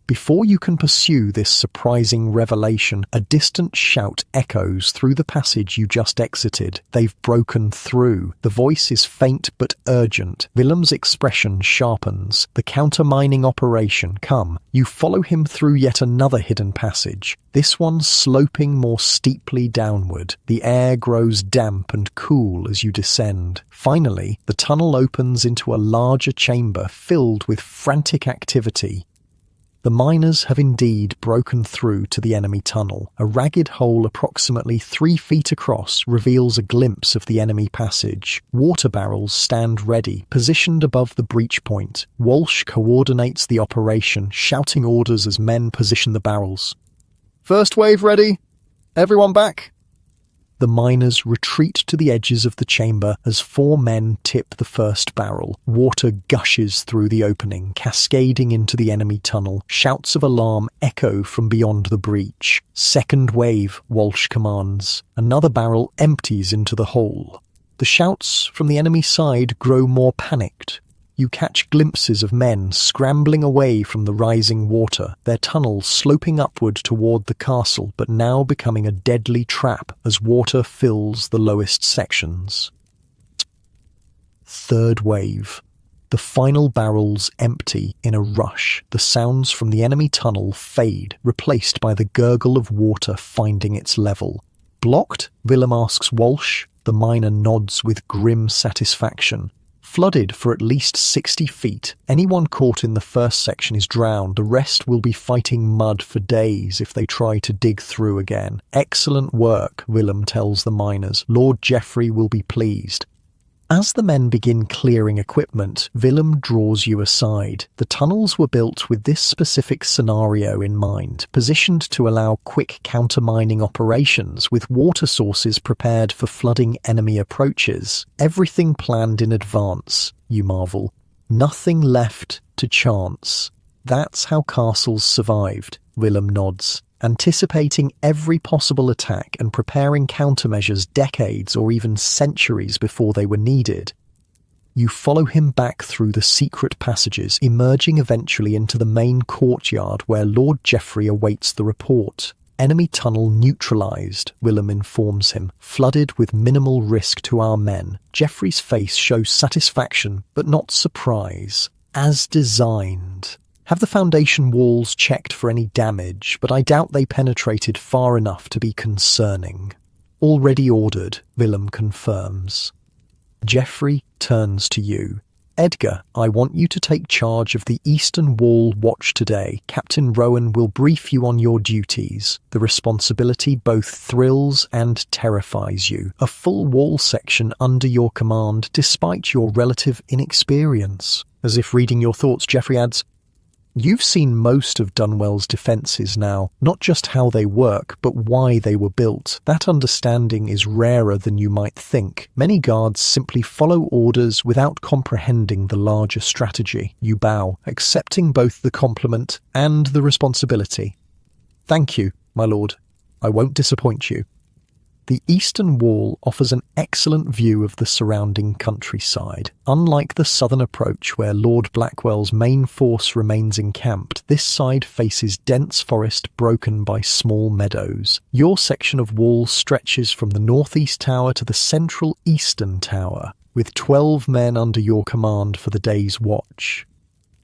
Before you can pursue this surprising revelation, a distant shout echoes through the passage you just exited. "They've broken through." The voice is faint but urgent. Willem's expression sharpens. "The counter-mining operation, come." You follow him through yet another hidden passage, this one sloping more steeply downward. The air grows damp and cool as you descend. Finally, the tunnel opens into a larger chamber filled with frantic activity. The miners have indeed broken through to the enemy tunnel. A ragged hole approximately 3 feet across reveals a glimpse of the enemy passage. Water barrels stand ready, positioned above the breach point. Walsh coordinates the operation, shouting orders as men position the barrels. "First wave ready? Everyone back?" The miners retreat to the edges of the chamber as 4 men tip the first barrel. Water gushes through the opening, cascading into the enemy tunnel. Shouts of alarm echo from beyond the breach. "Second wave," Walsh commands. Another barrel empties into the hole. The shouts from the enemy side grow more panicked. You catch glimpses of men scrambling away from the rising water, their tunnel sloping upward toward the castle, but now becoming a deadly trap as water fills the lowest sections. Third wave. The final barrels empty in a rush. The sounds from the enemy tunnel fade, replaced by the gurgle of water finding its level. "Blocked?" Willem asks Walsh. The miner nods with grim satisfaction. "Flooded for at least 60 feet. Anyone caught in the first section is drowned. The rest will be fighting mud for days if they try to dig through again." "Excellent work," Willem tells the miners. "Lord Geoffrey will be pleased." As the men begin clearing equipment, Willem draws you aside. The tunnels were built with this specific scenario in mind, positioned to allow quick counter-mining operations with water sources prepared for flooding enemy approaches. Everything planned in advance, you marvel. Nothing left to chance. That's how castles survived, Willem nods. Anticipating every possible attack and preparing countermeasures decades or even centuries before they were needed. You follow him back through the secret passages, emerging eventually into the main courtyard where Lord Geoffrey awaits the report. Enemy tunnel neutralized, Willem informs him, flooded with minimal risk to our men. Geoffrey's face shows satisfaction, but not surprise. As designed. Have the foundation walls checked for any damage, but I doubt they penetrated far enough to be concerning. Already ordered, Willem confirms. Geoffrey turns to you. Edgar, I want you to take charge of the Eastern Wall watch today. Captain Rowan will brief you on your duties. The responsibility both thrills and terrifies you. A full wall section under your command, despite your relative inexperience. As if reading your thoughts, Geoffrey adds, You've seen most of Dunwell's defences now, not just how they work, but why they were built. That understanding is rarer than you might think. Many guards simply follow orders without comprehending the larger strategy. You bow, accepting both the compliment and the responsibility. Thank you, my lord. I won't disappoint you. The eastern wall offers an excellent view of the surrounding countryside. Unlike the southern approach where Lord Blackwell's main force remains encamped, this side faces dense forest broken by small meadows. Your section of wall stretches from the northeast tower to the central eastern tower, with 12 men under your command for the day's watch.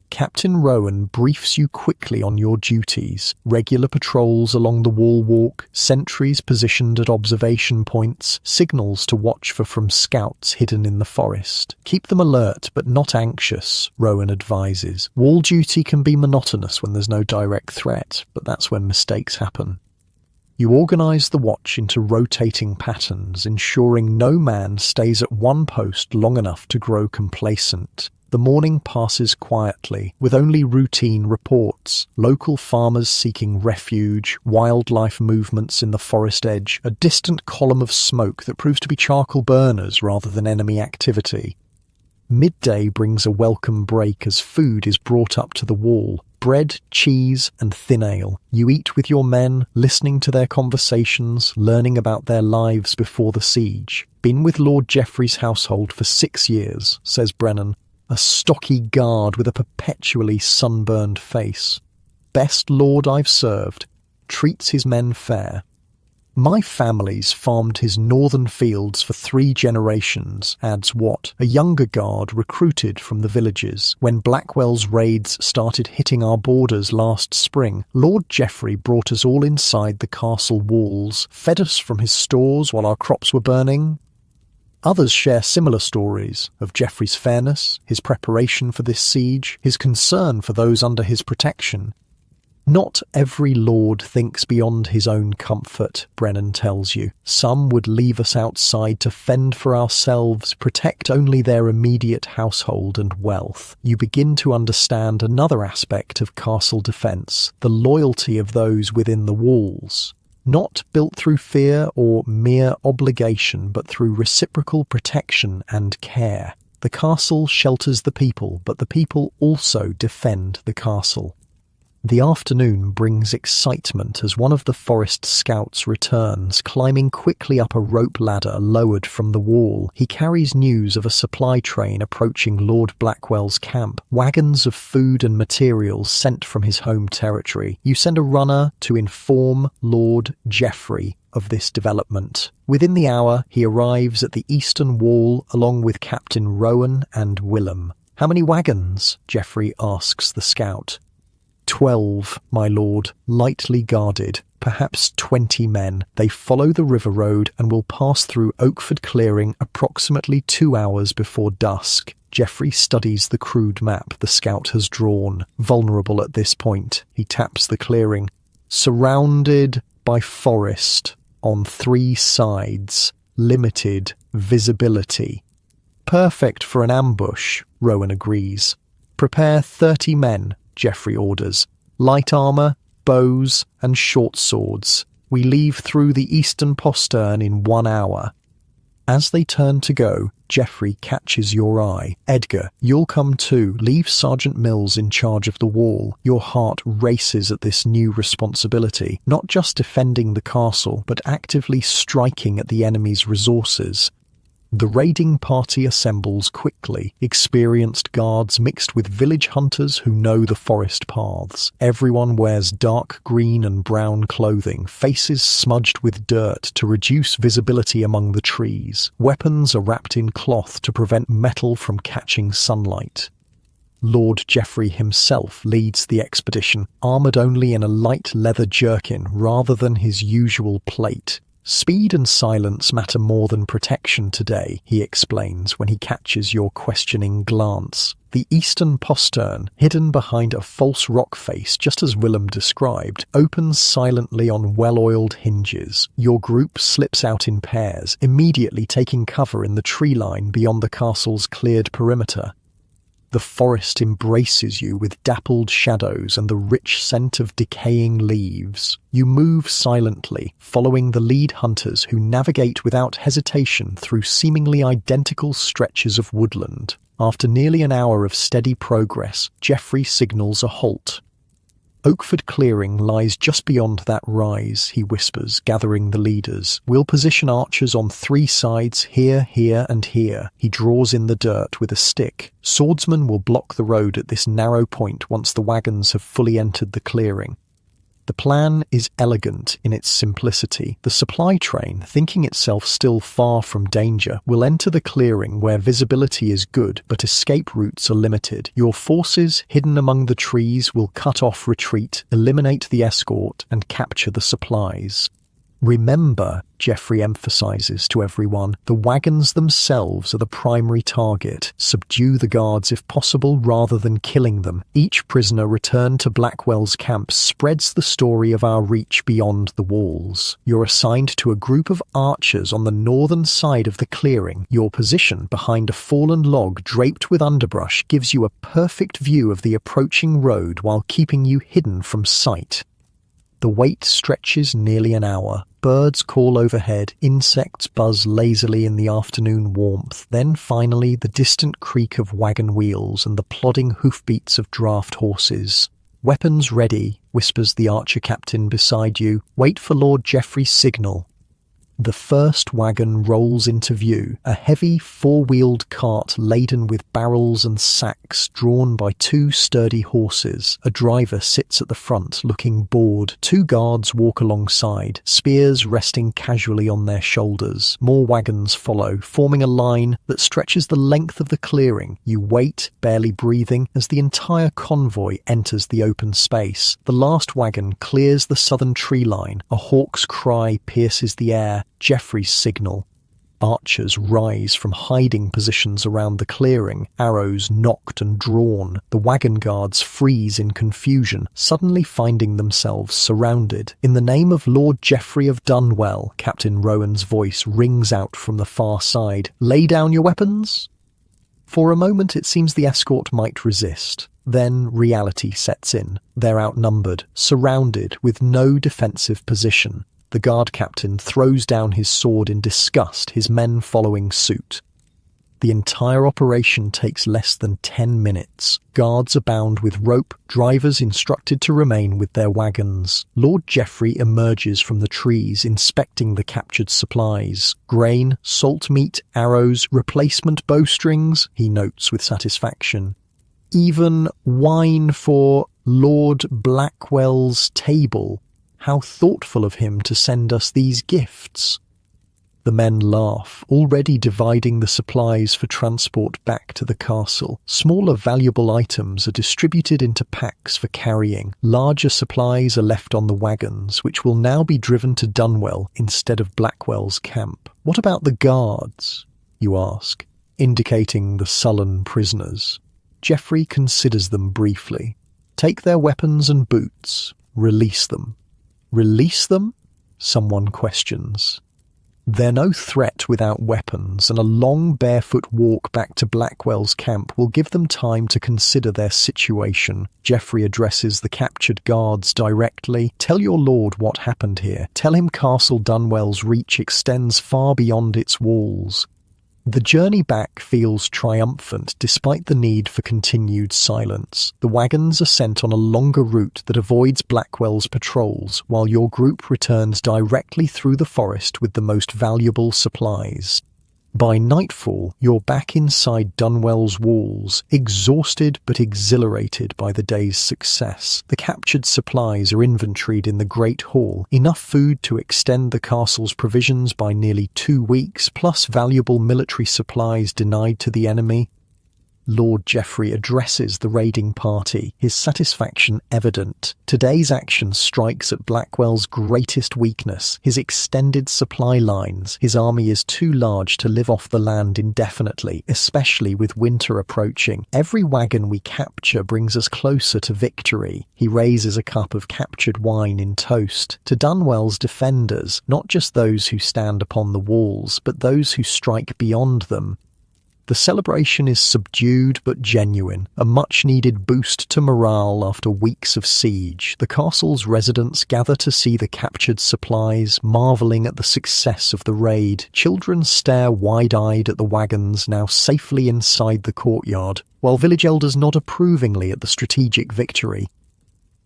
Captain Rowan briefs you quickly on your duties, regular patrols along the wall walk, sentries positioned at observation points, signals to watch for from scouts hidden in the forest. Keep them alert but not anxious, Rowan advises. Wall duty can be monotonous when there's no direct threat, but that's when mistakes happen. You organise the watch into rotating patterns, ensuring no man stays at one post long enough to grow complacent. The morning passes quietly, with only routine reports. Local farmers seeking refuge, wildlife movements in the forest edge, a distant column of smoke that proves to be charcoal burners rather than enemy activity. Midday brings a welcome break as food is brought up to the wall. Bread, cheese, and thin ale. You eat with your men, listening to their conversations, learning about their lives before the siege. Been with Lord Geoffrey's household for 6 years, says Brennan. A stocky guard with a perpetually sunburned face. Best lord I've served. Treats his men fair. My family's farmed his northern fields for 3 generations, adds Watt, a younger guard recruited from the villages. When Blackwell's raids started hitting our borders last spring, Lord Geoffrey brought us all inside the castle walls, fed us from his stores while our crops were burning. Others share similar stories of Geoffrey's fairness, his preparation for this siege, his concern for those under his protection. Not every lord thinks beyond his own comfort, Brennan tells you. Some would leave us outside to fend for ourselves, protect only their immediate household and wealth. You begin to understand another aspect of castle defence, the loyalty of those within the walls. Not built through fear or mere obligation, but through reciprocal protection and care. The castle shelters the people, but the people also defend the castle. The afternoon brings excitement as one of the forest scouts returns, climbing quickly up a rope ladder lowered from the wall. He carries news of a supply train approaching Lord Blackwell's camp, wagons of food and materials sent from his home territory. You send a runner to inform Lord Geoffrey of this development. Within the hour, he arrives at the eastern wall along with Captain Rowan and Willem. How many wagons? Geoffrey asks the scout. 12, my lord, lightly guarded, perhaps 20 men. They follow the river road and will pass through Oakford Clearing approximately 2 hours before dusk. Geoffrey studies the crude map the scout has drawn. Vulnerable at this point, he taps the clearing. Surrounded by forest on 3 sides, limited visibility. Perfect for an ambush, Rowan agrees. Prepare 30 men, Geoffrey orders. Light armour, bows, and short swords. We leave through the eastern postern in 1 hour. As they turn to go, Geoffrey catches your eye. Edgar, you'll come too. Leave Sergeant Mills in charge of the wall. Your heart races at this new responsibility, not just defending the castle, but actively striking at the enemy's resources. The raiding party assembles quickly, experienced guards mixed with village hunters who know the forest paths. Everyone wears dark green and brown clothing, faces smudged with dirt to reduce visibility among the trees. Weapons are wrapped in cloth to prevent metal from catching sunlight. Lord Geoffrey himself leads the expedition, armoured only in a light leather jerkin rather than his usual plate. Speed and silence matter more than protection today, he explains when he catches your questioning glance. The eastern postern, hidden behind a false rock face just as Willem described, opens silently on well-oiled hinges. Your group slips out in pairs, immediately taking cover in the tree line beyond the castle's cleared perimeter. The forest embraces you with dappled shadows and the rich scent of decaying leaves. You move silently, following the lead hunters who navigate without hesitation through seemingly identical stretches of woodland. After nearly an hour of steady progress, Geoffrey signals a halt. Oakford Clearing lies just beyond that rise, he whispers, gathering the leaders. We'll position archers on 3 sides, here, here, and here. He draws in the dirt with a stick. Swordsmen will block the road at this narrow point once the wagons have fully entered the clearing. The plan is elegant in its simplicity. The supply train, thinking itself still far from danger, will enter the clearing where visibility is good but escape routes are limited. Your forces, hidden among the trees, will cut off retreat, eliminate the escort, and capture the supplies. Remember, Geoffrey emphasizes to everyone, the wagons themselves are the primary target. Subdue the guards if possible rather than killing them. Each prisoner returned to Blackwell's camp spreads the story of our reach beyond the walls. You're assigned to a group of archers on the northern side of the clearing. Your position behind a fallen log draped with underbrush gives you a perfect view of the approaching road while keeping you hidden from sight. The wait stretches nearly an hour. Birds call overhead, insects buzz lazily in the afternoon warmth, then finally the distant creak of wagon wheels and the plodding hoofbeats of draft horses. "Weapons ready," whispers the archer captain beside you. "Wait for Lord Geoffrey's signal." The first wagon rolls into view, a heavy 4-wheeled cart laden with barrels and sacks drawn by 2 sturdy horses. A driver sits at the front, looking bored. 2 guards walk alongside, spears resting casually on their shoulders. More wagons follow, forming a line that stretches the length of the clearing. You wait, barely breathing, as the entire convoy enters the open space. The last wagon clears the southern tree line. A hawk's cry pierces the air. Geoffrey's signal. Archers rise from hiding positions around the clearing, arrows nocked and drawn. The wagon guards freeze in confusion, suddenly finding themselves surrounded. "In the name of Lord Geoffrey of Dunwell," Captain Rowan's voice rings out from the far side. "Lay down your weapons?" For a moment it seems the escort might resist. Then reality sets in. They're outnumbered, surrounded, with no defensive position. The guard captain throws down his sword in disgust, his men following suit. The entire operation takes less than 10 minutes. Guards are bound with rope, drivers instructed to remain with their wagons. Lord Geoffrey emerges from the trees, inspecting the captured supplies. "Grain, salt meat, arrows, replacement bowstrings," he notes with satisfaction. "Even wine for Lord Blackwell's table. How thoughtful of him to send us these gifts." The men laugh, already dividing the supplies for transport back to the castle. Smaller valuable items are distributed into packs for carrying. Larger supplies are left on the wagons, which will now be driven to Dunwell instead of Blackwell's camp. "What about the guards?" you ask, indicating the sullen prisoners. Geoffrey considers them briefly. "Take their weapons and boots. Release them." "Release them?" someone questions. They're no threat without weapons, and a long barefoot walk back to Blackwell's camp will give them time to consider their situation. Geoffrey addresses the captured guards directly. "Tell your lord what happened here. Tell him Castle Dunwell's reach extends far beyond its walls." The journey back feels triumphant despite the need for continued silence. The wagons are sent on a longer route that avoids Blackwell's patrols, while your group returns directly through the forest with the most valuable supplies. By nightfall, you're back inside Dunwell's walls, exhausted but exhilarated by the day's success. The captured supplies are inventoried in the Great Hall, enough food to extend the castle's provisions by nearly 2 weeks, plus valuable military supplies denied to the enemy. Lord Geoffrey addresses the raiding party, his satisfaction evident. Today's action strikes at Blackwell's greatest weakness, his extended supply lines. His army is too large to live off the land indefinitely, especially with winter approaching. Every wagon we capture brings us closer to victory. He raises a cup of captured wine in toast. To Dunwell's defenders, not just those who stand upon the walls, but those who strike beyond them. The celebration is subdued but genuine, a much-needed boost to morale after weeks of siege. The castle's residents gather to see the captured supplies, marvelling at the success of the raid. Children stare wide-eyed at the wagons now safely inside the courtyard, while village elders nod approvingly at the strategic victory.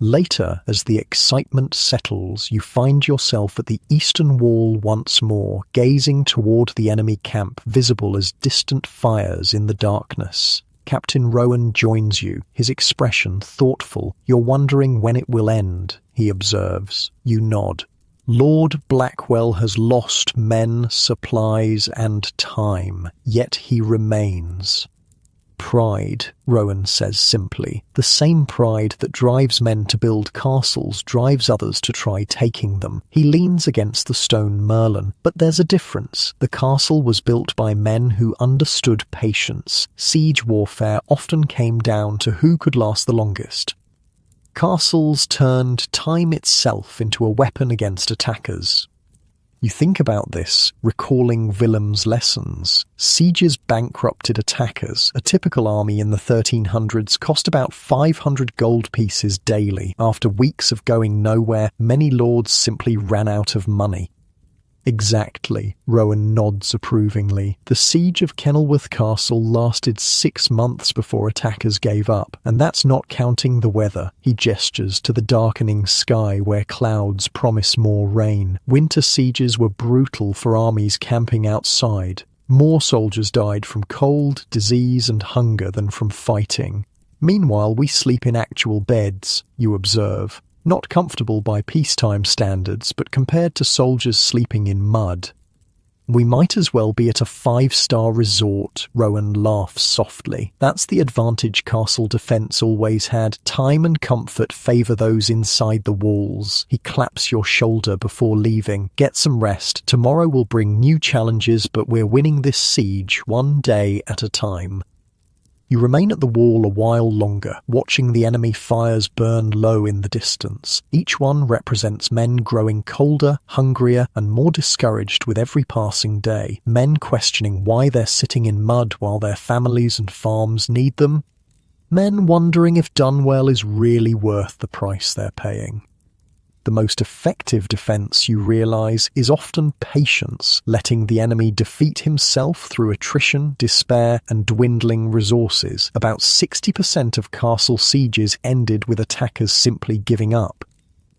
Later, as the excitement settles, you find yourself at the eastern wall once more, gazing toward the enemy camp, visible as distant fires in the darkness. Captain Rowan joins you, his expression thoughtful. You're wondering when it will end, he observes. You nod. Lord Blackwell has lost men, supplies, and time, yet he remains. Pride, Rowan says simply. The same pride that drives men to build castles drives others to try taking them. He leans against the stone merlon. But there's a difference. The castle was built by men who understood patience. Siege warfare often came down to who could last the longest. Castles turned time itself into a weapon against attackers. You think about this, recalling Willem's lessons. Sieges bankrupted attackers. A typical army in the 1300s cost about 500 gold pieces daily. After weeks of going nowhere, many lords simply ran out of money. Exactly, Rowan nods approvingly. The siege of Kenilworth Castle lasted 6 months before attackers gave up, and that's not counting the weather. He gestures to the darkening sky where clouds promise more rain. Winter sieges were brutal for armies camping outside. More soldiers died from cold, disease, and hunger than from fighting. Meanwhile, we sleep in actual beds, you observe. Not comfortable by peacetime standards, but compared to soldiers sleeping in mud. We might as well be at a 5-star resort, Rowan laughs softly. That's the advantage castle defense always had. Time and comfort favor those inside the walls. He claps your shoulder before leaving. Get some rest. Tomorrow will bring new challenges, but we're winning this siege one day at a time. You remain at the wall a while longer, watching the enemy fires burn low in the distance. Each one represents men growing colder, hungrier, and more discouraged with every passing day. Men questioning why they're sitting in mud while their families and farms need them. Men wondering if Dunwell is really worth the price they're paying. The most effective defense, you realize, is often patience, letting the enemy defeat himself through attrition, despair, and dwindling resources. About 60% of castle sieges ended with attackers simply giving up.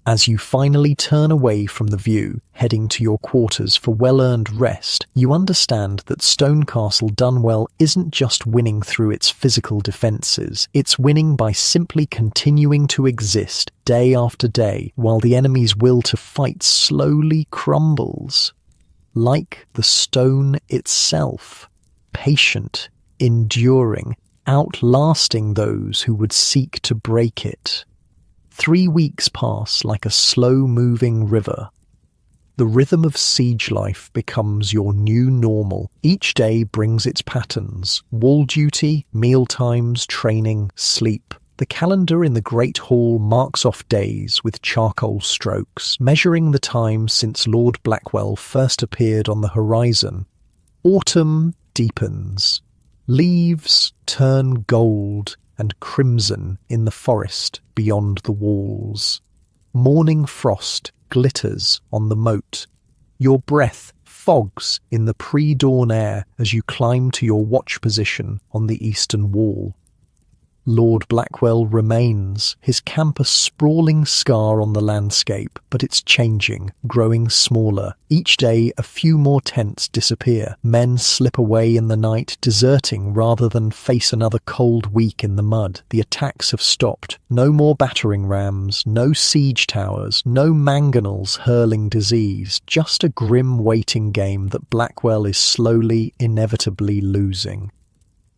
As you finally turn away from the view, heading to your quarters for well-earned rest, you understand that Stone Castle Dunwell isn't just winning through its physical defences, it's winning by simply continuing to exist day after day, while the enemy's will to fight slowly crumbles. Like the stone itself, patient, enduring, outlasting those who would seek to break it. 3 weeks pass like a slow-moving river. The rhythm of siege life becomes your new normal. Each day brings its patterns: wall duty, mealtimes, training, sleep. The calendar in the Great Hall marks off days with charcoal strokes, measuring the time since Lord Blackwell first appeared on the horizon. Autumn deepens. Leaves turn gold and crimson in the forest beyond the walls. Morning frost glitters on the moat. Your breath fogs in the pre-dawn air as you climb to your watch position on the eastern wall. Lord Blackwell remains, his camp a sprawling scar on the landscape, but it's changing, growing smaller. Each day a few more tents disappear. Men slip away in the night, deserting rather than face another cold week in the mud. The attacks have stopped. No more battering rams, no siege towers, no mangonels hurling disease, just a grim waiting game that Blackwell is slowly, inevitably losing.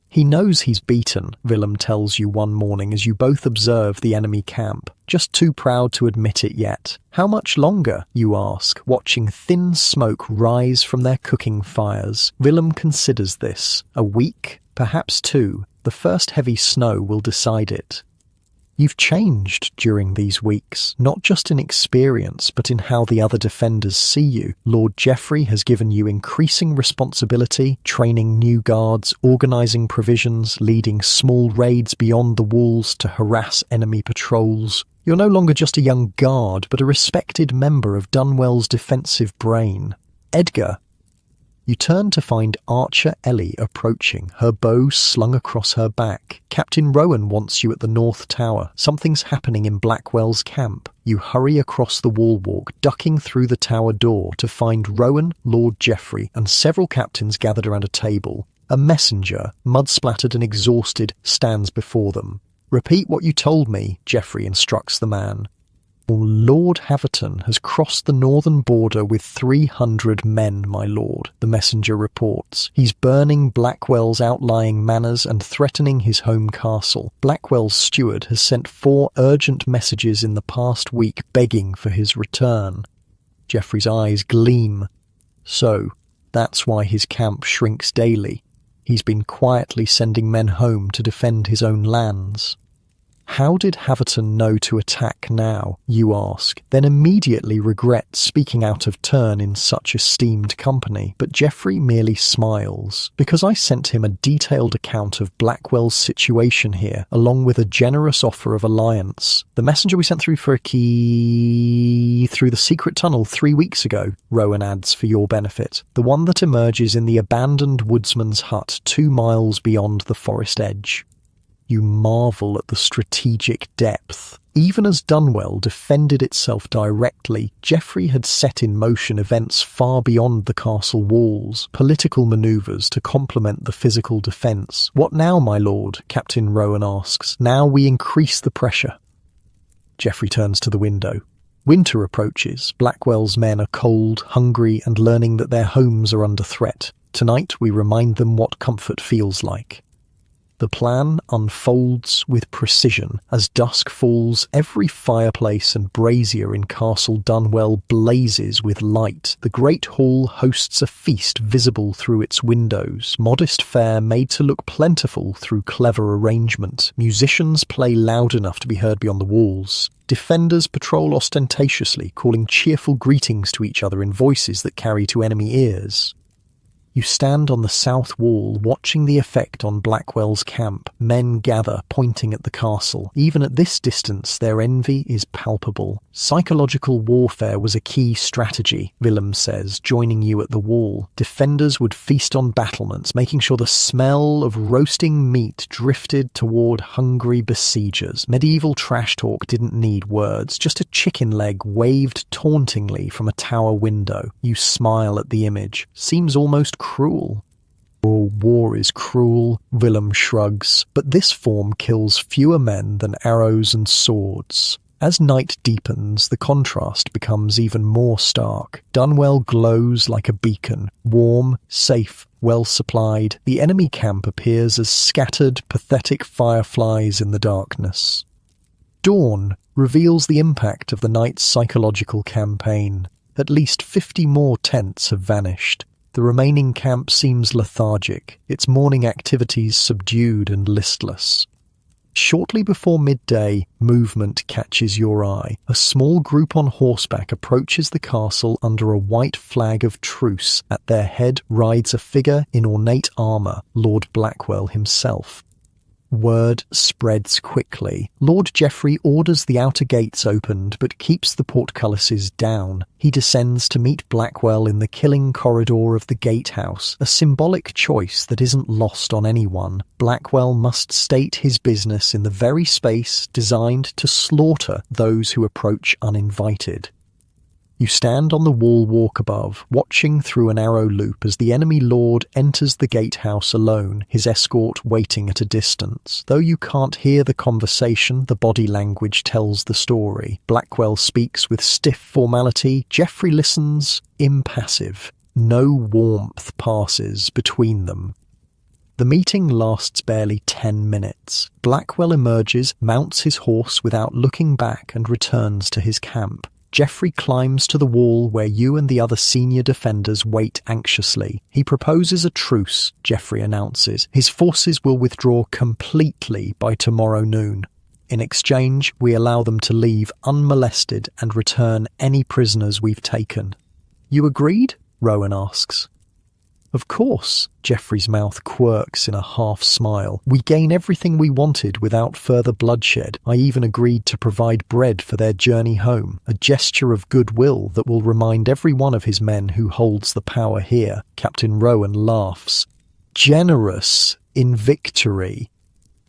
He knows he's beaten, Willem tells you one morning as you both observe the enemy camp, just too proud to admit it yet. How much longer, you ask, watching thin smoke rise from their cooking fires. Willem considers this. A week? Perhaps two. The first heavy snow will decide it. You've changed during these weeks, not just in experience, but in how the other defenders see you. Lord Geoffrey has given you increasing responsibility, training new guards, organising provisions, leading small raids beyond the walls to harass enemy patrols. You're no longer just a young guard, but a respected member of Dunwell's defensive brain. Edgar. You turn to find Archer Ellie approaching, her bow slung across her back. Captain Rowan wants you at the North Tower. Something's happening in Blackwell's camp. You hurry across the wall walk, ducking through the tower door to find Rowan, Lord Geoffrey, and several captains gathered around a table. A messenger, mud-splattered and exhausted, stands before them. "Repeat what you told me," Geoffrey instructs the man. "Lord Haverton has crossed the northern border with 300 men, my lord," the messenger reports. "He's burning Blackwell's outlying manors and threatening his home castle. Blackwell's steward has sent 4 urgent messages in the past week begging for his return." Geoffrey's eyes gleam. So, that's why his camp shrinks daily. He's been quietly sending men home to defend his own lands. How did Haverton know to attack now, you ask, then immediately regret speaking out of turn in such esteemed company? But Geoffrey merely smiles. "Because I sent him a detailed account of Blackwell's situation here, along with a generous offer of alliance. The messenger we sent through for a key through the secret tunnel 3 weeks ago," Rowan adds for your benefit. "The one that emerges in the abandoned woodsman's hut 2 miles beyond the forest edge." You marvel at the strategic depth. Even as Dunwell defended itself directly, Geoffrey had set in motion events far beyond the castle walls, political manoeuvres to complement the physical defence. "What now, my lord?" Captain Rowan asks. "Now we increase the pressure." Geoffrey turns to the window. Winter approaches. Blackwell's men are cold, hungry, and learning that their homes are under threat. Tonight we remind them what comfort feels like. The plan unfolds with precision. As dusk falls, every fireplace and brazier in Castle Dunwell blazes with light. The great hall hosts a feast visible through its windows, modest fare made to look plentiful through clever arrangement. Musicians play loud enough to be heard beyond the walls. Defenders patrol ostentatiously, calling cheerful greetings to each other in voices that carry to enemy ears. You stand on the south wall, watching the effect on Blackwell's camp. Men gather, pointing at the castle. Even at this distance, their envy is palpable. Psychological warfare was a key strategy, Willem says, joining you at the wall. Defenders would feast on battlements, making sure the smell of roasting meat drifted toward hungry besiegers. Medieval trash talk didn't need words, just a chicken leg waved tauntingly from a tower window. You smile at the image. Seems almost cruel. "Oh, war is cruel," Willem shrugs, "but this form kills fewer men than arrows and swords." As night deepens, the contrast becomes even more stark. Dunwell glows like a beacon, warm, safe, well supplied. The enemy camp appears as scattered, pathetic fireflies in the darkness. Dawn reveals the impact of the night's psychological campaign. At least 50 more tents have vanished. The remaining camp seems lethargic, its morning activities subdued and listless. Shortly before midday, movement catches your eye. A small group on horseback approaches the castle under a white flag of truce. At their head rides a figure in ornate armour, Lord Blackwell himself. Word spreads quickly. Lord Geoffrey orders the outer gates opened but keeps the portcullises down. He descends to meet Blackwell in the killing corridor of the gatehouse, a symbolic choice that isn't lost on anyone. Blackwell must state his business in the very space designed to slaughter those who approach uninvited. You stand on the wall walk above, watching through an arrow loop as the enemy lord enters the gatehouse alone, his escort waiting at a distance. Though you can't hear the conversation, the body language tells the story. Blackwell speaks with stiff formality. Geoffrey listens, impassive. No warmth passes between them. The meeting lasts barely 10 minutes. Blackwell emerges, mounts his horse without looking back, and returns to his camp. Geoffrey climbs to the wall where you and the other senior defenders wait anxiously. He proposes a truce, Geoffrey announces. His forces will withdraw completely by tomorrow noon. In exchange, we allow them to leave unmolested and return any prisoners we've taken. You agreed? Rowan asks. Of course, Geoffrey's mouth quirks in a half-smile. We gain everything we wanted without further bloodshed. I even agreed to provide bread for their journey home, a gesture of goodwill that will remind every one of his men who holds the power here. Captain Rowan laughs. Generous in victory.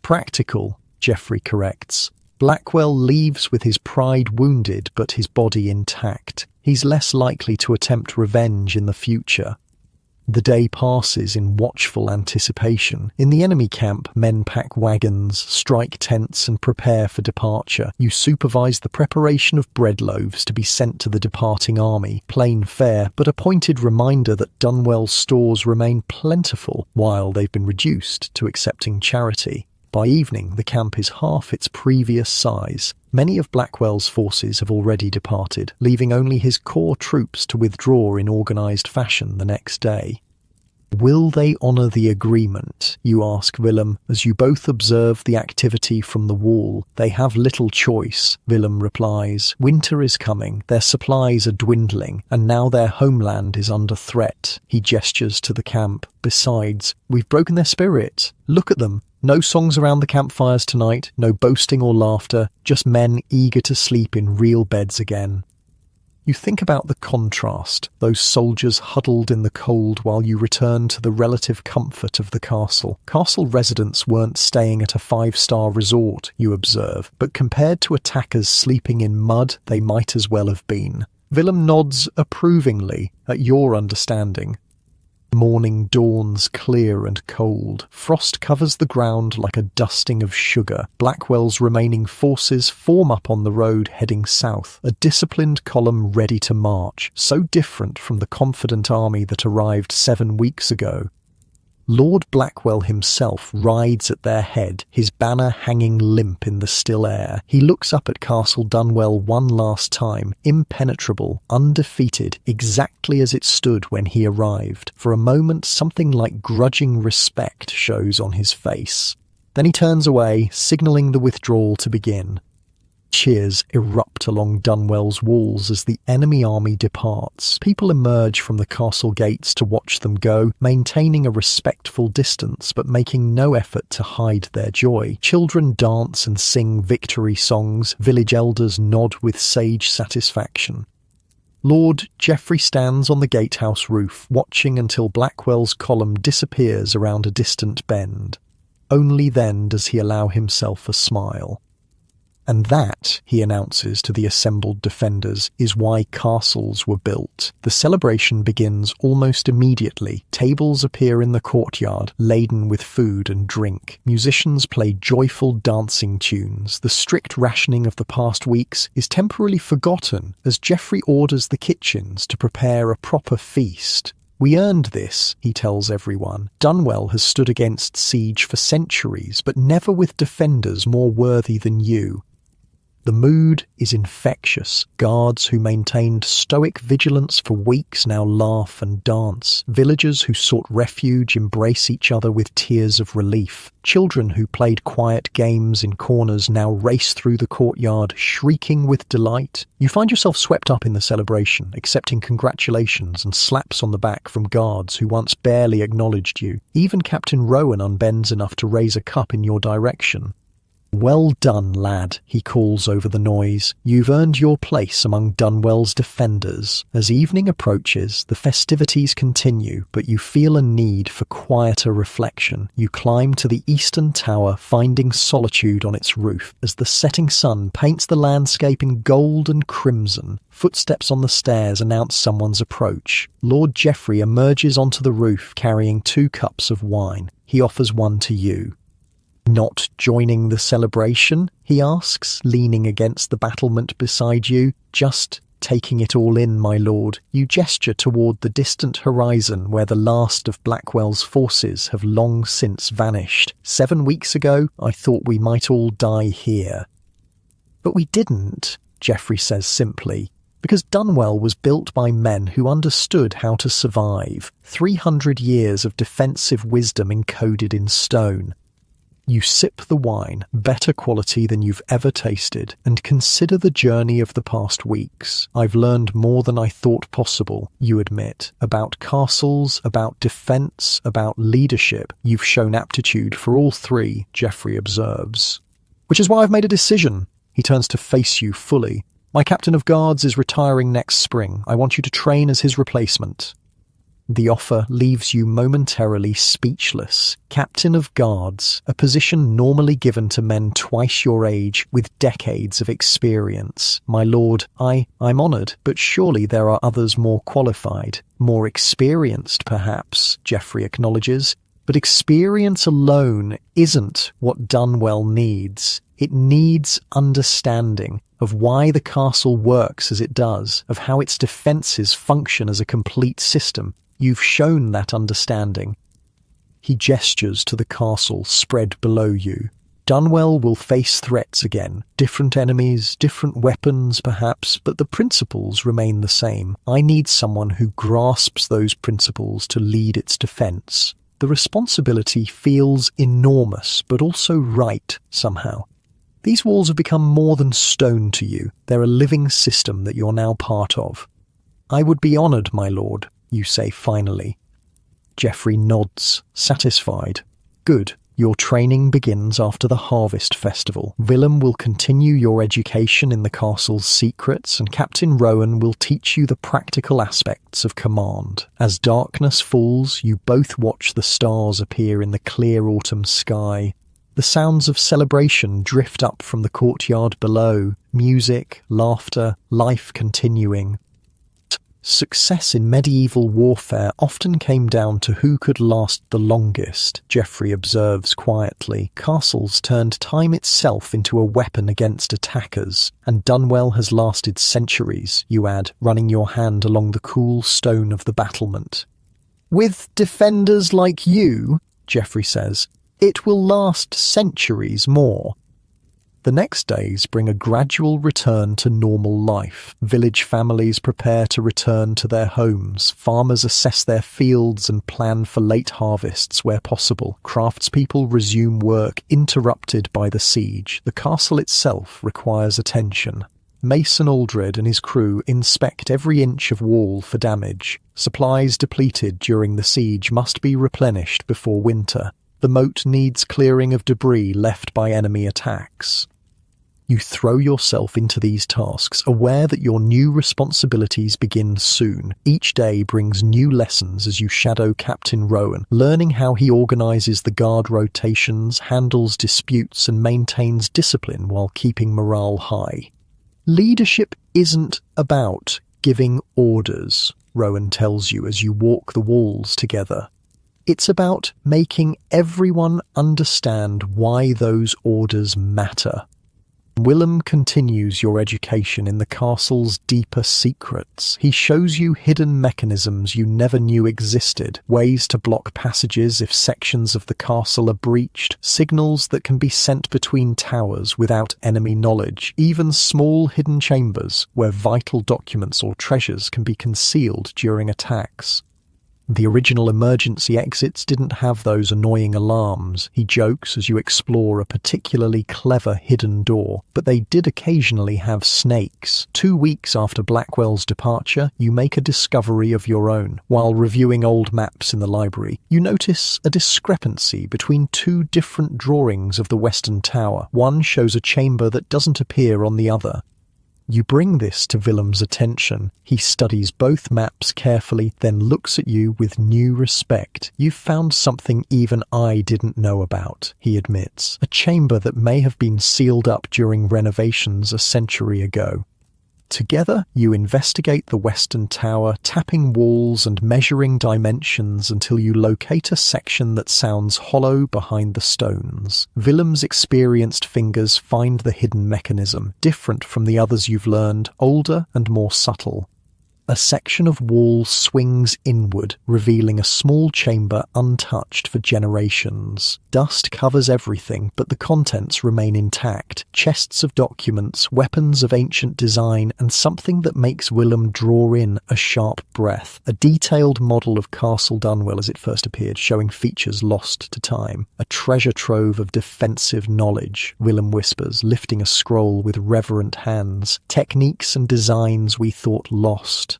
Practical, Geoffrey corrects. Blackwell leaves with his pride wounded but his body intact. He's less likely to attempt revenge in the future. The day passes in watchful anticipation. In the enemy camp, men pack wagons, strike tents, and prepare for departure. You supervise the preparation of bread loaves to be sent to the departing army. Plain fare, but a pointed reminder that Dunwell's stores remain plentiful while they've been reduced to accepting charity. By evening, the camp is half its previous size. Many of Blackwell's forces have already departed, leaving only his core troops to withdraw in organised fashion the next day. Will they honour the agreement? You ask Willem, as you both observe the activity from the wall. They have little choice, Willem replies. Winter is coming, their supplies are dwindling, and now their homeland is under threat. He gestures to the camp. Besides, we've broken their spirit. Look at them. No songs around the campfires tonight, no boasting or laughter, just men eager to sleep in real beds again. You think about the contrast, those soldiers huddled in the cold while you return to the relative comfort of the castle. Castle residents weren't staying at a 5-star resort, you observe, but compared to attackers sleeping in mud, they might as well have been. Willem nods approvingly at your understanding. Morning dawns clear and cold. Frost covers the ground like a dusting of sugar. Blackwell's remaining forces form up on the road heading south, a disciplined column ready to march, so different from the confident army that arrived 7 weeks ago. Lord Blackwell himself rides at their head, his banner hanging limp in the still air. He looks up at Castle Dunwell one last time, impenetrable, undefeated, exactly as it stood when he arrived. For a moment, something like grudging respect shows on his face. Then he turns away, signalling the withdrawal to begin. Cheers erupt along Dunwell's walls as the enemy army departs. People emerge from the castle gates to watch them go, maintaining a respectful distance but making no effort to hide their joy. Children dance and sing victory songs. Village elders nod with sage satisfaction. Lord Geoffrey stands on the gatehouse roof, watching until Blackwell's column disappears around a distant bend. Only then does he allow himself a smile. And that, he announces to the assembled defenders, is why castles were built. The celebration begins almost immediately. Tables appear in the courtyard, laden with food and drink. Musicians play joyful dancing tunes. The strict rationing of the past weeks is temporarily forgotten as Geoffrey orders the kitchens to prepare a proper feast. We earned this, he tells everyone. Dunwell has stood against siege for centuries, but never with defenders more worthy than you. The mood is infectious. Guards who maintained stoic vigilance for weeks now laugh and dance. Villagers who sought refuge embrace each other with tears of relief. Children who played quiet games in corners now race through the courtyard, shrieking with delight. You find yourself swept up in the celebration, accepting congratulations and slaps on the back from guards who once barely acknowledged you. Even Captain Rowan unbends enough to raise a cup in your direction. "Well done, lad," he calls over the noise. "You've earned your place among Dunwell's defenders." As evening approaches, the festivities continue, but you feel a need for quieter reflection. You climb to the eastern tower, finding solitude on its roof, as the setting sun paints the landscape in gold and crimson. Footsteps on the stairs announce someone's approach. Lord Geoffrey emerges onto the roof carrying 2 cups of wine. He offers one to you. "Not joining the celebration?" he asks, leaning against the battlement beside you. "Just taking it all in, my lord." You gesture toward the distant horizon where the last of Blackwell's forces have long since vanished. "7 weeks ago, I thought we might all die here." "But we didn't," Geoffrey says simply, "because Dunwell was built by men who understood how to survive. 300 years of defensive wisdom encoded in stone." You sip the wine, better quality than you've ever tasted, and consider the journey of the past weeks. "I've learned more than I thought possible," you admit, "about castles, about defense, about leadership." You've shown aptitude for all 3, Geoffrey observes. "Which is why I've made a decision." He turns to face you fully. "My captain of guards is retiring next spring. I want you to train as his replacement." The offer leaves you momentarily speechless. Captain of Guards, a position normally given to men twice your age with decades of experience. "My lord, I'm honoured, but surely there are others more qualified, more experienced perhaps," Geoffrey acknowledges. "But experience alone isn't what Dunwell needs. It needs understanding of why the castle works as it does, of how its defences function as a complete system. You've shown that understanding." He gestures to the castle spread below you. "Dunwell will face threats again. Different enemies, different weapons perhaps, but the principles remain the same. I need someone who grasps those principles to lead its defence." The responsibility feels enormous, but also right somehow. These walls have become more than stone to you. They're a living system that you're now part of. "I would be honoured, my lord," you say finally. Geoffrey nods, satisfied. "Good. Your training begins after the Harvest Festival. Willem will continue your education in the castle's secrets, and Captain Rowan will teach you the practical aspects of command. As darkness falls, you both watch the stars appear in the clear autumn sky. The sounds of celebration drift up from the courtyard below. Music, laughter, life continuing. Success in medieval warfare often came down to who could last the longest, Geoffrey observes quietly. Castles turned time itself into a weapon against attackers, and Dunwell has lasted centuries, you add, running your hand along the cool stone of the battlement. "With defenders like you," Geoffrey says, "it will last centuries more." The next days bring a gradual return to normal life. Village families prepare to return to their homes. Farmers assess their fields and plan for late harvests where possible. Craftspeople resume work, interrupted by the siege. The castle itself requires attention. Mason Aldred and his crew inspect every inch of wall for damage. Supplies depleted during the siege must be replenished before winter. The moat needs clearing of debris left by enemy attacks. You throw yourself into these tasks, aware that your new responsibilities begin soon. Each day brings new lessons as you shadow Captain Rowan, learning how he organises the guard rotations, handles disputes, and maintains discipline while keeping morale high. "Leadership isn't about giving orders," Rowan tells you as you walk the walls together. "It's about making everyone understand why those orders matter." Willem continues your education in the castle's deeper secrets. He shows you hidden mechanisms you never knew existed, ways to block passages if sections of the castle are breached, signals that can be sent between towers without enemy knowledge, even small hidden chambers where vital documents or treasures can be concealed during attacks. The original emergency exits didn't have those annoying alarms, he jokes as you explore a particularly clever hidden door, but they did occasionally have snakes. 2 weeks after Blackwell's departure, you make a discovery of your own. While reviewing old maps in the library, you notice a discrepancy between 2 different drawings of the Western Tower. One shows a chamber that doesn't appear on the other. You bring this to Willem's attention. He studies both maps carefully, then looks at you with new respect. You've found something even I didn't know about, he admits. A chamber that may have been sealed up during renovations a century ago. Together, you investigate the Western Tower, tapping walls and measuring dimensions until you locate a section that sounds hollow behind the stones. Willem's experienced fingers find the hidden mechanism, different from the others you've learned, older and more subtle. A section of wall swings inward, revealing a small chamber untouched for generations. Dust covers everything, but the contents remain intact. Chests of documents, weapons of ancient design, and something that makes Willem draw in a sharp breath. A detailed model of Castle Dunwell as it first appeared, showing features lost to time. A treasure trove of defensive knowledge, Willem whispers, lifting a scroll with reverent hands. Techniques and designs we thought lost.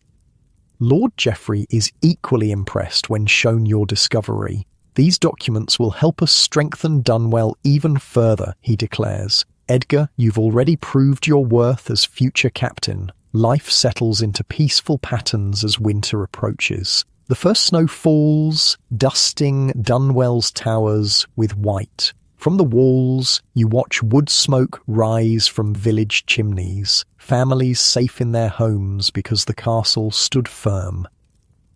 Lord Geoffrey is equally impressed when shown your discovery. These documents will help us strengthen Dunwell even further, he declares. Edgar, you've already proved your worth as future captain. Life settles into peaceful patterns as winter approaches. The first snow falls, dusting Dunwell's towers with white. From the walls, you watch wood smoke rise from village chimneys, families safe in their homes because the castle stood firm.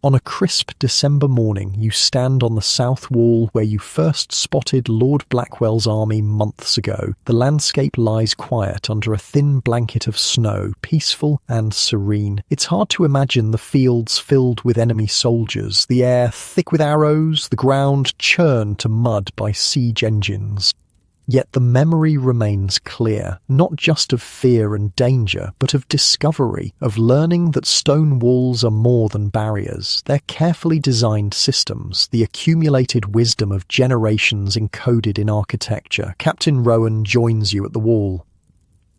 On a crisp December morning, you stand on the south wall where you first spotted Lord Blackwell's army months ago. The landscape lies quiet under a thin blanket of snow, peaceful and serene. It's hard to imagine the fields filled with enemy soldiers, the air thick with arrows, the ground churned to mud by siege engines. Yet the memory remains clear, not just of fear and danger, but of discovery, of learning that stone walls are more than barriers. They're carefully designed systems, the accumulated wisdom of generations encoded in architecture. Captain Rowan joins you at the wall.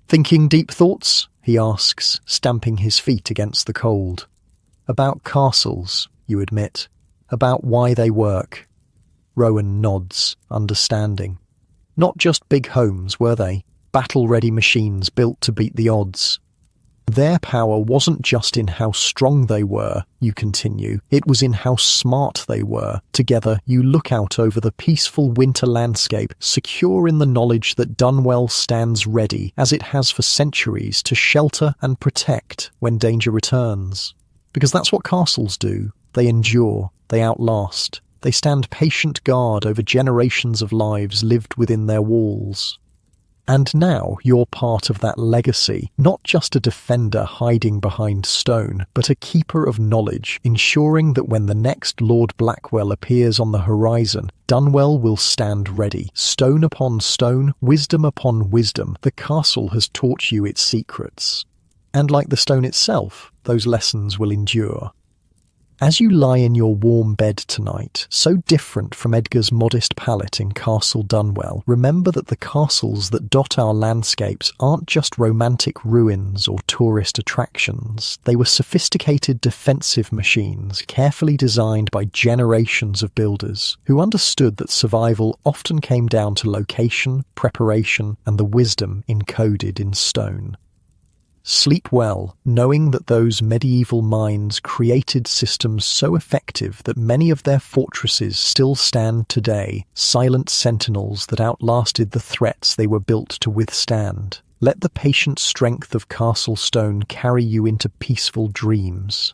"Thinking deep thoughts?" he asks, stamping his feet against the cold. "About castles," you admit. "About why they work." Rowan nods, understanding. Not just big homes, were they? Battle-ready machines built to beat the odds. Their power wasn't just in how strong they were, you continue. It was in how smart they were. Together, you look out over the peaceful winter landscape, secure in the knowledge that Dunwell stands ready, as it has for centuries, to shelter and protect when danger returns. Because that's what castles do. They endure. They outlast. They stand patient guard over generations of lives lived within their walls. And now you're part of that legacy, not just a defender hiding behind stone, but a keeper of knowledge, ensuring that when the next Lord Blackwell appears on the horizon, Dunwell will stand ready. Stone upon stone, wisdom upon wisdom, the castle has taught you its secrets. And like the stone itself, those lessons will endure. As you lie in your warm bed tonight, so different from Edgar's modest pallet in Castle Dunwell, remember that the castles that dot our landscapes aren't just romantic ruins or tourist attractions. They were sophisticated defensive machines, carefully designed by generations of builders, who understood that survival often came down to location, preparation, and the wisdom encoded in stone. Sleep well, knowing that those medieval minds created systems so effective that many of their fortresses still stand today, silent sentinels that outlasted the threats they were built to withstand. Let the patient strength of Castle Stone carry you into peaceful dreams.